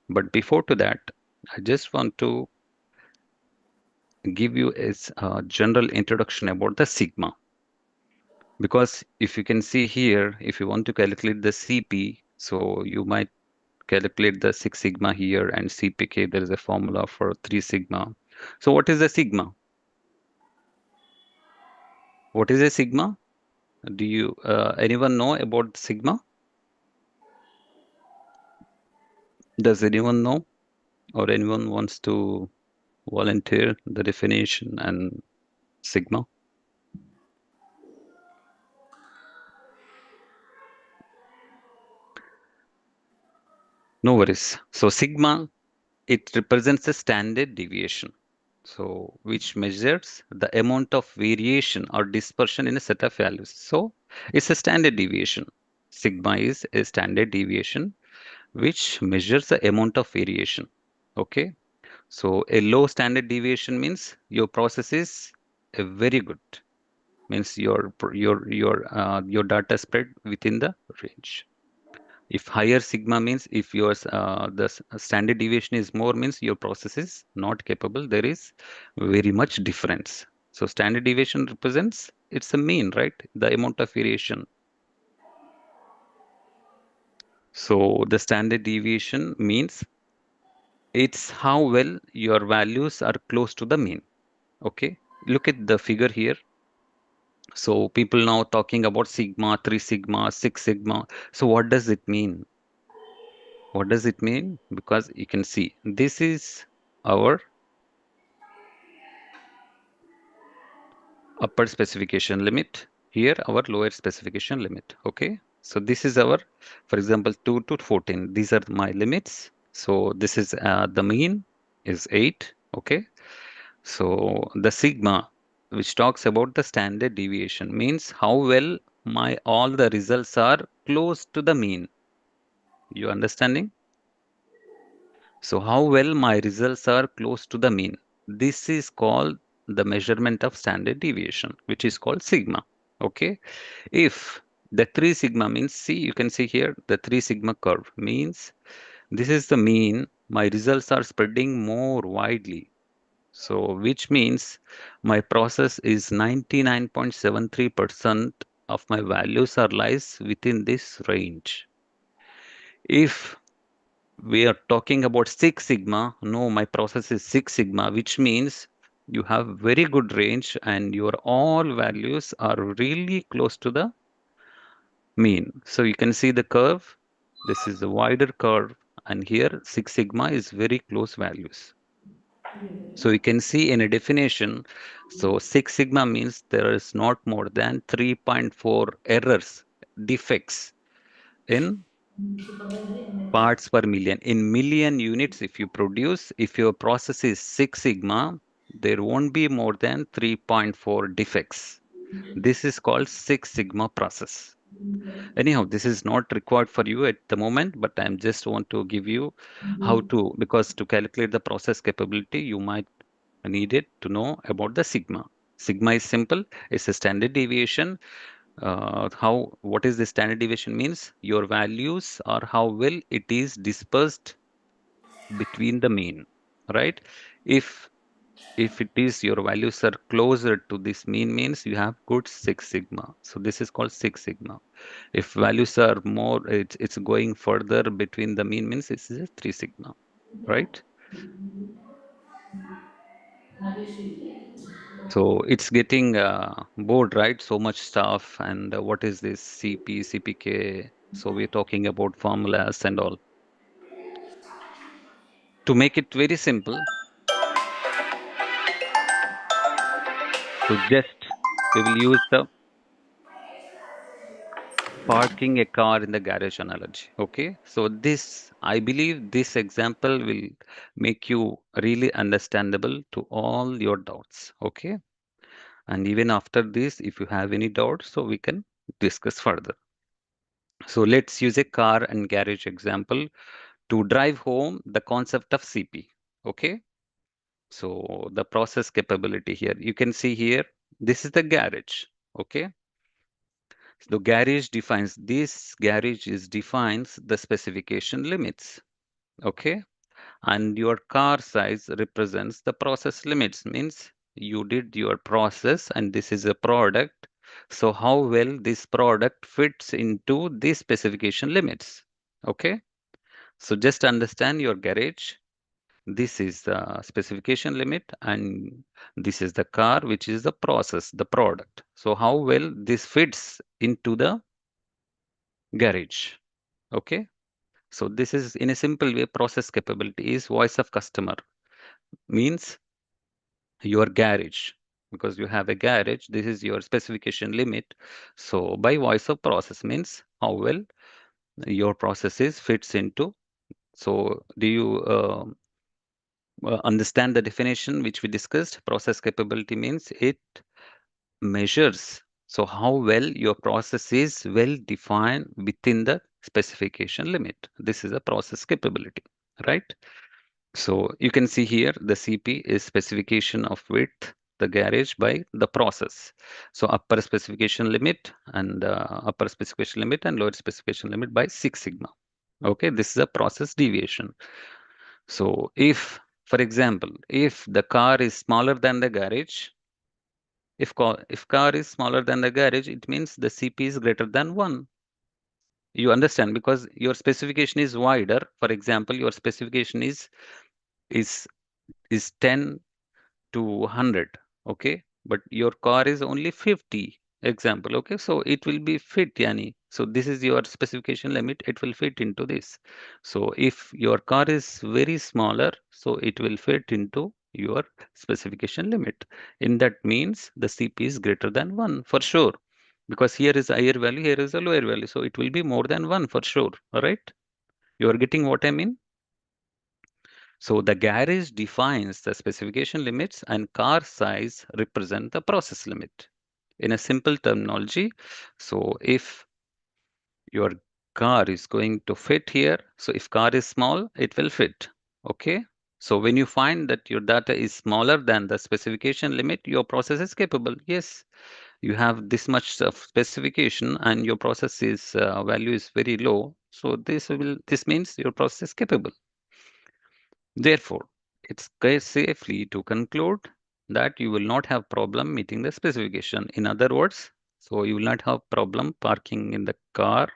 But before to that, I just want to give you a general introduction about the sigma. Because if you can see here, if you want to calculate the CP, so you might calculate the 6 sigma here and CPK, there is a formula for 3 sigma. So what is the sigma? What is a sigma? Do you anyone know about sigma? Does anyone know or anyone wants to volunteer the definition and sigma? No worries. So sigma, it represents the standard deviation. So which measures the amount of variation or dispersion in a set of values. So it's a standard deviation. Sigma is a standard deviation which measures the amount of variation. Okay. So a low standard deviation means your process is a very good, means your data spread within the range. If higher sigma means if your standard deviation is more means your process is not capable. There is very much difference. So standard deviation represents it's a mean, right? The amount of variation. So the standard deviation means it's how well your values are close to the mean. Okay. Look at the figure here. So people now talking about sigma, 3 sigma, 6 sigma. So what does it mean? What does it mean? Because you can see this is our upper specification limit. Here our lower specification limit. Okay. So this is our, for example, 2 to 14. These are my limits. So this is the mean is 8. Okay. So the sigma, which talks about the standard deviation, means how well my all the results are close to the mean. You understanding? So how well my results are close to the mean. This is called the measurement of standard deviation, which is called sigma. Okay. If the 3 sigma means, see, you can see here the 3 sigma curve means this is the mean. My results are spreading more widely. So which means my process is 99.73% of my values are lies within this range. If we are talking about 6 sigma, no, my process is 6 sigma, which means you have very good range and your all values are really close to the mean. So you can see the curve. This is a wider curve, and here 6 sigma is very close values. So you can see in a definition, so 6 sigma means there is not more than 3.4 errors, defects in parts per million. In million units, if you produce, if your process is 6 sigma, there won't be more than 3.4 defects. This is called 6 sigma process. Anyhow, this is not required for you at the moment, but I just want to give you how to, because to calculate the process capability, you might need it to know about the sigma. Sigma is simple. It's a standard deviation. What is the standard deviation means? Your values are how well it is dispersed between the mean, right? If it is your values are closer to this mean means you have good 6 sigma. So this is called 6 sigma. If values are more, it's going further between the mean means this is a 3 sigma, right? So it's getting bored, right? So much stuff. And what is this CP, CPK? So we're talking about formulas and all. To make it very simple, we will use the parking a car in the garage analogy. Okay. So I believe this example will make you really understandable to all your doubts. Okay. And even after this, if you have any doubts, so we can discuss further. So let's use a car and garage example to drive home the concept of CP. Okay. So the process capability here, you can see here, this is the garage. Okay. The garage defines the specification limits. Okay. And your car size represents the process limits, means you did your process and this is a product. So how well this product fits into these specification limits. Okay. So just understand your garage. This is the specification limit and this is the car, which is the process, the product. So how well this fits into the garage. Okay. So this is in a simple way, process capability is voice of customer, means your garage, because you have a garage, this is your specification limit. So by voice of process means how well your processes fits into. So do you understand the definition which we discussed. Process capability means it measures so how well your process is well defined within the specification limit. This is a process capability, right? So you can see here the CP is specification of width, the garage by the process. So upper specification limit and lower specification limit by 6 sigma. Okay, this is a process deviation. So if, for example, if the car is smaller than the garage, if car is smaller than the garage, it means the CP is greater than 1. You understand, because your specification is wider. For example, your specification is 10 to 100, okay, but your car is only 50, example, okay, so it will be fit, yani. So this is your specification limit, it will fit into this. So if your car is very smaller, so it will fit into your specification limit. In that means the CP is greater than 1 for sure, because here is a higher value, here is a lower value, so it will be more than 1 for sure. All right, you are getting what I mean? So the garage defines the specification limits and car size represent the process limit. In a simple terminology, so if your car is going to fit here, so if car is small, it will fit. Okay. So when you find that your data is smaller than the specification limit, your process is capable. Yes, you have this much of specification and your process is value is very low. So this means your process is capable. Therefore, it's safely to conclude that you will not have problem meeting the specification. In other words, so you will not have problem parking the car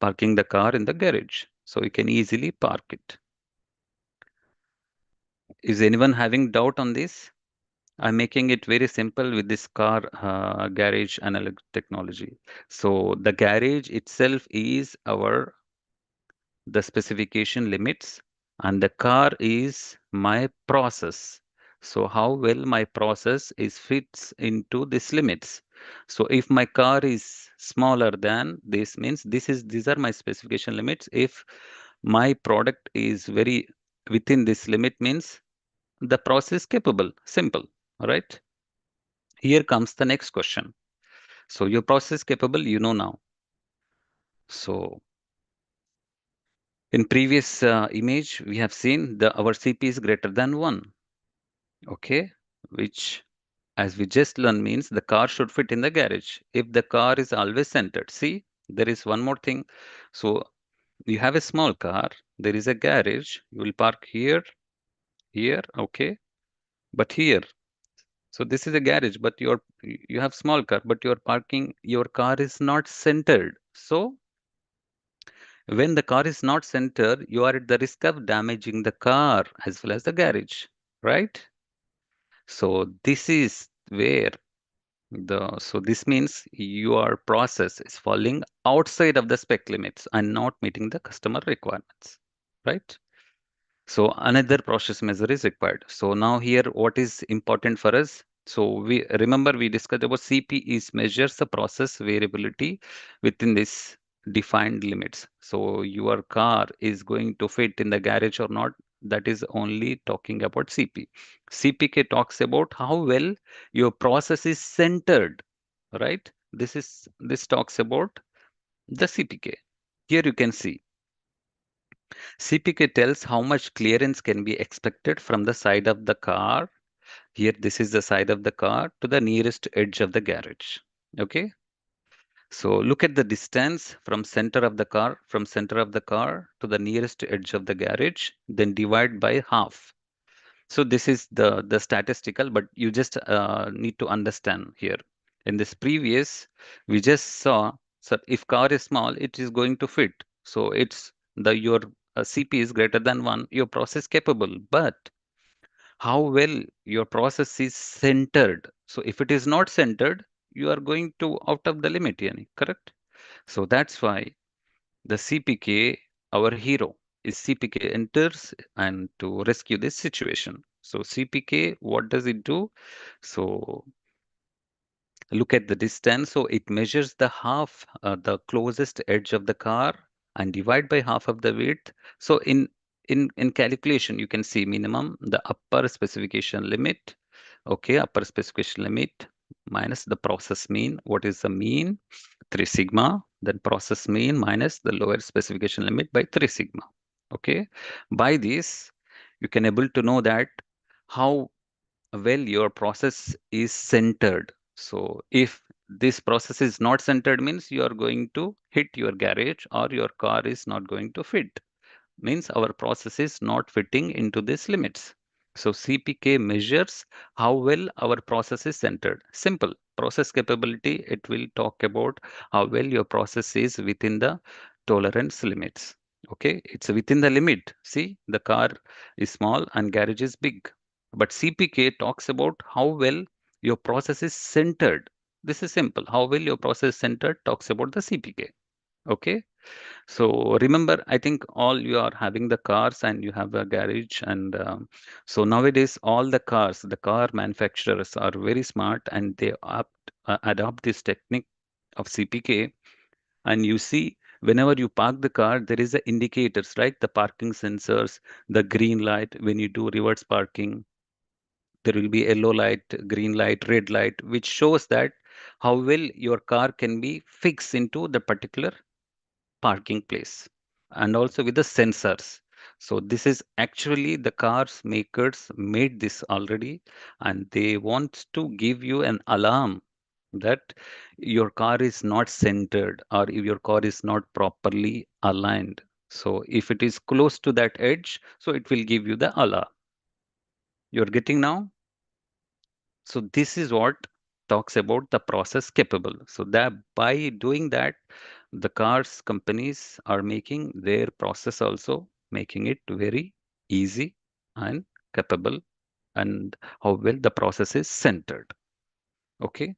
in the garage. So you can easily park it. Is anyone having doubt on this? I'm making it very simple with this car garage analog technology. So the garage itself is the specification limits and the car is my process. So how well my process is fits into these limits. So if my car is smaller than this, means these are my specification limits. If my product is very within this limit, means the process capable. Simple. All right. Here comes the next question. So your process capable, you know now. So in previous image, we have seen our CP is greater than 1. Okay, which as we just learned means the car should fit in the garage. If the car is always centered, see, there is one more thing. So you have a small car, there is a garage, you will park here, okay, but here. So this is a garage, but you have small car, but your car is not centered. So when the car is not centered, you are at the risk of damaging the car as well as the garage, right? So this is where so this means your process is falling outside of the spec limits and not meeting the customer requirements, right? So another process measure is required. So now here, what is important for us? So we remember we discussed about CP is measures the process variability within this defined limits. So your car is going to fit in the garage or not. That is only talking about CP. CPK talks about how well your process is centered, right? This talks about the CPK. Here you can see CPK tells how much clearance can be expected from the side of the car. Here, this is the side of the car to the nearest edge of the garage. Okay. So look at the distance from center of the car to the nearest edge of the garage, then divide by half. So this is the statistical, but you just need to understand here. In this previous, we just saw, so if car is small, it is going to fit. So it's your CP is greater than 1, your process capable, but how well your process is centered. So if it is not centered, you are going to out of the limit, yani, correct? So that's why the CPK, our hero, is CPK enters and to rescue this situation. So CPK, what does it do? So look at the distance. So it measures the the closest edge of the car and divide by half of the width. So in calculation, you can see minimum, the upper specification limit, okay, upper specification limit minus the process mean. What is the mean? 3 sigma, then process mean minus the lower specification limit by 3 sigma. Okay, by this, you can able to know that how well your process is centered. So if this process is not centered, means you are going to hit your garage or your car is not going to fit, means our process is not fitting into these limits. So CPK measures how well our process is centered. Simple. Process capability, it will talk about how well your process is within the tolerance limits. Okay, it's within the limit. See, the car is small and garage is big. But CPK talks about how well your process is centered. This is simple. How well your process is centered talks about the CPK. Okay. So remember, I think all you are having the cars and you have a garage, and so nowadays all the car manufacturers are very smart and they adopt this technique of CPK. And you see, whenever you park the car, there is the indicators, right? The parking sensors, the green light when you do reverse parking. There will be yellow light, green light, red light, which shows that how well your car can be fixed into the particular parking place, and also with the sensors. So this is actually the cars makers made this already, and they want to give you an alarm that your car is not centered or if your car is not properly aligned. So if it is close to that edge, so it will give you the alarm. You're getting now? So this is what talks about the process capable. So that by doing that, the cars companies are making their process also, making it very easy and capable, and how well the process is centered. Okay.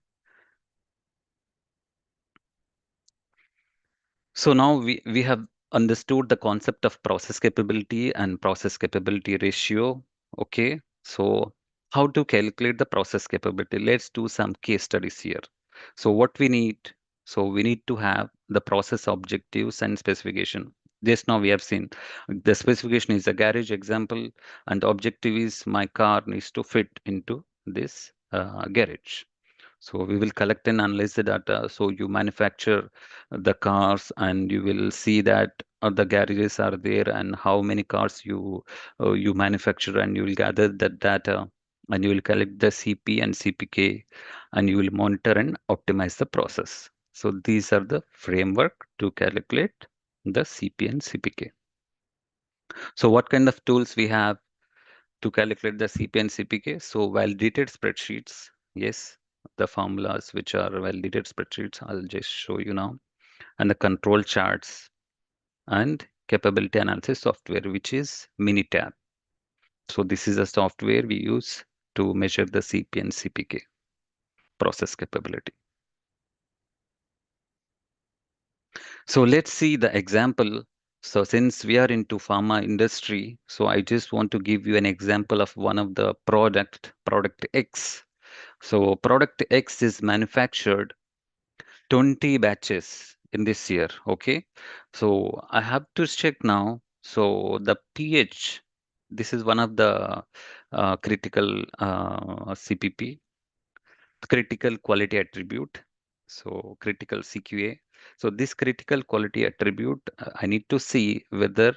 So now we have understood the concept of process capability and process capability ratio. Okay. So how to calculate the process capability? Let's do some case studies here. So what we need? So we need to have the process objectives and specification. Just now we have seen the specification is a garage example, and the objective is my car needs to fit into this garage. So we will collect and analyze the data. So you manufacture the cars and you will see that the garages are there and how many cars you manufacture, and you will gather that data and you will collect the CP and CPK and you will monitor and optimize the process. So these are the framework to calculate the CP and CPK. So what kind of tools we have to calculate the CP and CPK? So validated spreadsheets, yes, the formulas which are validated spreadsheets, I'll just show you now, and the control charts and capability analysis software, which is Minitab. So this is a software we use to measure the CP and CPK process capability. So let's see the example. So since we are into pharma industry, so I just want to give you an example of one of the product X. So product X is manufactured 20 batches in this year. Okay. So I have to check now. So the pH, this is one of the critical CPP, critical quality attribute. So critical CQA. So this critical quality attribute, I need to see whether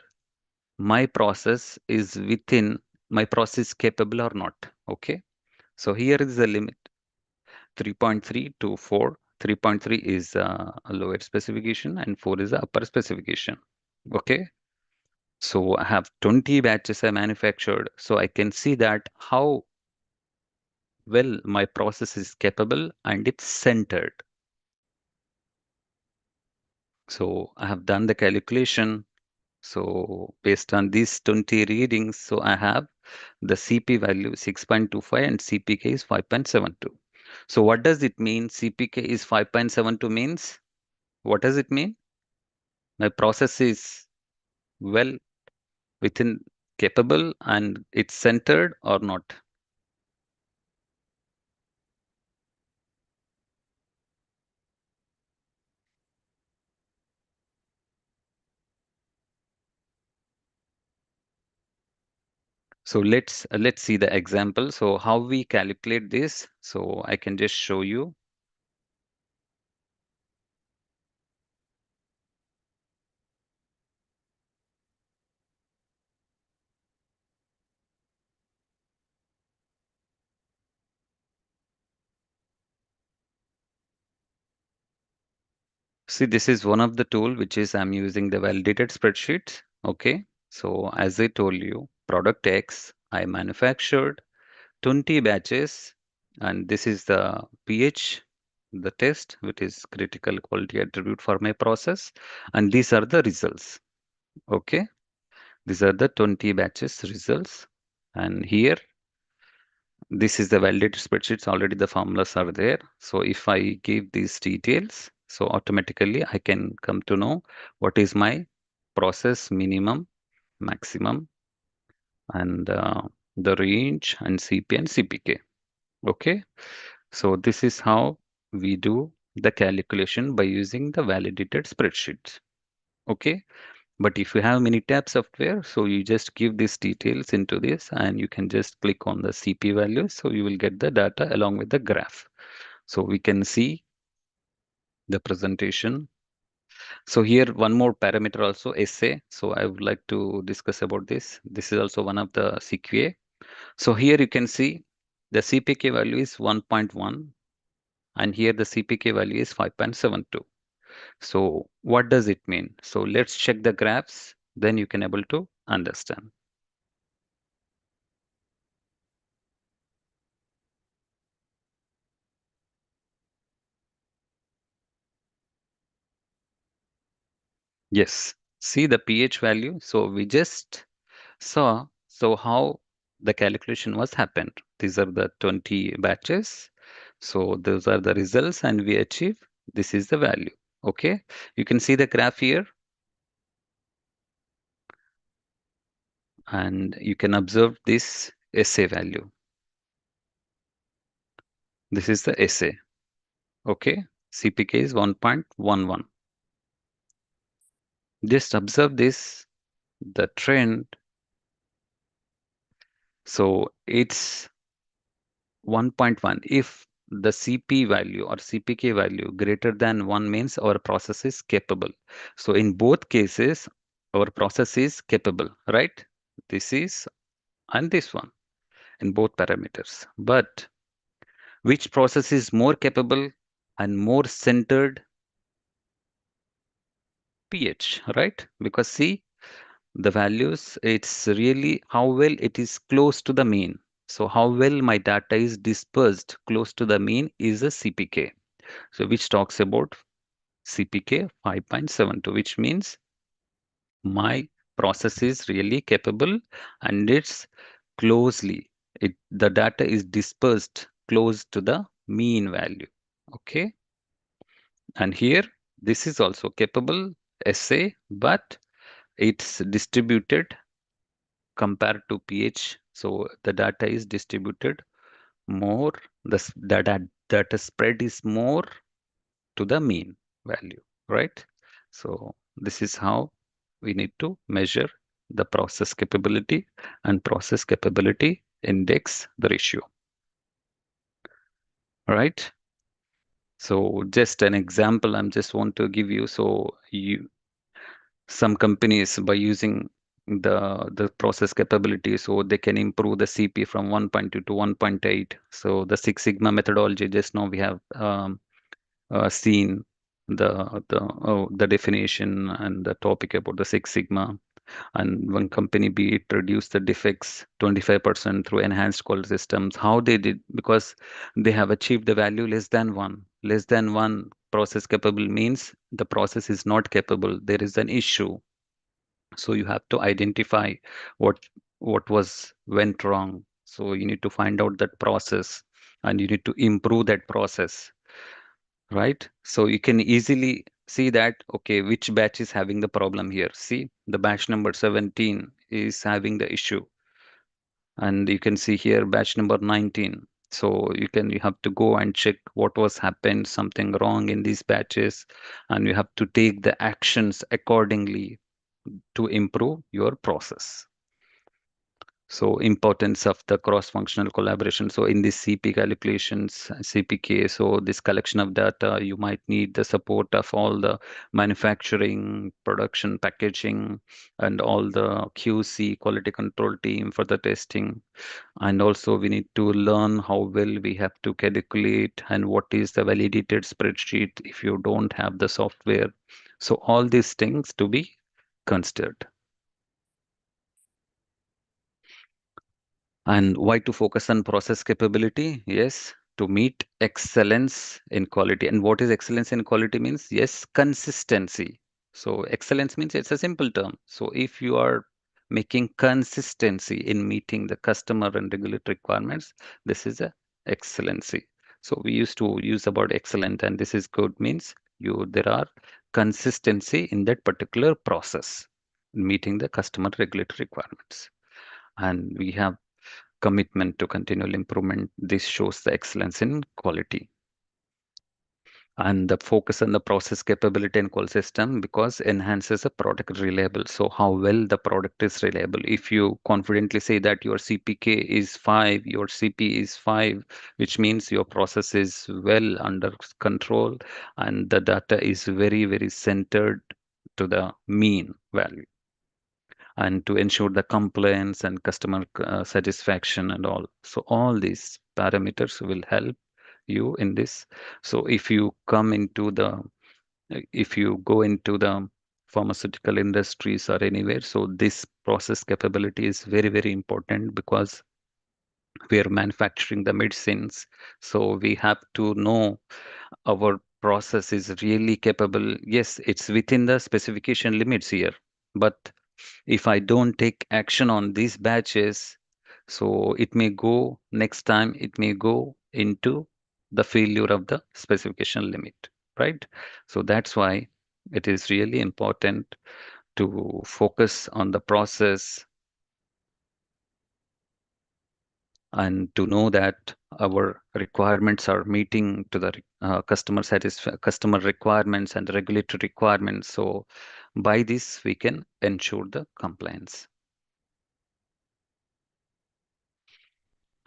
my process is within my process capable or not. Okay. So here is the limit 3.3 to 4. 3.3 is a lower specification and 4 is the upper specification. Okay. So I have 20 batches I manufactured. So I can see that how well my process is capable and it's centered. So I have done the calculation. So based on these 20 readings, so I have the CP value 6.25 and CPK is 5.72. So what does it mean? CPK is 5.72 means, what does it mean? My process is well within capable and it's centered or not? So let's see the example. So how we calculate this. So I can just show you. See, this is one of the tool which is I'm using the validated spreadsheet. Okay. So as I told you, product X, I manufactured 20 batches, and this is the pH, the test, which is critical quality attribute for my process. And these are the results. Okay. These are the 20 batches results. And here, this is the validated spreadsheets. Already the formulas are there. So if I give these details, so automatically I can come to know what is my process minimum, maximum, and the range, and CP and CPK. Okay. So this is how we do the calculation by using the validated spreadsheets. Okay. But if you have many tab software, so you just give these details into this and you can just click on the CP values. So you will get the data along with the graph. So we can see the presentation. So here one more parameter also, SA. So I would like to discuss about this. This is also one of the CQA. So here you can see the CPK value is 1.1 and here the CPK value is 5.72. So what does it mean? So let's check the graphs, then you can able to understand. Yes, see the pH value. So we just saw how the calculation was happened. These are the 20 batches. So those are the results and we achieve. This is the value. Okay, you can see the graph here. And you can observe this SA value. This is the SA. Okay, CPK is 1.11. Just observe this, the trend. So it's 1.1. If the CP value or CPK value greater than 1 means our process is capable. So in both cases, our process is capable, right? This is and this one in both parameters. But which process is more capable and more centered? pH, right? Because see, the values, it's really how well it is close to the mean. So how well my data is dispersed close to the mean is a CPK. So which talks about CPK 5.72, which means my process is really capable and it's closely, the data is dispersed close to the mean value. Okay. And here, this is also capable SA, but it's distributed compared to pH. So the data is distributed more, data spread is more to the mean value, right? So this is how we need to measure the process capability and process capability index, the ratio. All right. So just an example, I'm just want to give you. So some companies by using the process capability, so they can improve the CP from 1.2 to 1.8. So the Six Sigma methodology, just now we have seen the definition and the topic about the Six Sigma. And one company be it reduced the defects 25% through enhanced quality systems. How they did? Because they have achieved the value less than one. Less than one process capable means the process is not capable. There is an issue. So you have to identify what went wrong. So you need to find out that process and you need to improve that process, right? So you can easily see that, okay, which batch is having the problem here. See, the batch number 17 is having the issue. And you can see here batch number 19. So you have to go and check what was happened, something wrong in these batches, and you have to take the actions accordingly to improve your process. So importance of the cross-functional collaboration. So in this CP calculations, CPK, so this collection of data, you might need the support of all the manufacturing, production, packaging, and all the QC quality control team for the testing. And also we need to learn how well we have to calculate and what is the validated spreadsheet if you don't have the software. So all these things to be considered. And why to focus on process capability? Yes, to meet excellence in quality. And what is excellence in quality means? Yes, consistency. So excellence means it's a simple term. So if you are making consistency in meeting the customer and regulatory requirements, this is a excellency. So we used to use about excellent and this is good means there are consistency in that particular process, meeting the customer regulatory requirements. And we have commitment to continual improvement. This shows the excellence in quality. And the focus on the process capability and quality system because enhances a product reliable. So how well the product is reliable. If you confidently say that your CPK is 5, your CP is 5, which means your process is well under control and the data is very, very centered to the mean value. And to ensure the compliance and customer satisfaction and all. So all these parameters will help you in this. So if you go into the pharmaceutical industries or anywhere, so this process capability is very, very important because we are manufacturing the medicines. So we have to know our process is really capable. Yes, it's within the specification limits here, but if I don't take action on these batches, so it may go next time, it may go into the failure of the specification limit, right? So that's why it is really important to focus on the process and to know that our requirements are meeting to the customer requirements and regulatory requirements. So by this, we can ensure the compliance.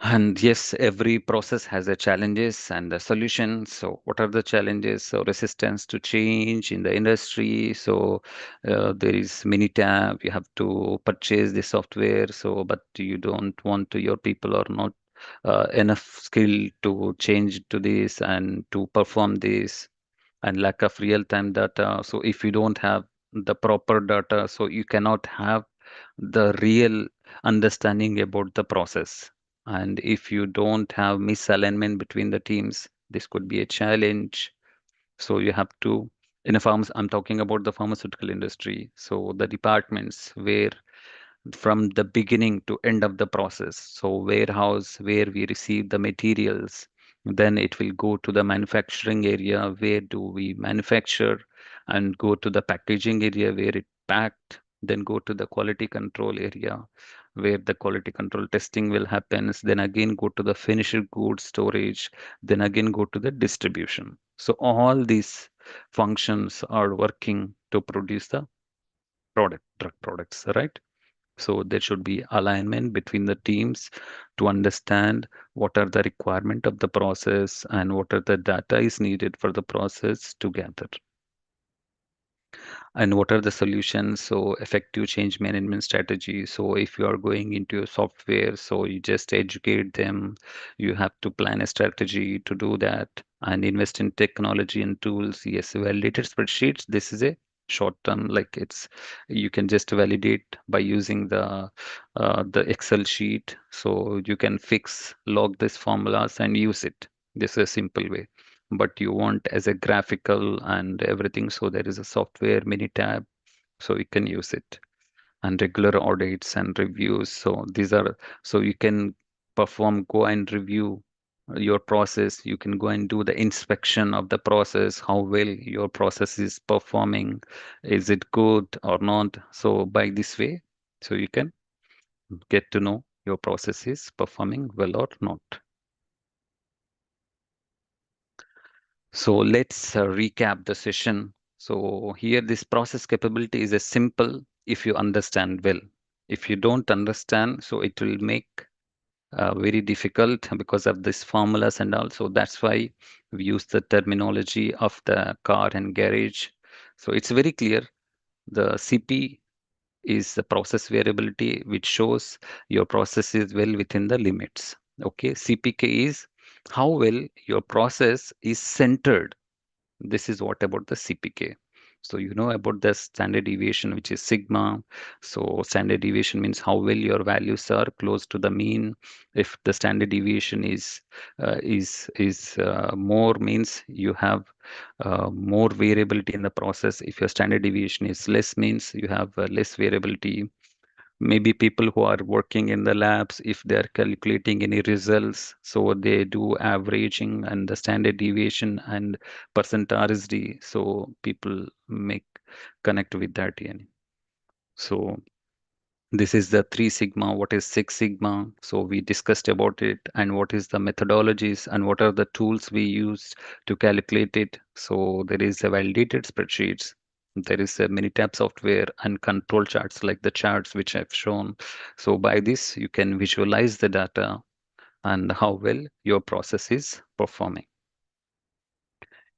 And yes, every process has the challenges and the solutions. So what are the challenges? So resistance to change in the industry. So there is many tab, you have to purchase the software. So, but you don't want to, your people are not enough skill to change to this and to perform this, and lack of real-time data. So if you don't have the proper data, so you cannot have the real understanding about the process. And if you don't have misalignment between the teams, this could be a challenge. So you have to, I'm talking about the pharmaceutical industry. So the departments where from the beginning to end of the process. So warehouse where we receive the materials, then it will go to the manufacturing area where do we manufacture, and go to the packaging area where it packed, then go to the quality control area where the quality control testing will happen, then again go to the finished goods storage, then again go to the distribution. So all these functions are working to produce the drug products, right? So there should be alignment between the teams to understand what are the requirement of the process and what are the data is needed for the process to gather. And what are the solutions? So effective change management strategy. So if you are going into a software, so you just educate them, you have to plan a strategy to do that and invest in technology and tools. Yes, validated spreadsheets, this is a short term, like it's, you can just validate by using the Excel sheet. So you can log this formulas and use it. This is a simple way. But you want as a graphical and everything, so there is a software mini tab, so you can use it. And regular audits and reviews, so these are, so you can go and review your process, you can go and do the inspection of the process, how well your process is performing, is it good or not. So by this way, so you can get to know your process is performing well or not. So let's recap the session. So here this process capability is a simple if you understand well. If you don't understand, so it will make very difficult because of this formulas and all. So that's why we use the terminology of the car and garage. So it's very clear. The CP is the process variability, which shows your process is well within the limits. Okay, CPK is how well your process is centered. This is what about the CPK. So you know about the standard deviation, which is sigma. So standard deviation means how well your values are close to the mean. If the standard deviation is more, means you have more variability in the process. If your standard deviation is less, means you have less variability. Maybe people who are working in the labs, if they are calculating any results, so they do averaging and the standard deviation and percent RSD, so people make connect with that. So this is the 3 sigma. What is 6 sigma? So we discussed about it, and what is the methodologies and what are the tools we use to calculate it. So there is a validated spreadsheets. There is a Minitab software and control charts like the charts which I've shown. So by this, you can visualize the data and how well your process is performing.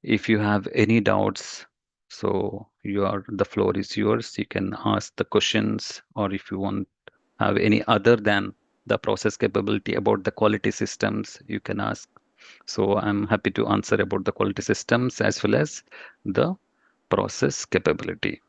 If you have any doubts, so the floor is yours. You can ask the questions, or if you want have any other than the process capability about the quality systems, you can ask. So I'm happy to answer about the quality systems as well as the process capability.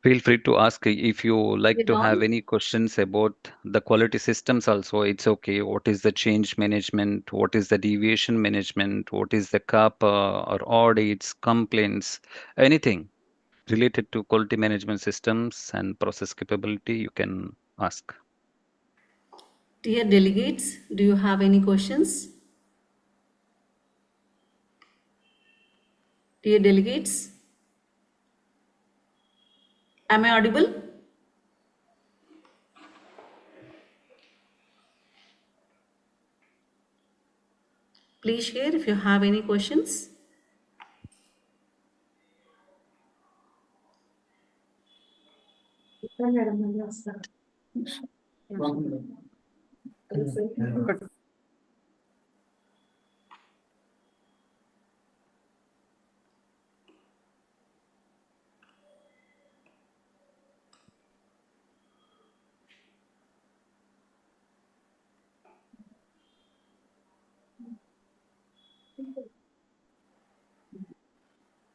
Feel free to ask if you like to have any questions about the quality systems also. It's okay. What is the change management? What is the deviation management? What is the CAPA or audits, complaints, anything related to quality management systems and process capability, you can ask. Dear delegates, do you have any questions? Dear delegates, am I audible? Please share if you have any questions.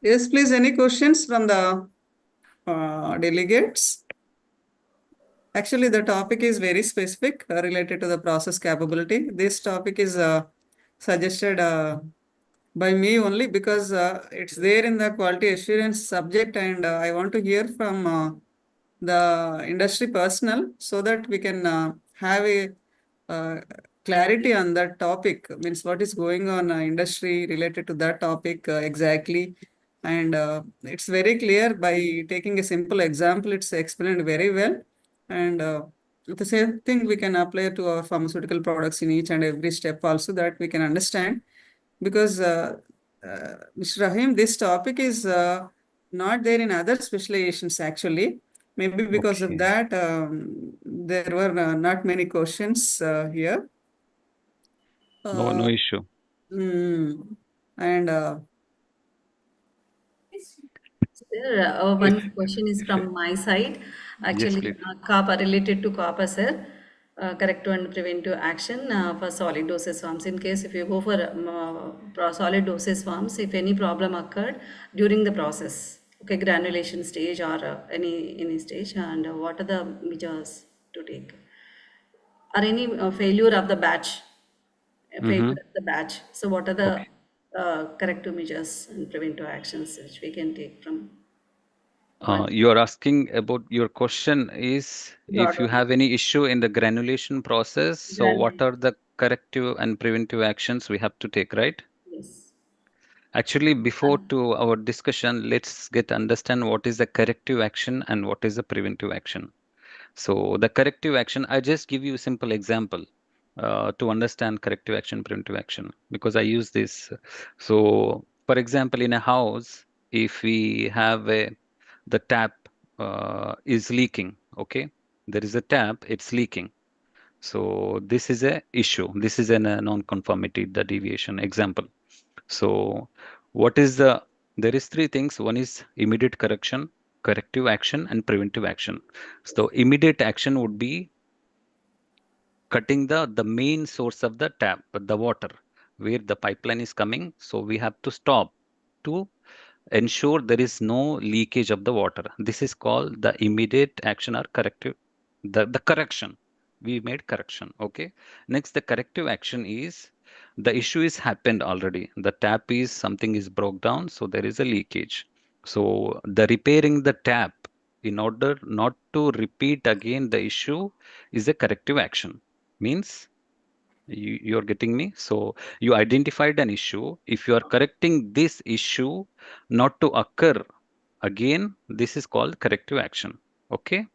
Yes, please. Any questions from the delegates? Actually, the topic is very specific related to the process capability. This topic is suggested by me only because it's there in the quality assurance subject, and I want to hear from the industry personnel so that we can have a clarity on that topic. Means what is going on industry related to that topic exactly. And it's very clear by taking a simple example, it's explained very well. And the same thing we can apply to our pharmaceutical products in each and every step also, that we can understand. Because Mr. Rahim, this topic is not there in other specializations actually. Maybe because of that, there were not many questions here. No issue. And Sir, one question is from my side. Actually, please. CAPA related to CAPA, sir. Corrective and preventive action for solid dosage forms. In case if you go for solid dosage forms, if any problem occurred during the process, okay, granulation stage or any stage, and what are the measures to take? Or any failure of the batch, failure of the batch. So what are the corrective measures and preventive actions which we can take from You are asking about your question is if you broader have any issue in the granulation process, so what are the corrective and preventive actions we have to take, right? Yes. Actually, before to our discussion, let's get understand what is the corrective action and what is the preventive action. So the corrective action, I just give you a simple example to understand corrective action, preventive action, because I use this. So, for example, in a house, if we have the tap is leaking, okay, there is a tap, it's leaking. So this is a issue. This is a non-conformity, the deviation example. So what is there is three things. One is immediate correction, corrective action, and preventive action. So immediate action would be cutting the main source of the tap, the water, where the pipeline is coming. So we have to stop to ensure there is no leakage of the water. This is called the immediate action or corrective, the correction. We made correction. Okay. Next, the corrective action is the issue is happened already. The tap is something is broke down, so there is a leakage. So the repairing the tap in order not to repeat again the issue is a corrective action. Means you're getting me. So you identified an issue. If you are correcting this issue not to occur again, this is called corrective action. Okay.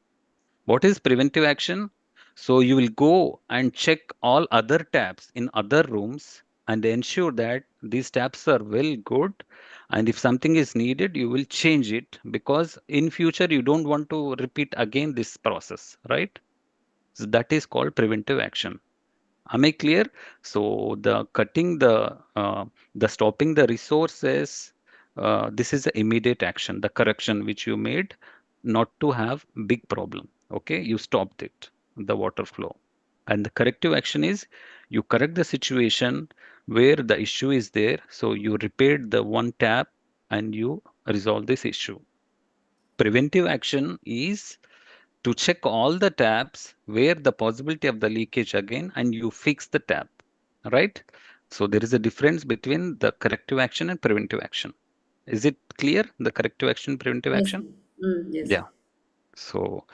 What is preventive action? So you will go and check all other taps in other rooms and ensure that these taps are well good. And if something is needed, you will change it, because in future you don't want to repeat again this process, right? So that is called preventive action. Am I clear? So the cutting the stopping the resources, this is the immediate action, the correction which you made, not to have big problem. Okay, you stopped it, the water flow. And the corrective action is you correct the situation where the issue is there. So you repaired the one tap and you resolve this issue. Preventive action is to check all the taps where the possibility of the leakage again and you fix the tap, right? So there is a difference between the corrective action and preventive action. Is it clear, the corrective action, preventive Yes. action? Yes. Yeah. So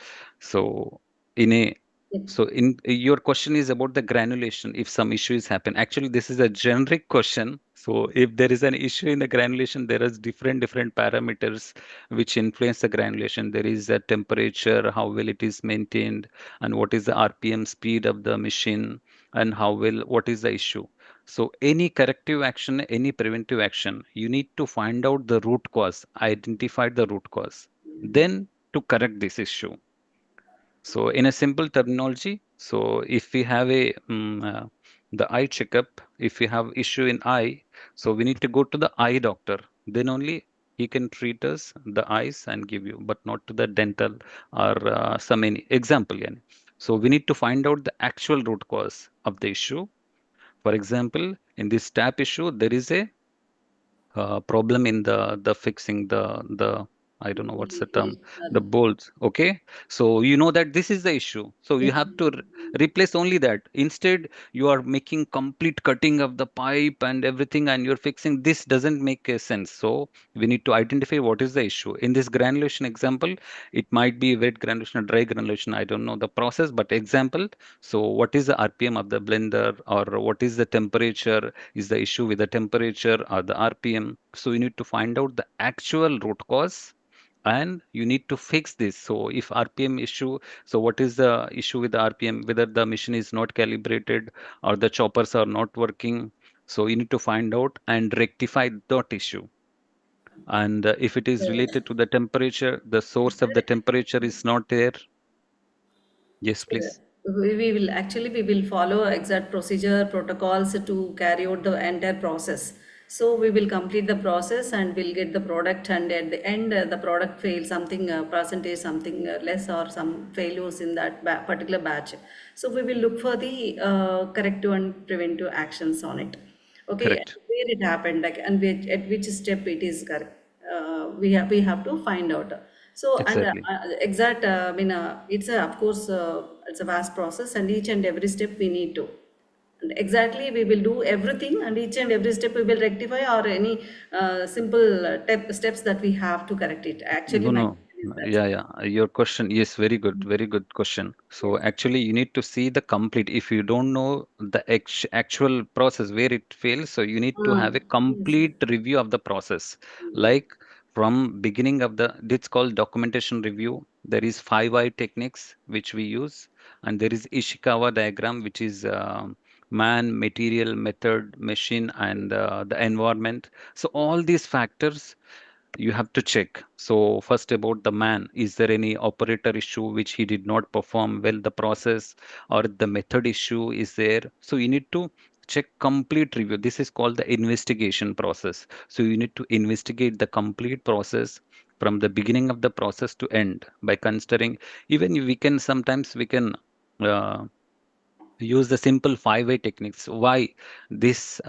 in a Yep. so in your question is about the granulation. If some issues happen, actually this is a generic question. So if there is an issue in the granulation, there is different parameters which influence the granulation. There is a temperature, how well it is maintained, and what is the RPM speed of the machine, and how well, what is the issue. So any corrective action, any preventive action, you need to find out the root cause, identify the root cause, then to correct this issue. So in a simple terminology, so if we have the eye checkup, if we have issue in eye, so we need to go to the eye doctor. Then only he can treat us the eyes and give you, but not to the dental or some any example. Yani. So we need to find out the actual root cause of the issue. For example, in this tap issue, there is a problem in the fixing the I don't know what's the term, the bolts. Okay, so you know that this is the issue, so you have to replace only that. Instead, you are making complete cutting of the pipe and everything, and you're fixing this, doesn't make a sense. So we need to identify what is the issue. In this granulation example, it might be wet granulation or dry granulation, I don't know the process, but example. So what is the RPM of the blender, or what is the temperature? Is the issue with the temperature or the RPM? So you need to find out the actual root cause and you need to fix this. So if RPM issue, so what is the issue with the RPM? Whether the machine is not calibrated or the choppers are not working. So you need to find out and rectify that issue. And if it is related to the temperature, the source of the temperature is not there. Yes, please. We will follow exact procedure protocols to carry out the entire process. So we will complete the process and we'll get the product, and at the end the product fails, something percentage, something less, or some failures in that particular batch. So we will look for the corrective and preventive actions on it. Okay, Correct. where it happened, like, and at which step it is correct. We have to find out. So, and Exactly. exact, it's a, of course, it's a vast process, and each and every step we need to. And exactly, we will do everything, and each and every step we will rectify, or any simple steps that we have to correct it. Actually, my No. question is that, Yeah, sir. yeah. Your question, yes, very good question. So actually, you need to see the complete. If you don't know the actual process where it fails, so you need to have a Yes, sir. complete review of the process. Like from beginning of the, it's called documentation review. There is 5I techniques which we use, and there is Ishikawa diagram, which is man, material, method, machine, and the environment. So all these factors you have to check. So first about the man, is there any operator issue which he did not perform well the process, or the method issue is there? So you need to check complete review. This is called the investigation process. So you need to investigate the complete process from the beginning of the process to end by considering, even we can sometimes we can uh, use the simple 5-way techniques. Why this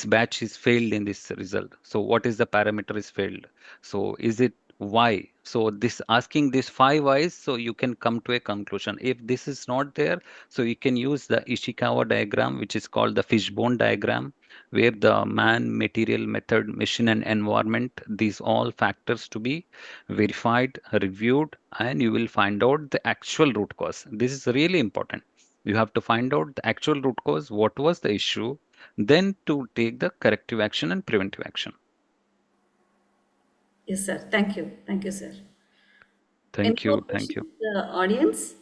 batch is failed in this result? So what is the parameter is failed? So is it why? So this asking this 5 whys, so you can come to a conclusion. If this is not there, so you can use the Ishikawa diagram, which is called the fishbone diagram, where the man, material, method, machine, and environment, these all factors to be verified, reviewed, and you will find out the actual root cause. This is really important. You have to find out the actual root cause, what was the issue, then to take the corrective action and preventive action. Yes, sir. Thank you. Thank you, sir. Any Thank more you. Thank you. questions, audience?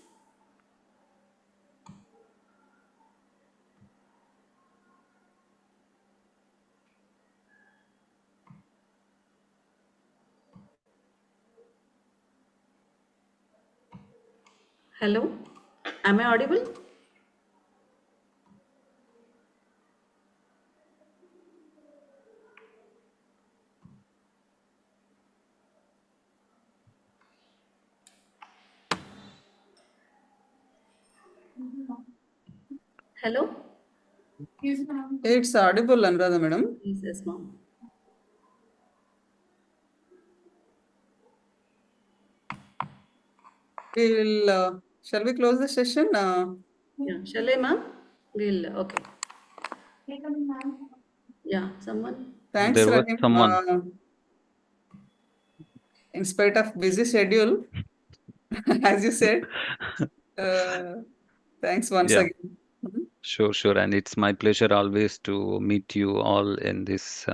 Hello? Am I audible? Hello? It's audible, Anuradha madam. Yes, yes, ma'am. Shall we close the session? Yeah, shall I, ma'am? We'll, okay. Yeah, someone? Thanks, There was Rahim. someone. In spite of busy schedule, as you said, thanks once Yeah. again. Sure, sure. And it's my pleasure always to meet you all in this.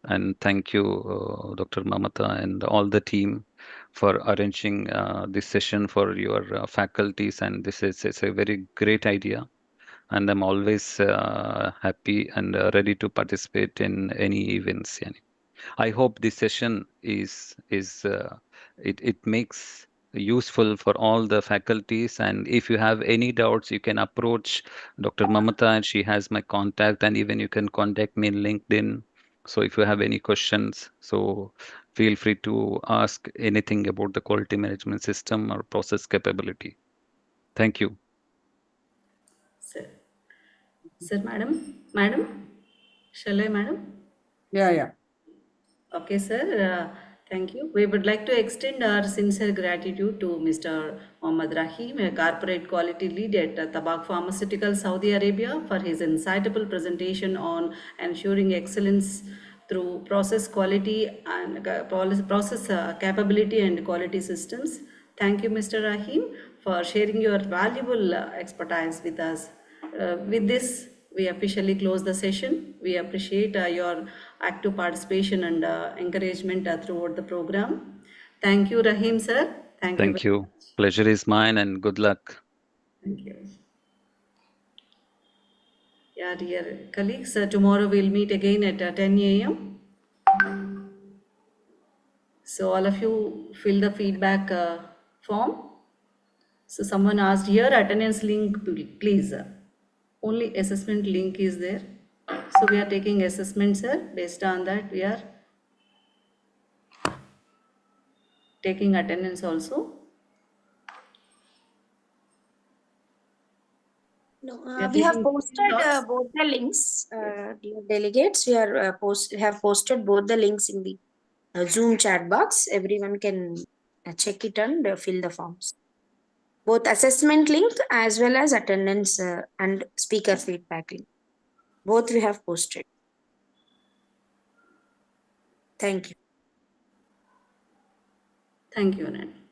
And thank you, Dr. Mamata, and all the team for arranging this session for your faculties. And this is it's a very great idea. And I'm always happy and ready to participate in any events. Yani. I hope this session it makes useful for all the faculties. And if you have any doubts, you can approach Dr. Mamata, and she has my contact. And even you can contact me in LinkedIn. So if you have any questions, so feel free to ask anything about the quality management system or process capability. Thank you. Sir. Sir, madam? Madam? Shall I, madam? Yeah. Okay, sir. Thank you. We would like to extend our sincere gratitude to Mr. Mohammad Rahim, a corporate quality lead at Tabak Pharmaceutical, Saudi Arabia, for his insightful presentation on ensuring excellence through process quality and process capability and quality systems. Thank you, Mr. Rahim, for sharing your valuable expertise with us. With this, we officially close the session. We appreciate your active participation and encouragement throughout the program. Thank you, Rahim, sir. Thank you Thank very you. much. Pleasure is mine, and good luck. Thank you. Yeah, dear colleagues, tomorrow we'll meet again at 10 a.m. So all of you fill the feedback form. So someone asked here, attendance link, please. Only assessment link is there. So we are taking assessment, sir. Based on that, we are taking attendance also. No, We are we have taking posted shots. both the links, dear delegates. We are have posted both the links in the Zoom chat box. Everyone can check it and fill the forms. Both assessment link as well as attendance and speaker feedback link. Both we have posted. Thank you. Thank you, Anand.